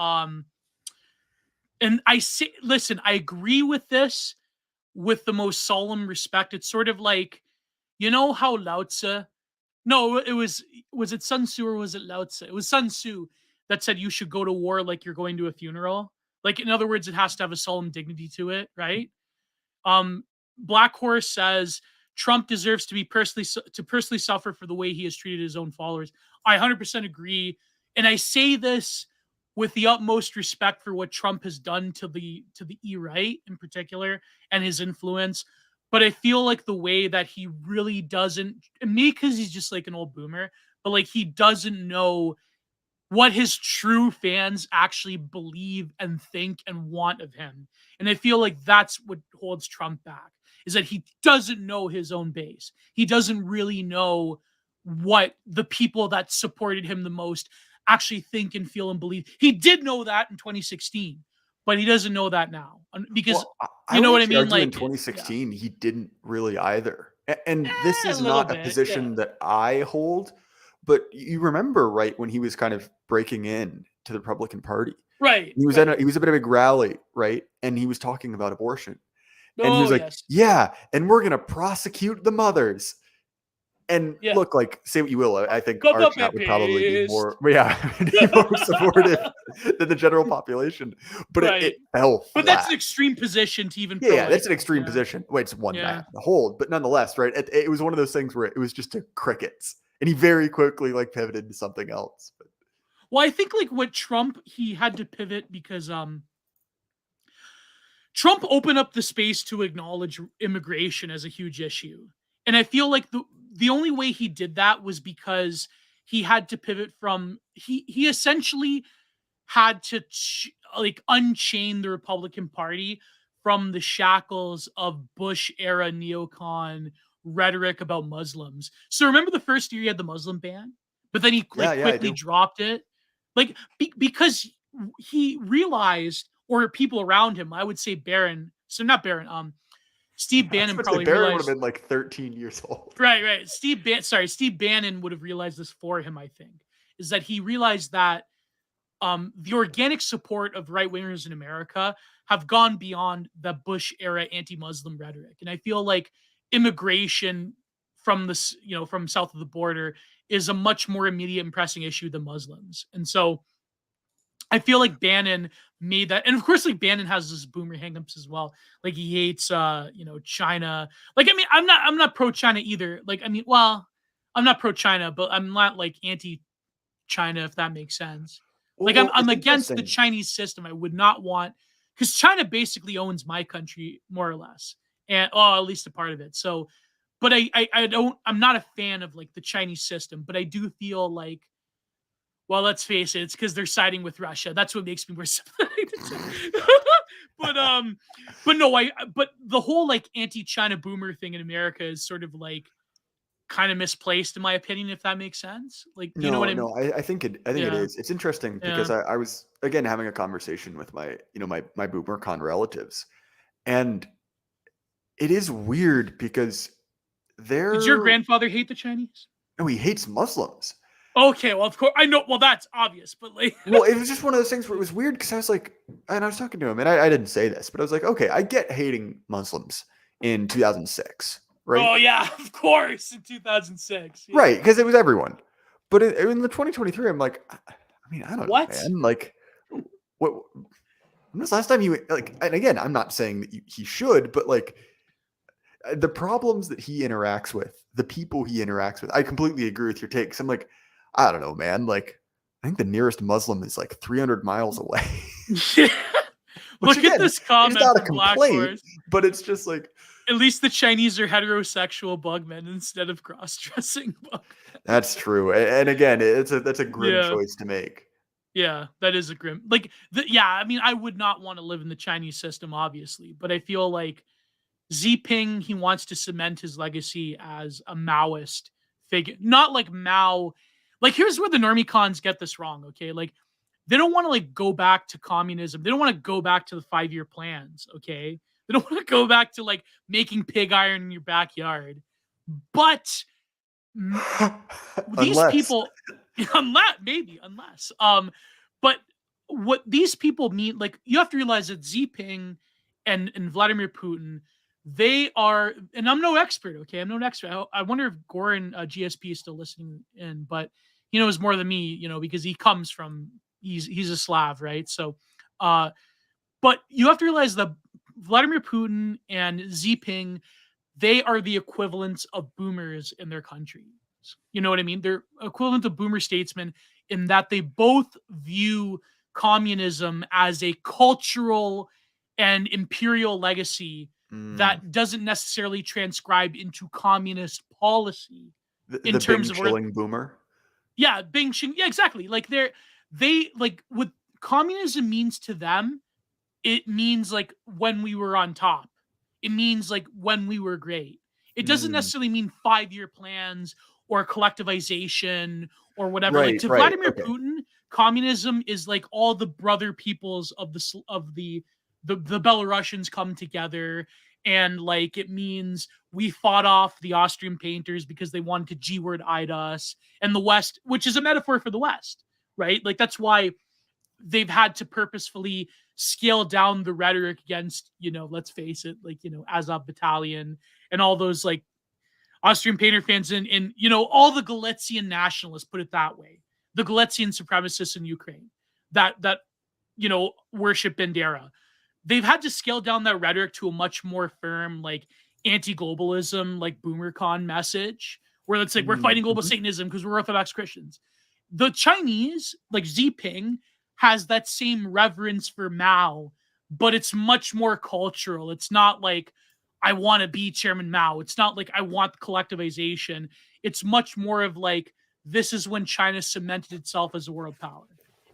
and I say, listen, I agree with this with the most solemn respect. It's sort of like, you know how Lao Tzu, no, was it Sun Tzu or was it Lao Tzu? It was Sun Tzu that said you should go to war like you're going to a funeral. Like, in other words, it has to have a solemn dignity to it, right? Um, Black Horse says Trump deserves to be personally suffer for the way he has treated his own followers. I 100% agree, and I say this with the utmost respect for what Trump has done to the e-right in particular and his influence. But I feel like the way that he really doesn't, and me because he's just like an old boomer, but like he doesn't know what his true fans actually believe and think and want of him. And I feel like that's what holds Trump back, is that he doesn't know his own base. He doesn't really know what the people that supported him the most actually think and feel and believe. He did know that in 2016, but he doesn't know that now because Well, you I know would what I actually mean? argue in Like, yeah, 2016 he didn't really either. And this a is little not a bit, position yeah. that I hold, but you remember, right, when he was kind of breaking in to the Republican Party. Right, He was right. he was a bit of a big rally, right? And he was talking about abortion. And he was Oh, like, yes. "Yeah, and we're going to prosecute the mothers." And Yeah. look, like, say what you will, I think Go our the chat would probably be pissed. more, yeah, be more supportive than the general population. But it Right. fell But that's flat. an extreme position to even Yeah, that's pro-life. an extreme Yeah. position. Wait, it's one Yeah. man to hold, but nonetheless, right? It was one of those things where it was just a crickets, and he very quickly like pivoted to something else. But Well, I think like what Trump, he had to pivot because Trump opened up the space to acknowledge immigration as a huge issue. And I feel like the only way he did that was because he had to pivot from he essentially had to like unchain the Republican Party from the shackles of Bush era neocon rhetoric about Muslims. So remember the first year he had the Muslim ban, but then he like yeah, I quickly do. dropped it, like because he realized, or people around him, I would say Barron, so not Barron, Steve I was Bannon about to say probably Barry would have realized. been like 13 years old. Right. Steve Bannon would have realized this for him, I think, is that he realized that the organic support of right wingers in America have gone beyond the Bush era anti-Muslim rhetoric, and I feel like immigration from this, from south of the border, is a much more immediate and pressing issue than Muslims, and so I feel like Bannon made that, and of course, like Bannon has this boomer hangups as well. Like he hates, China. Like, I mean, I'm not pro China either. Like, I mean, well, I'm not pro China, but I'm not like anti China, if that makes sense. Like, Well, I'm it's against the interesting. Chinese system. I would not want, because China basically owns my country more or less, and at least a part of it. So, but I don't. I'm not a fan of like the Chinese system, but I do feel like Well, let's face it, it's because they're siding with Russia. That's what makes me more sympathetic. But no, but the whole like anti-China boomer thing in America is sort of like kind of misplaced in my opinion, if that makes sense. Like, you know what I mean? No, I think it Yeah. is. It's interesting because Yeah. I was again having a conversation with my my BoomerCon relatives, and it is weird because Did your they're grandfather hate the Chinese? no, he hates Muslims. Okay, well, of course I know. Well, that's obvious, but like, Well, it was just one of those things where it was weird because I was like, and I was talking to him, and I didn't say this, but I was like, okay, I get hating Muslims in 2006, right? oh yeah, of course, in 2006, yeah. Right, because it was everyone. But in the 2023, I'm like, I mean, I don't know, What? man. Like, what? When was the last time he like? And again, I'm not saying that he should, but like, the problems that he interacts with, the people he interacts with, I completely agree with your take. 'Cause I'm like, I don't know, man. Like, I think the nearest Muslim is like 300 miles away. Yeah. Which, Look at again, this it's comment not a from Black complaint, Horse. but it's just like At least the Chinese are heterosexual bugmen instead of cross-dressing bugmen. that's true. And again, that's a grim Yeah. choice to make. Yeah, that is a grim. Like, yeah, I mean, I would not want to live in the Chinese system, obviously, but I feel like Xi Jinping, he wants to cement his legacy as a Maoist figure, not like Mao. Like, here's where the normie cons get this wrong. Okay, like they don't want to like go back to communism. They don't want to go back to the 5-year plans. Okay, they don't want to go back to like making pig iron in your backyard. But these Unless people, unless, but what these people mean, like you have to realize that Xi Jinping and Vladimir Putin, they are, and I'm no expert, okay? I'm no expert. I wonder if Goran GSP is still listening in, but he knows more than me, you know, because he comes from, he's a Slav, right? So, but you have to realize that Vladimir Putin and Xi Jinping, they are the equivalents of boomers in their countries. You know what I mean? They're equivalent to boomer statesmen in that they both view communism as a cultural and imperial legacy that doesn't necessarily transcribe into communist policy in the terms Bing of Chilling boomer. yeah, Bing Ching, yeah, exactly. Like they like what communism means to them, it means like when we were on top. It means like when we were great. It doesn't necessarily mean 5-year plans or collectivization or whatever. Like Right, to right. Vladimir Okay. Putin, communism is like all the brother peoples of the Belarusians come together, and like it means we fought off the Austrian painters because they wanted to G-word ide us, and the West, which is a metaphor for the West, right? Like that's why they've had to purposefully scale down the rhetoric against, you know, let's face it, like, you know, Azov Battalion and all those like Austrian painter fans and you know, all the Galician nationalists, put it that way, the Galician supremacists in Ukraine that you know, worship Bandera. They've had to scale down that rhetoric to a much more firm, like anti-globalism, like BoomerCon message, where it's like we're fighting global Satanism because we're Orthodox Christians. The Chinese, like Xi Jinping, has that same reverence for Mao, but it's much more cultural. It's not like I want to be Chairman Mao. It's not like I want collectivization. It's much more of like this is when China cemented itself as a world power.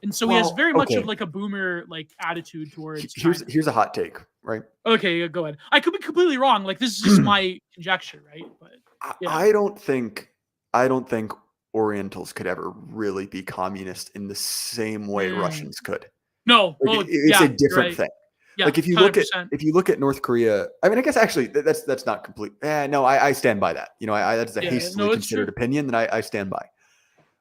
And so he has very much of like a boomer like attitude towards China. Here's a hot take, right? Okay, go ahead. I could be completely wrong. Like this is just my conjecture, right? But yeah. I don't think Orientals could ever really be communist in the same way Russians could. No, like, it's a different thing. Yeah, like if you 100%. look at North Korea, I mean, I guess actually that's not complete. No, I stand by that. You know, that's a hastily considered opinion that I stand by.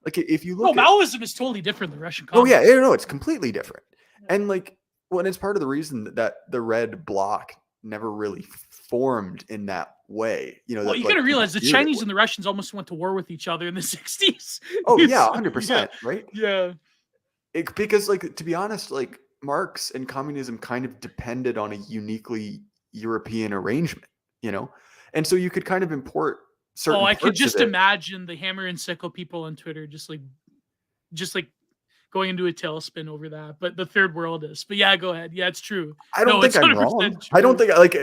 Like if you look, Maoism is totally different than Russian communism. communism. Oh yeah, no, it's completely different. And like, when it's part of the reason that the Red Bloc never really formed in that way. You know, well, you got to realize the Chinese and the Russians almost went to war with each other in the 60s. Oh yeah, 100%, right? Yeah. Because like, to be honest, like Marx and communism kind of depended on a uniquely European arrangement, you know? And so you could kind of import certain I could just imagine the hammer and sickle people on Twitter just like going into a tailspin over that. But the third world is. But yeah, go ahead. Yeah, it's true. I don't think I'm wrong. True. I don't think like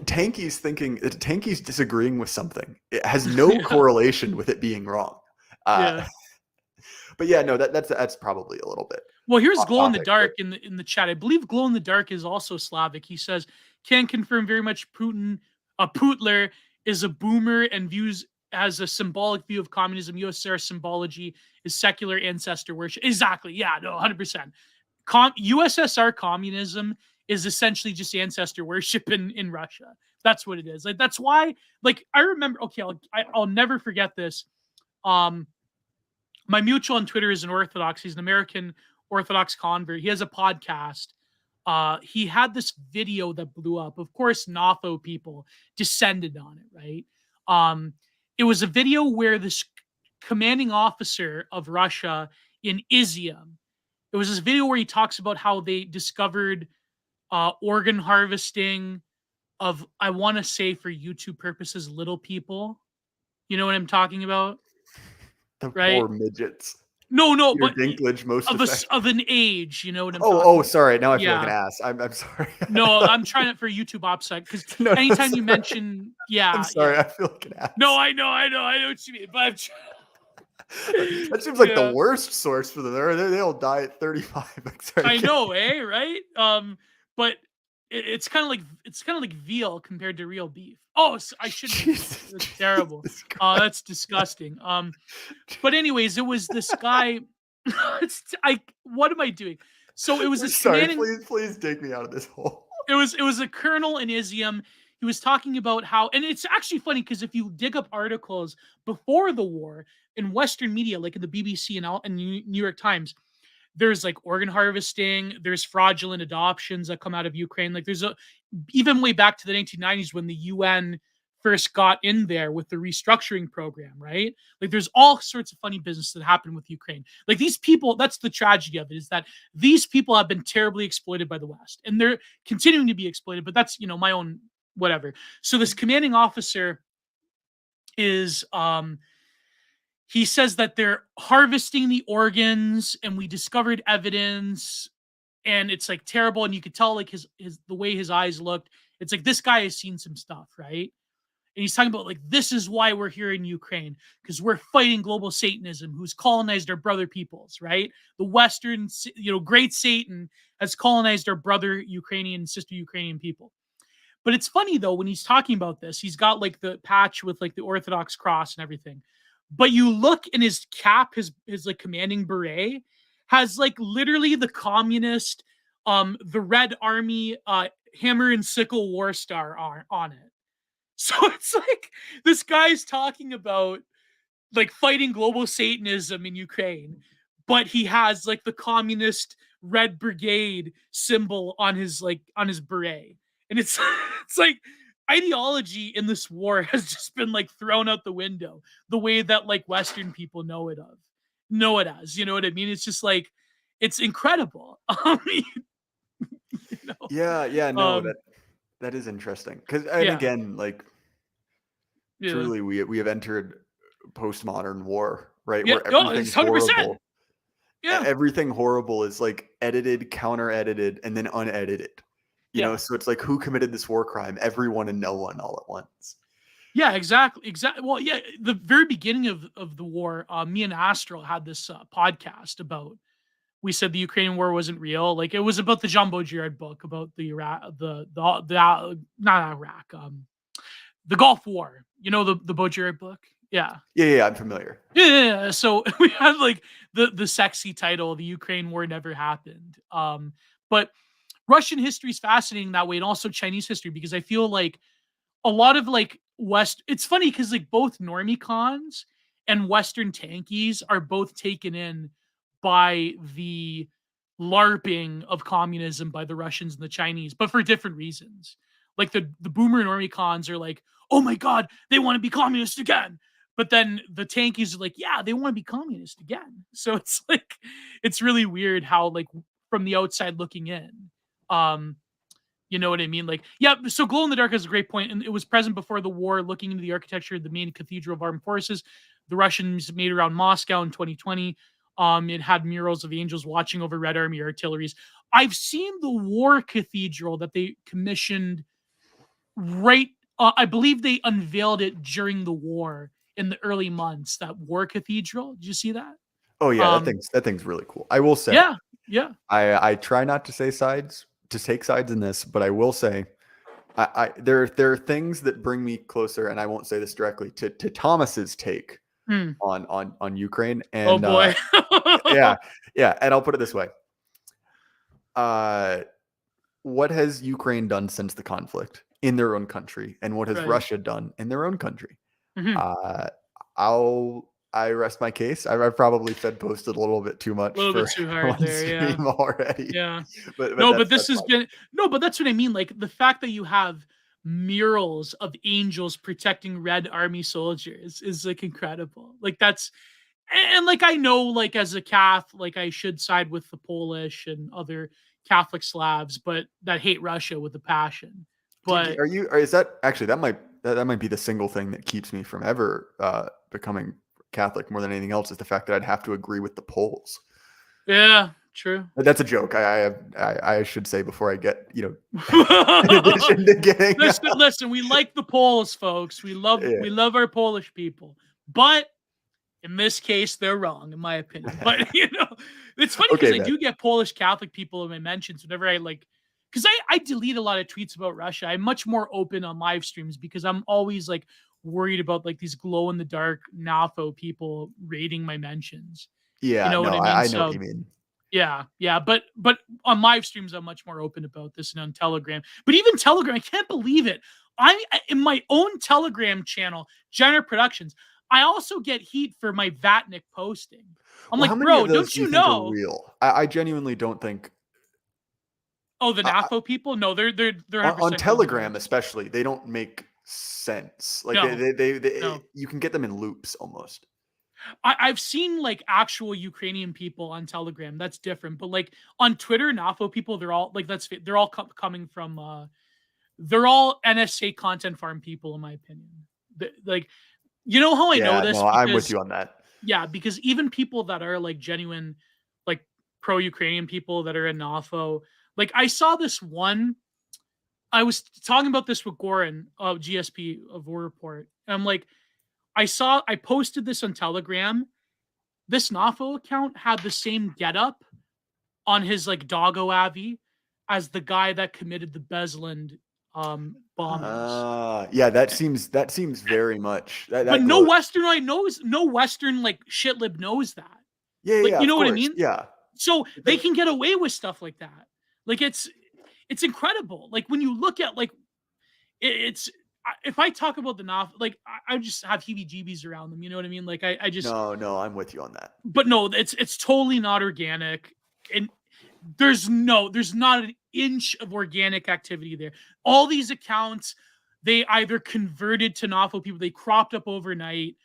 Tanky's disagreeing with something. It has no correlation with it being wrong. But yeah, no, that's probably a little bit Well, here's off Glow in the topic, Dark in the chat. I believe Glow in the Dark is also Slavic. He says, "Can confirm very much Putler is a boomer and views as a symbolic view of communism. USSR symbology is secular ancestor worship." Exactly. Yeah. No. 100%. USSR communism is essentially just ancestor worship in Russia. That's what it is. Like that's why. Like I remember. Okay, I'll never forget this. My mutual on Twitter is an Orthodox. He's an American Orthodox convert. He has a podcast. He had this video that blew up. Of course, Notho people descended on it, right? It was a video where this commanding officer of Russia in Izium, it was this video where he talks about how they discovered organ harvesting of, I want to say for YouTube purposes, little people. You know what I'm talking about? The Right? poor midgets. No, Peter but Dinklage, most of an age, you know what I'm Oh, talking sorry. Now I feel like an Yeah. ass. I'm sorry. No, I'm trying it for YouTube OPSEC because No, anytime you sorry. mention, yeah, I'm sorry. yeah. I feel like an ass. No, I know what you mean, but I'm That seems like Yeah. the worst source for them. They'll die at 35. Like, sorry, I know, right? But it's kind of like veal compared to real beef. Oh, I shouldn't. Jesus, It's terrible. Jesus Christ. That's disgusting. But anyways, it was this guy. What am I doing? So it was this Sorry, commanding. please dig me out of this hole. It was a colonel in Izium. He was talking about how, and it's actually funny because if you dig up articles before the war in Western media, like in the BBC and New York Times, there's like organ harvesting, there's fraudulent adoptions that come out of Ukraine. Like there's even way back to the 1990s when the UN first got in there with the restructuring program, right? Like there's all sorts of funny business that happened with Ukraine. Like these people, that's the tragedy of it, is that these people have been terribly exploited by the West and they're continuing to be exploited, but that's, my own whatever. So this commanding officer is he says that they're harvesting the organs and we discovered evidence and it's like terrible and you could tell like his the way his eyes looked. It's like this guy has seen some stuff, right? And he's talking about like this is why we're here in Ukraine because we're fighting global Satanism, who's colonized our brother peoples, right? The Western, great Satan has colonized our brother Ukrainian and sister Ukrainian people. But it's funny though when he's talking about this, he's got like the patch with like the Orthodox cross and everything. But you look in his cap, his like commanding beret has like literally the communist, the Red Army hammer and sickle war star on it. So it's like this guy's talking about like fighting global Satanism in Ukraine, but he has like the communist Red Brigade symbol on his beret. And it's it's like ideology in this war has just been like thrown out the window the way that like Western people know it as. You know what I mean? It's just like it's incredible. Yeah, no, that is interesting. And again, like truly we have entered postmodern war, right? Yeah, Where everything's 100%. horrible. Yeah. Everything horrible is like edited, counter edited, and then unedited. You know, so it's like who committed this war crime? Everyone and no one all at once. Yeah, exactly. Well, yeah, the very beginning of the war, me and Astral had this podcast about. We said the Ukrainian war wasn't real. Like it was about the John Baudrillard book about the Iraq, not Iraq, the Gulf War. You know the Baudrillard book. Yeah, I'm familiar. Yeah. So we had like the sexy title, "The Ukraine War Never Happened." But Russian history is fascinating that way, and also Chinese history because I feel like a lot of like it's funny because like both normie cons and Western tankies are both taken in by the LARPing of communism by the Russians and the Chinese, but for different reasons. Like the boomer normie cons are like, oh my God, they want to be communist again. But then the tankies are like, yeah, they want to be communist again. So it's like, it's really weird how like from the outside looking in, you know what I mean? Like, yeah, so Glow in the Dark has a great point, and it was present before the war, looking into the architecture of the main cathedral of armed forces. The Russians made around Moscow in 2020. It had murals of angels watching over Red Army artilleries. I've seen the war cathedral that they commissioned I believe they unveiled it during the war in the early months, that war cathedral. Did you see that? Oh yeah, Um, that thing's really cool. I will say, yeah, yeah. I try not to take sides in this, but I will say, there are things that bring me closer, and I won't say this directly to Thomas's take Hmm. on Ukraine, Oh and boy. yeah, yeah, and I'll put it this way: what has Ukraine done since the conflict in their own country, and what has Right. Russia done in their own country? Mhm. Uh, I rest my case. I've probably posted a little bit too A much little bit for too hard one there. Yeah. stream already, Yeah. but No, but that's this has fine. been no, but that's what I mean. Like the fact that you have murals of angels protecting Red Army soldiers is like incredible. Like that's and like I know, like as a Catholic, like I should side with the Polish and other Catholic Slavs, but that hate Russia with a passion. But Are you? Or is that actually that might be the single thing that keeps me from ever becoming Catholic more than anything else is the fact that I'd have to agree with the Poles. yeah, true. That's a joke. I should say before I get in addition to getting Listen, we like the Poles, folks. yeah. We love our Polish people. But in this case, they're wrong, in my opinion. But it's funny because Okay, I man. do get Polish Catholic people in my mentions whenever I like because I delete a lot of tweets about Russia. I'm much more open on live streams because I'm always like worried about like these glow in the dark NAFO people raiding my mentions. You Yeah, know no, what I mean? I know what So you mean. yeah. But on live streams, I'm much more open about this and on Telegram. But even Telegram, I can't believe it. In my own Telegram channel, Jenner Productions, I also get heat for my Vatnik posting. I'm Well, how like, many bro, of those don't do you you think are know? real? I genuinely don't think Oh, the uh, NAFO people? No, they're 100% on Google Telegram bots. especially, they don't make sense. Like No, they no. you can get them in loops almost. I've seen like actual Ukrainian people on Telegram. That's different. But like on Twitter, NAFO people, they're all like they're all coming from they're all NSA content farm people, in my opinion. Like, you know how I know Yeah, this? no, I'm with Because you on that. yeah, because even people that are like genuine, like pro-Ukrainian people that are in NAFO, like I saw this one. I was talking about this with Goran of GSP of War Report, and I'm like, I posted this on Telegram. This NAFO account had the same getup on his like Doggo Avi as the guy that committed the Beslan bombings. Yeah, that seems very much But that glows. no Western like shitlib knows that. Yeah, Like, yeah, you of know what I course. mean? Yeah. So they can get away with stuff like that. Like it's incredible. Like when you look at like it's if I talk about the NAF, like I just have heebie-jeebies around them. You know what I mean? Like I just, No, no, I'm with you on that. but no, it's totally not organic, and there's not an inch of organic activity there. All these accounts, they either converted to NAFO people, they cropped up overnight.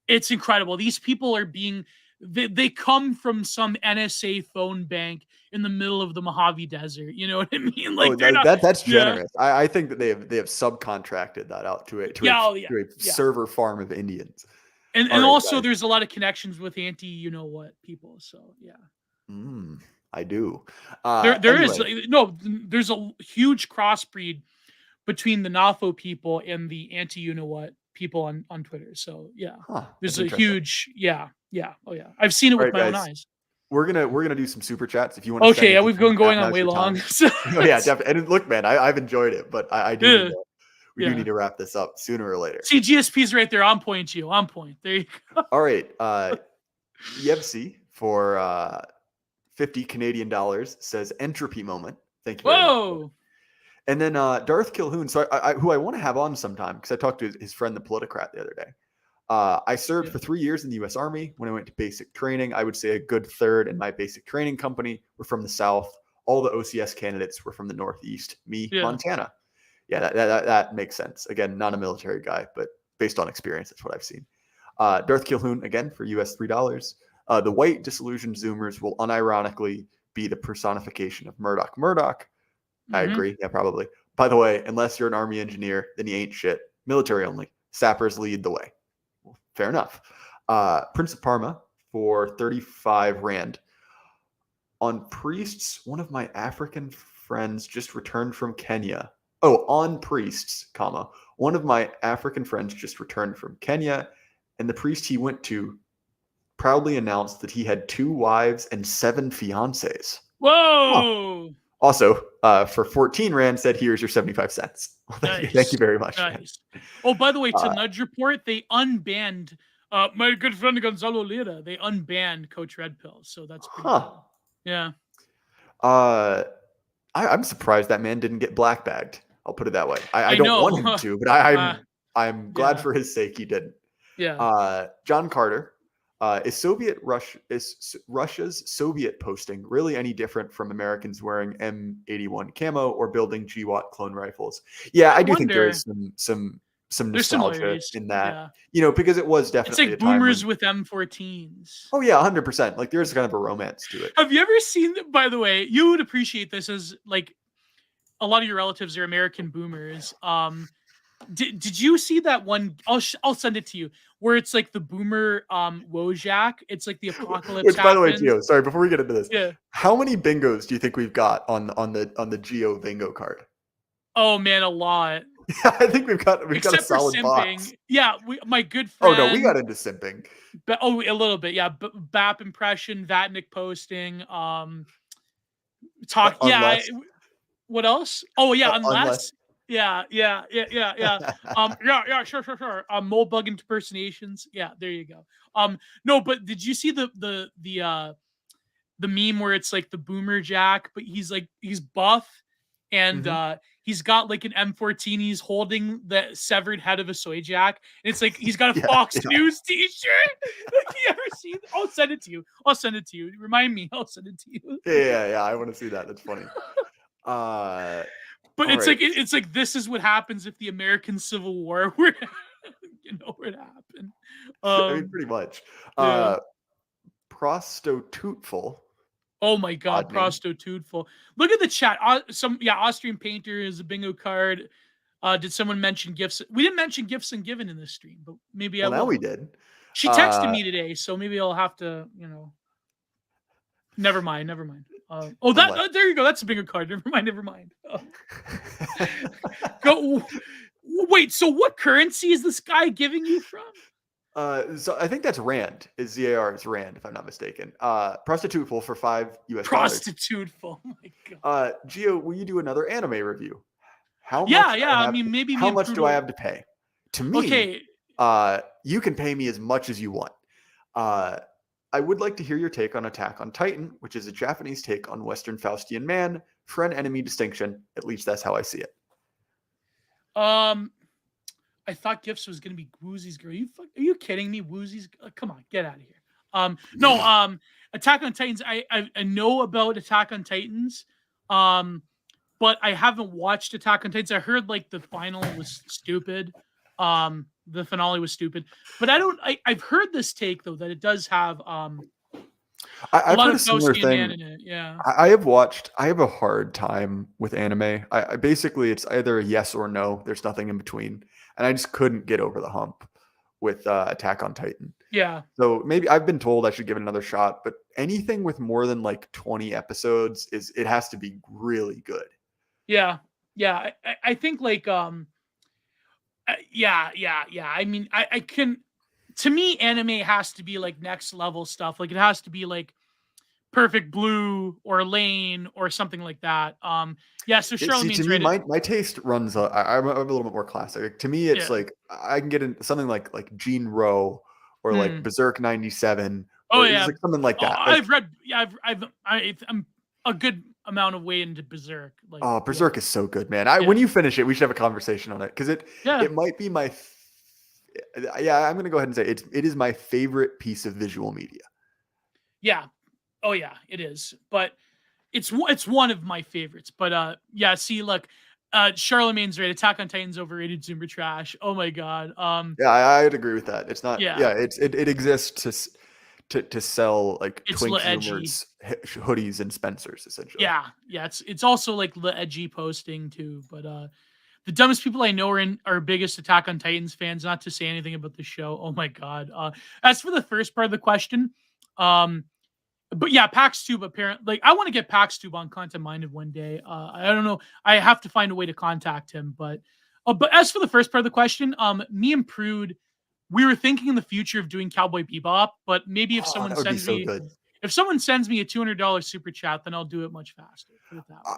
It's incredible. These people are being they come from some NSA phone bank in the middle of the Mojave Desert. You know what I mean? Oh, Like they're not. that's Yeah. generous. I think that they have subcontracted that out Yeah. Oh yeah. to a Yeah. server farm of Indians. All And right, also guys. there's a lot of connections with anti you know what people. So yeah. I do. There is Anyway, no there's a huge crossbreed between the NAFO people and the anti you know what people on Twitter. So yeah. There's that's a interesting. huge yeah. Oh yeah. I've seen it All with right, my own guys. eyes. We're gonna do some super chats. If you want to send Okay, yeah, anything, we've been going on now's way your long. time. So Oh yeah, definitely. And look, man, I've enjoyed it, but I do yeah, need to we do yeah. need to wrap this up sooner or later. See, GSP's right there on point, Gio. On point. There you go. All right. Yevsey for 50 Canadian dollars says entropy moment. Thank you very much. Whoa. And then Darth Kilhoun, so who I want to have on sometime because I talked to his friend the Politicrat the other day. I served for 3 years in the U.S. Army. When I went to basic training, I would say a good third in my basic training company were from the South. All the OCS candidates were from the Northeast. Me, Yeah. Montana. Yeah, that makes sense. Again, not a military guy, but based on experience, that's what I've seen. Darth Kilhoun, again, for US $3. The white disillusioned Zoomers will unironically be the personification of Murdoch. Murdoch, I agree. Yeah, probably. By the way, unless you're an Army engineer, then you ain't shit. Military only. Sappers lead the way. Well, fair enough. Prince of Parma for 35 Rand. On priests, one of my African friends just returned from Kenya. Oh, on priests, comma. One of my African friends just returned from Kenya, and the priest he went to proudly announced that he had 2 wives and 7 fiancées. Whoa! Also, for 14 Rand, said, "Here's your 75 cents." Well, thank you very much. Nice. Oh, by the way, to Nudge Report, they unbanned my good friend Gonzalo Lira. They unbanned Coach Red Pill, so that's pretty cool. Yeah. I'm surprised that man didn't get black bagged. I'll put it that way. I don't want him to, but I'm glad for his sake he didn't. Yeah. John Carter, is Russia's Soviet posting really any different from Americans wearing M81 camo or building GWAT clone rifles? Yeah, I do think there is some nostalgia in that. Because it was definitely it's like boomers with M14s. Oh yeah, 100%. Like there's kind of a romance to it. Have you ever seen? By the way, you would appreciate this as like a lot of your relatives are American boomers. Did you see that one? I'll send it to you. Where it's like the boomer Wojak. It's like the apocalypse. Which, by the way, Gio, sorry, before we get into this, yeah. How many bingos do you think we've got on the Gio bingo card? Oh man, a lot. Yeah, I think we've got a solid box. Yeah, my good friend. Oh no, we got into simping. But a little bit, yeah. BAP impression, Vatnik posting, talk. Yeah. What else? Oh yeah, unless. Yeah. Yeah, sure. Mole bug impersonations. Yeah, there you go. No, but did you see the meme where it's like the boomer Jack, but he's buff and he's got like an M14. He's holding the severed head of a soy jack, and it's like he's got a Fox News T-shirt. You ever seen? I'll send it to you. Remind me. I'll send it to you. Yeah. I want to see that. That's funny. But it's like this is what happens if the American Civil War were were to happen. I mean, pretty much. Yeah. Prostituteful. Oh my God, prostituteful. Look at the chat. Austrian Painter is a bingo card. Did someone mention gifts? We didn't mention gifts and given in this stream, but maybe I will. Now we did. She texted me today, so maybe I'll have to, Never mind. There you go. That's a bigger card. Never mind. Oh. Go. Wait. So what currency is this guy giving you from? So I think that's Rand. ZAR is Rand, if I'm not mistaken. Prostituteful for $5 US. Prostituteful. Oh my God. Gio, will you do another anime review? How much? Yeah. Maybe. How much do I have to pay? To me, okay. You can pay me as much as you want. I would like to hear your take on Attack on Titan, which is a Japanese take on Western Faustian man, friend-enemy distinction. At least that's how I see it. I thought Gifts was going to be Woozy's girl. Are you kidding me? Woozy's? Come on, get out of here. No. Attack on Titans. I know about Attack on Titans, but I haven't watched Attack on Titans. I heard like the final was stupid. The finale was stupid, but I've heard this take though that it does have I've heard a similar thing. In it. Yeah, I have a hard time with anime. I basically it's either a yes or no. There's nothing in between, and I just couldn't get over the hump with Attack on Titan. Yeah. So maybe I've been told I should give it another shot, but anything with more than like 20 episodes it has to be really good. Yeah. I think like yeah. I mean, I can. To me, anime has to be like next level stuff. Like it has to be like Perfect Blue or Lane or something like that. Yeah. So Charlemagne's to me, my taste runs. I'm a little bit more classic. To me, it's like I can get in something like Gene Rowe or like Berserk 97. Oh yeah, like something like that. I've read. Yeah, I'm a good amount of way into Berserk. Like, Berserk is so good, man. When you finish it, we should have a conversation on it because it might be my. I'm gonna go ahead and say it is my favorite piece of visual media. Yeah. Oh yeah, it is. But it's one of my favorites. But see, look, Charlemagne's right. Attack on Titan's overrated. Zoomer trash. Oh my God. I'd agree with that. It's not. Yeah. It exists to sell like Twink Zoomers hoodies and Spencers essentially. Yeah. It's also like the edgy posting too. But the dumbest people I know are biggest Attack on Titans fans. Not to say anything about the show. Oh my God. As for the first part of the question, but yeah, PAX Tube apparently. Like I want to get PAX Tube on Content Minded one day. I don't know. I have to find a way to contact him. But as for the first part of the question, me and Prude we were thinking in the future of doing Cowboy Bebop, but maybe if Oh, someone that would be sends so me good. if someone sends me a $200 super chat, then I'll do it much faster. Put it that way.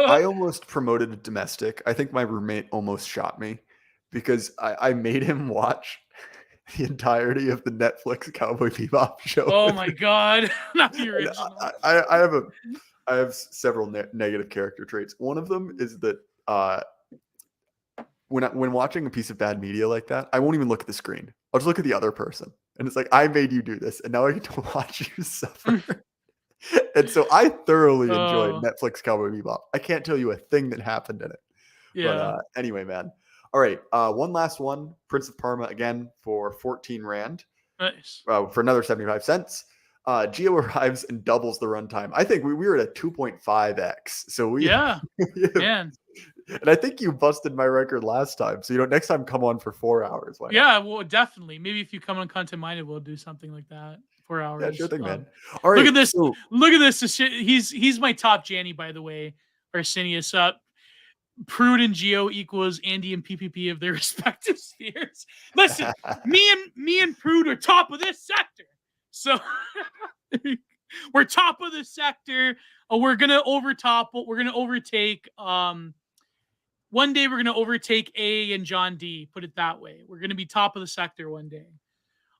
I almost promoted a domestic. I think my roommate almost shot me because I made him watch the entirety of the Netflix Cowboy Bebop show. Oh my god, not the And original. I have several negative character traits. One of them is that when watching a piece of bad media like that, I won't even look at the screen. I'll just look at the other person, and it's like, I made you do this, and now I get to watch you suffer. And so I thoroughly enjoyed Oh. Netflix Cowboy Bebop. I can't tell you a thing that happened in it. Yeah. But anyway, man. All right, one last one. Prince of Parma again for 14 Rand. Nice. For another 75 cents. Geo arrives and doubles the runtime. I think we were at a 2.5x. So Yeah, man. And I think you busted my record last time. So next time come on for 4 hours. Why not? Yeah, well, definitely. Maybe if you come on Content Minded, we'll do something like that. 4 hours. Yeah, sure thing, man. All right. Look at this. So, Look at this. He's my top Janny, by the way. Arsenius up. Prude and Geo equals Andy and PPP of their respective spheres. Listen, me and Prude are top of this sector. So we're top of the sector. We're gonna We're gonna overtake. One day we're gonna overtake A and John D. Put it that way. We're gonna be top of the sector one day.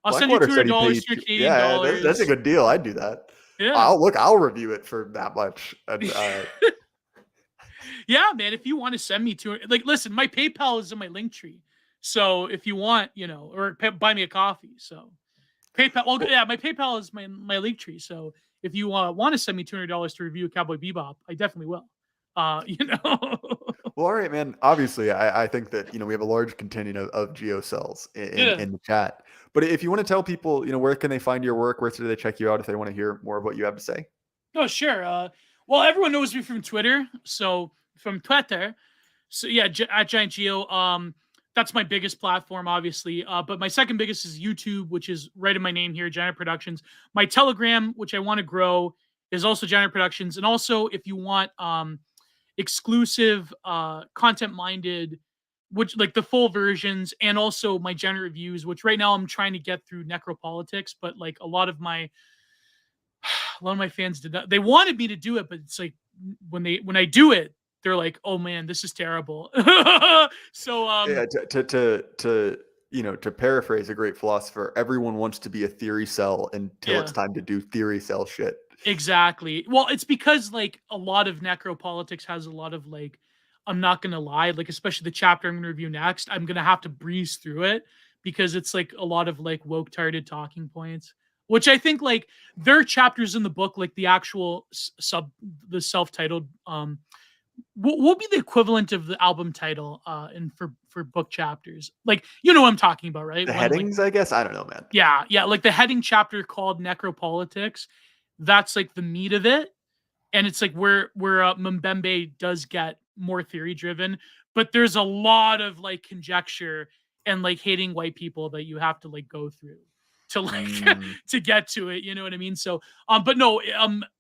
I'll send you $200 to your Canadian dollars. That's a good deal. I'd do that. Yeah. I'll review it for that much. And, yeah, man. If you want to send me to listen, my PayPal is in my link tree. So if you want, or buy me a coffee. So PayPal. Well, yeah, my PayPal is my link tree. So if you want to send me $200 to review Cowboy Bebop, I definitely will. Well, all right, man. Obviously, I think that we have a large contingent of Geo cells in the chat. But if you want to tell people, where can they find your work? Where should they check you out if they want to hear more of what you have to say? Oh, sure. Well, everyone knows me from Twitter. So from Twitter. So yeah, at Giant Geo. That's my biggest platform, obviously. But my second biggest is YouTube, which is right in my name here, Giant Productions. My Telegram, which I want to grow, is also Giant Productions. And also, if you want exclusive content-minded, which like the full versions, and also my Giant reviews, which right now I'm trying to get through Necropolitics, but like a lot of my fans did not. They wanted me to do it, but it's like when I do it, they're like, "Oh man, this is terrible." So yeah, to paraphrase a great philosopher, everyone wants to be a theory cell until it's time to do theory cell shit. Exactly. Well, it's because like a lot of Necropolitics has a lot of like, I'm not gonna lie, like especially the chapter I'm gonna review next, I'm gonna have to breeze through it because it's like a lot of like woke tarded talking points, which I think like their chapters in the book, like the actual the self-titled will be the equivalent of the album title and for book chapters. Like, you know what I'm talking about, right? The headings, I guess. I don't know, man. Yeah, like the heading chapter called Necropolitics, that's like the meat of it. And it's like where Mbembe does get more theory driven, but there's a lot of like conjecture and like hating white people that you have to like go through to like to get to it. You know what I mean? So but no,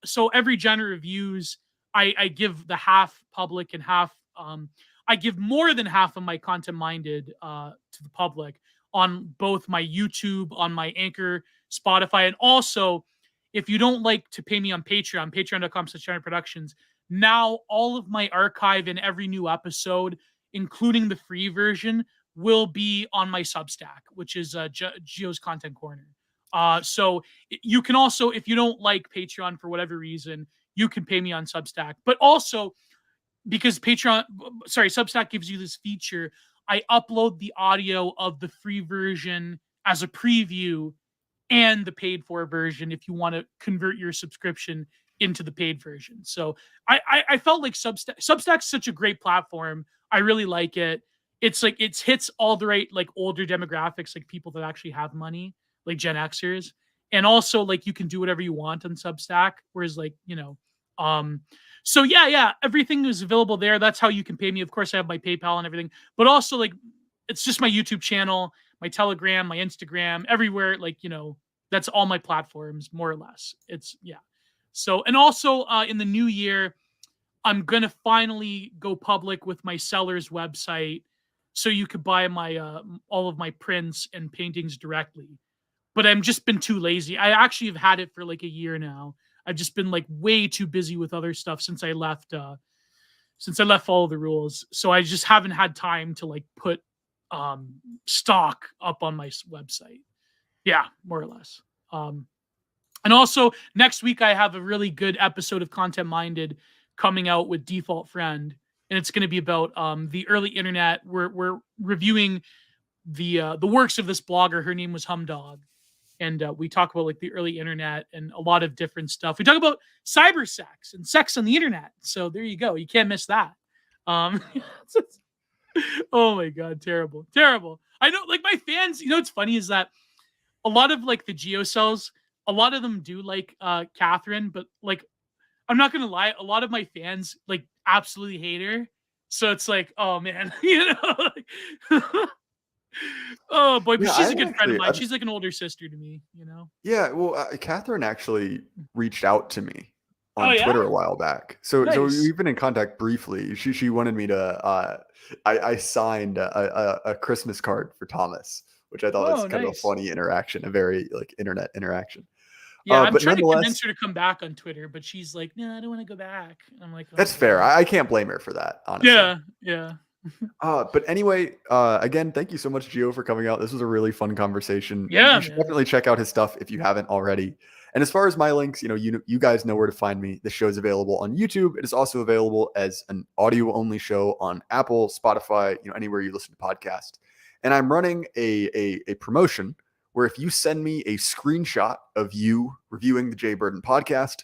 so every genre reviews, I give the half public and half I give more than half of my content minded to the public on both my YouTube, on my Anchor, Spotify, and also if you don't like to pay me on Patreon, patreon.com/GiantProductions, now all of my archive and every new episode, including the free version, will be on my Substack, which is Geo's Content Corner. So you can also, if you don't like Patreon for whatever reason, you can pay me on Substack. But also, because Substack gives you this feature, I upload the audio of the free version as a preview and the paid for version if you want to convert your subscription into the paid version. So I felt like Substack's such a great platform. I really like it. It's like it hits all the right like older demographics, like people that actually have money, like Gen Xers. And also like you can do whatever you want on Substack. Whereas like, so yeah, everything is available there. That's how you can pay me. Of course, I have my PayPal and everything, but also like it's just my YouTube channel, my Telegram, my Instagram, everywhere. Like, that's all my platforms, more or less. It's So, and also in the new year, I'm going to finally go public with my seller's website. so you could buy my all of my prints and paintings directly. But I've just been too lazy. I actually have had it for like a year now. I've just been like way too busy with other stuff since I left Follow the Rules. So I just haven't had time to like put stock up on my website. Yeah, more or less. And also next week I have a really good episode of Content Minded coming out with Default Friend, and it's going to be about the early internet. We're reviewing the works of this blogger. Her name was Humdog, and we talk about like the early internet and a lot of different stuff. We talk about cyber sex and sex on the internet. So there you go. You can't miss that. Oh my god, terrible, terrible. I know, like my fans. You know what's funny is that a lot of like the geocells, a lot of them do like Catherine, but like I'm not gonna lie, a lot of my fans like absolutely hate her. So it's like, oh man, oh boy, but Yeah, she's I a good friend of actually, mine. I, She's like an older sister to me. yeah. Well, Catherine actually reached out to me Oh on yeah, Twitter a while back. So nice. we've been in contact briefly. She wanted me to. I signed a Christmas card for Thomas, which I thought was Oh kind of a nice. funny interaction, a very like internet interaction. Yeah, I'm But trying to convince nonetheless, her to come back on Twitter, but she's like, no, I don't want to go back. I'm like, oh that's fair. god. I can't blame her for that, honestly. Yeah, yeah. But anyway, again, thank you so much, Gio, for coming out. This was a really fun conversation. You Yeah, should man. definitely check out his stuff if you haven't already. And as far as my links, you guys know where to find me. The show is available on YouTube. It is also available as an audio-only show on Apple, Spotify, anywhere you listen to podcasts. And I'm running a promotion where if you send me a screenshot of you reviewing the Jay Burden podcast,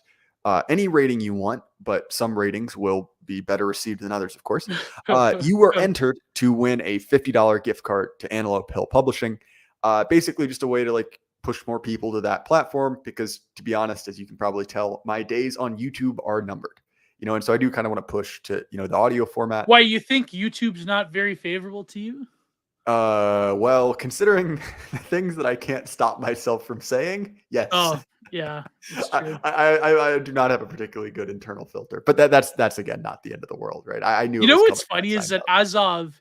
any rating you want, but some ratings will be better received than others, of course. You are entered to win a $50 gift card to Antelope Hill Publishing. Basically, just a way to like push more people to that platform. Because to be honest, as you can probably tell, my days on YouTube are numbered. And so I do kind of want to push to the audio format. Why, you think YouTube's not very favorable to you? Well, considering the things that I can't stop myself from saying, yes. Oh, yeah, it's true. I do not have a particularly good internal filter, but that's again not the end of the world, right? I knew. You it know was what's coming when I funny is signed that up. as of,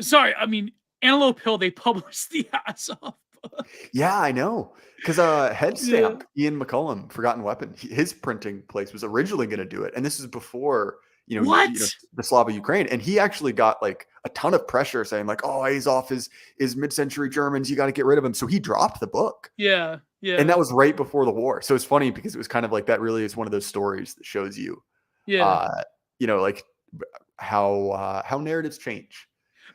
sorry, I mean Antelope Hill, they published the as of. Yeah, I know. Because Yeah. Headstamp, Ian McCullum, Forgotten Weapon, his printing place was originally going to do it, and this is before What? the Slava Ukraine, and he actually got like a ton of pressure saying like, oh, he's off his mid-century Germans, you got to get rid of him. So he dropped the book. Yeah, yeah. And that was right before the war. So it's funny because it was kind of like that really is one of those stories that shows you, Yeah. like how narratives change.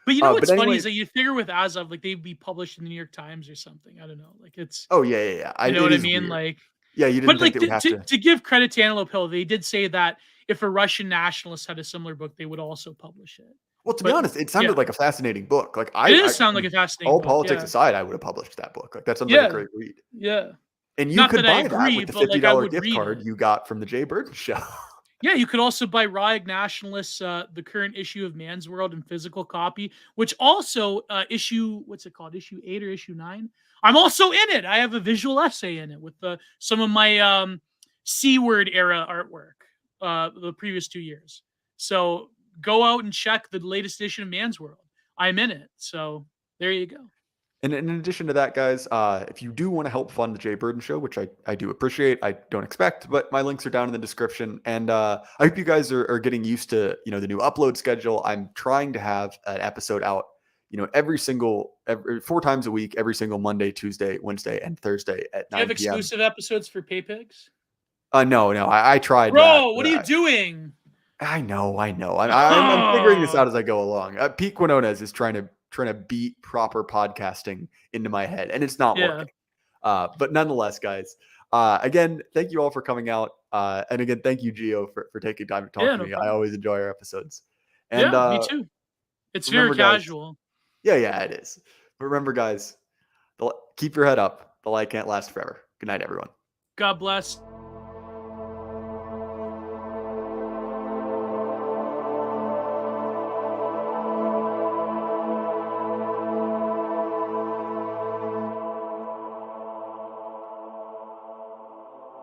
But you know But what's funny anyway, is that you figure with Azov, like they'd be published in the New York Times or something. I don't know. Like it's, oh yeah. you know It what I is mean? weird. Like, Yeah, you but didn't think like they would have to. to give credit to Antelope Hill, they did say that if a Russian nationalist had a similar book, they would also publish it. Well, to be But honest, it sounded yeah, like a fascinating book. Like it does sound like a fascinating all book. politics Yeah, aside, I would have published that book. Like that sounds like a yeah, great read. yeah. And you Not could that I buy that agree, with the but like I $50 would gift read card it. you got from the Jay Burton show. Yeah, you could also buy Riot Nationalists, the current issue of Man's World in physical copy, which also what's it called, issue 8 or issue 9? I'm also in it. I have a visual essay in it with some of my C-word era artwork, the previous 2 years. So go out and check the latest edition of Man's World. I'm in it. So there you go. And in addition to that, guys, if you do want to help fund the Jay Burden show, which I do appreciate, I don't expect, but my links are down in the description. And I hope you guys are getting used to, the new upload schedule. I'm trying to have an episode out, every 4 times a week, every single Monday, Tuesday, Wednesday, and Thursday at Do you 9 have p.m. exclusive episodes for PayPigs? No, I tried that. Bro, what are you doing? I know. I'm figuring this out as I go along. Pete Quinones is trying to beat proper podcasting into my head, and it's not Yeah. working. But nonetheless, guys, again, thank you all for coming out. And again, thank you, Gio, for taking time to talk Yeah, to no me. I problem. always enjoy our episodes. And Yeah, me too. It's very remember, guys, casual. yeah, it is. But remember, guys, keep your head up. The light can't last forever. Good night, everyone. God bless.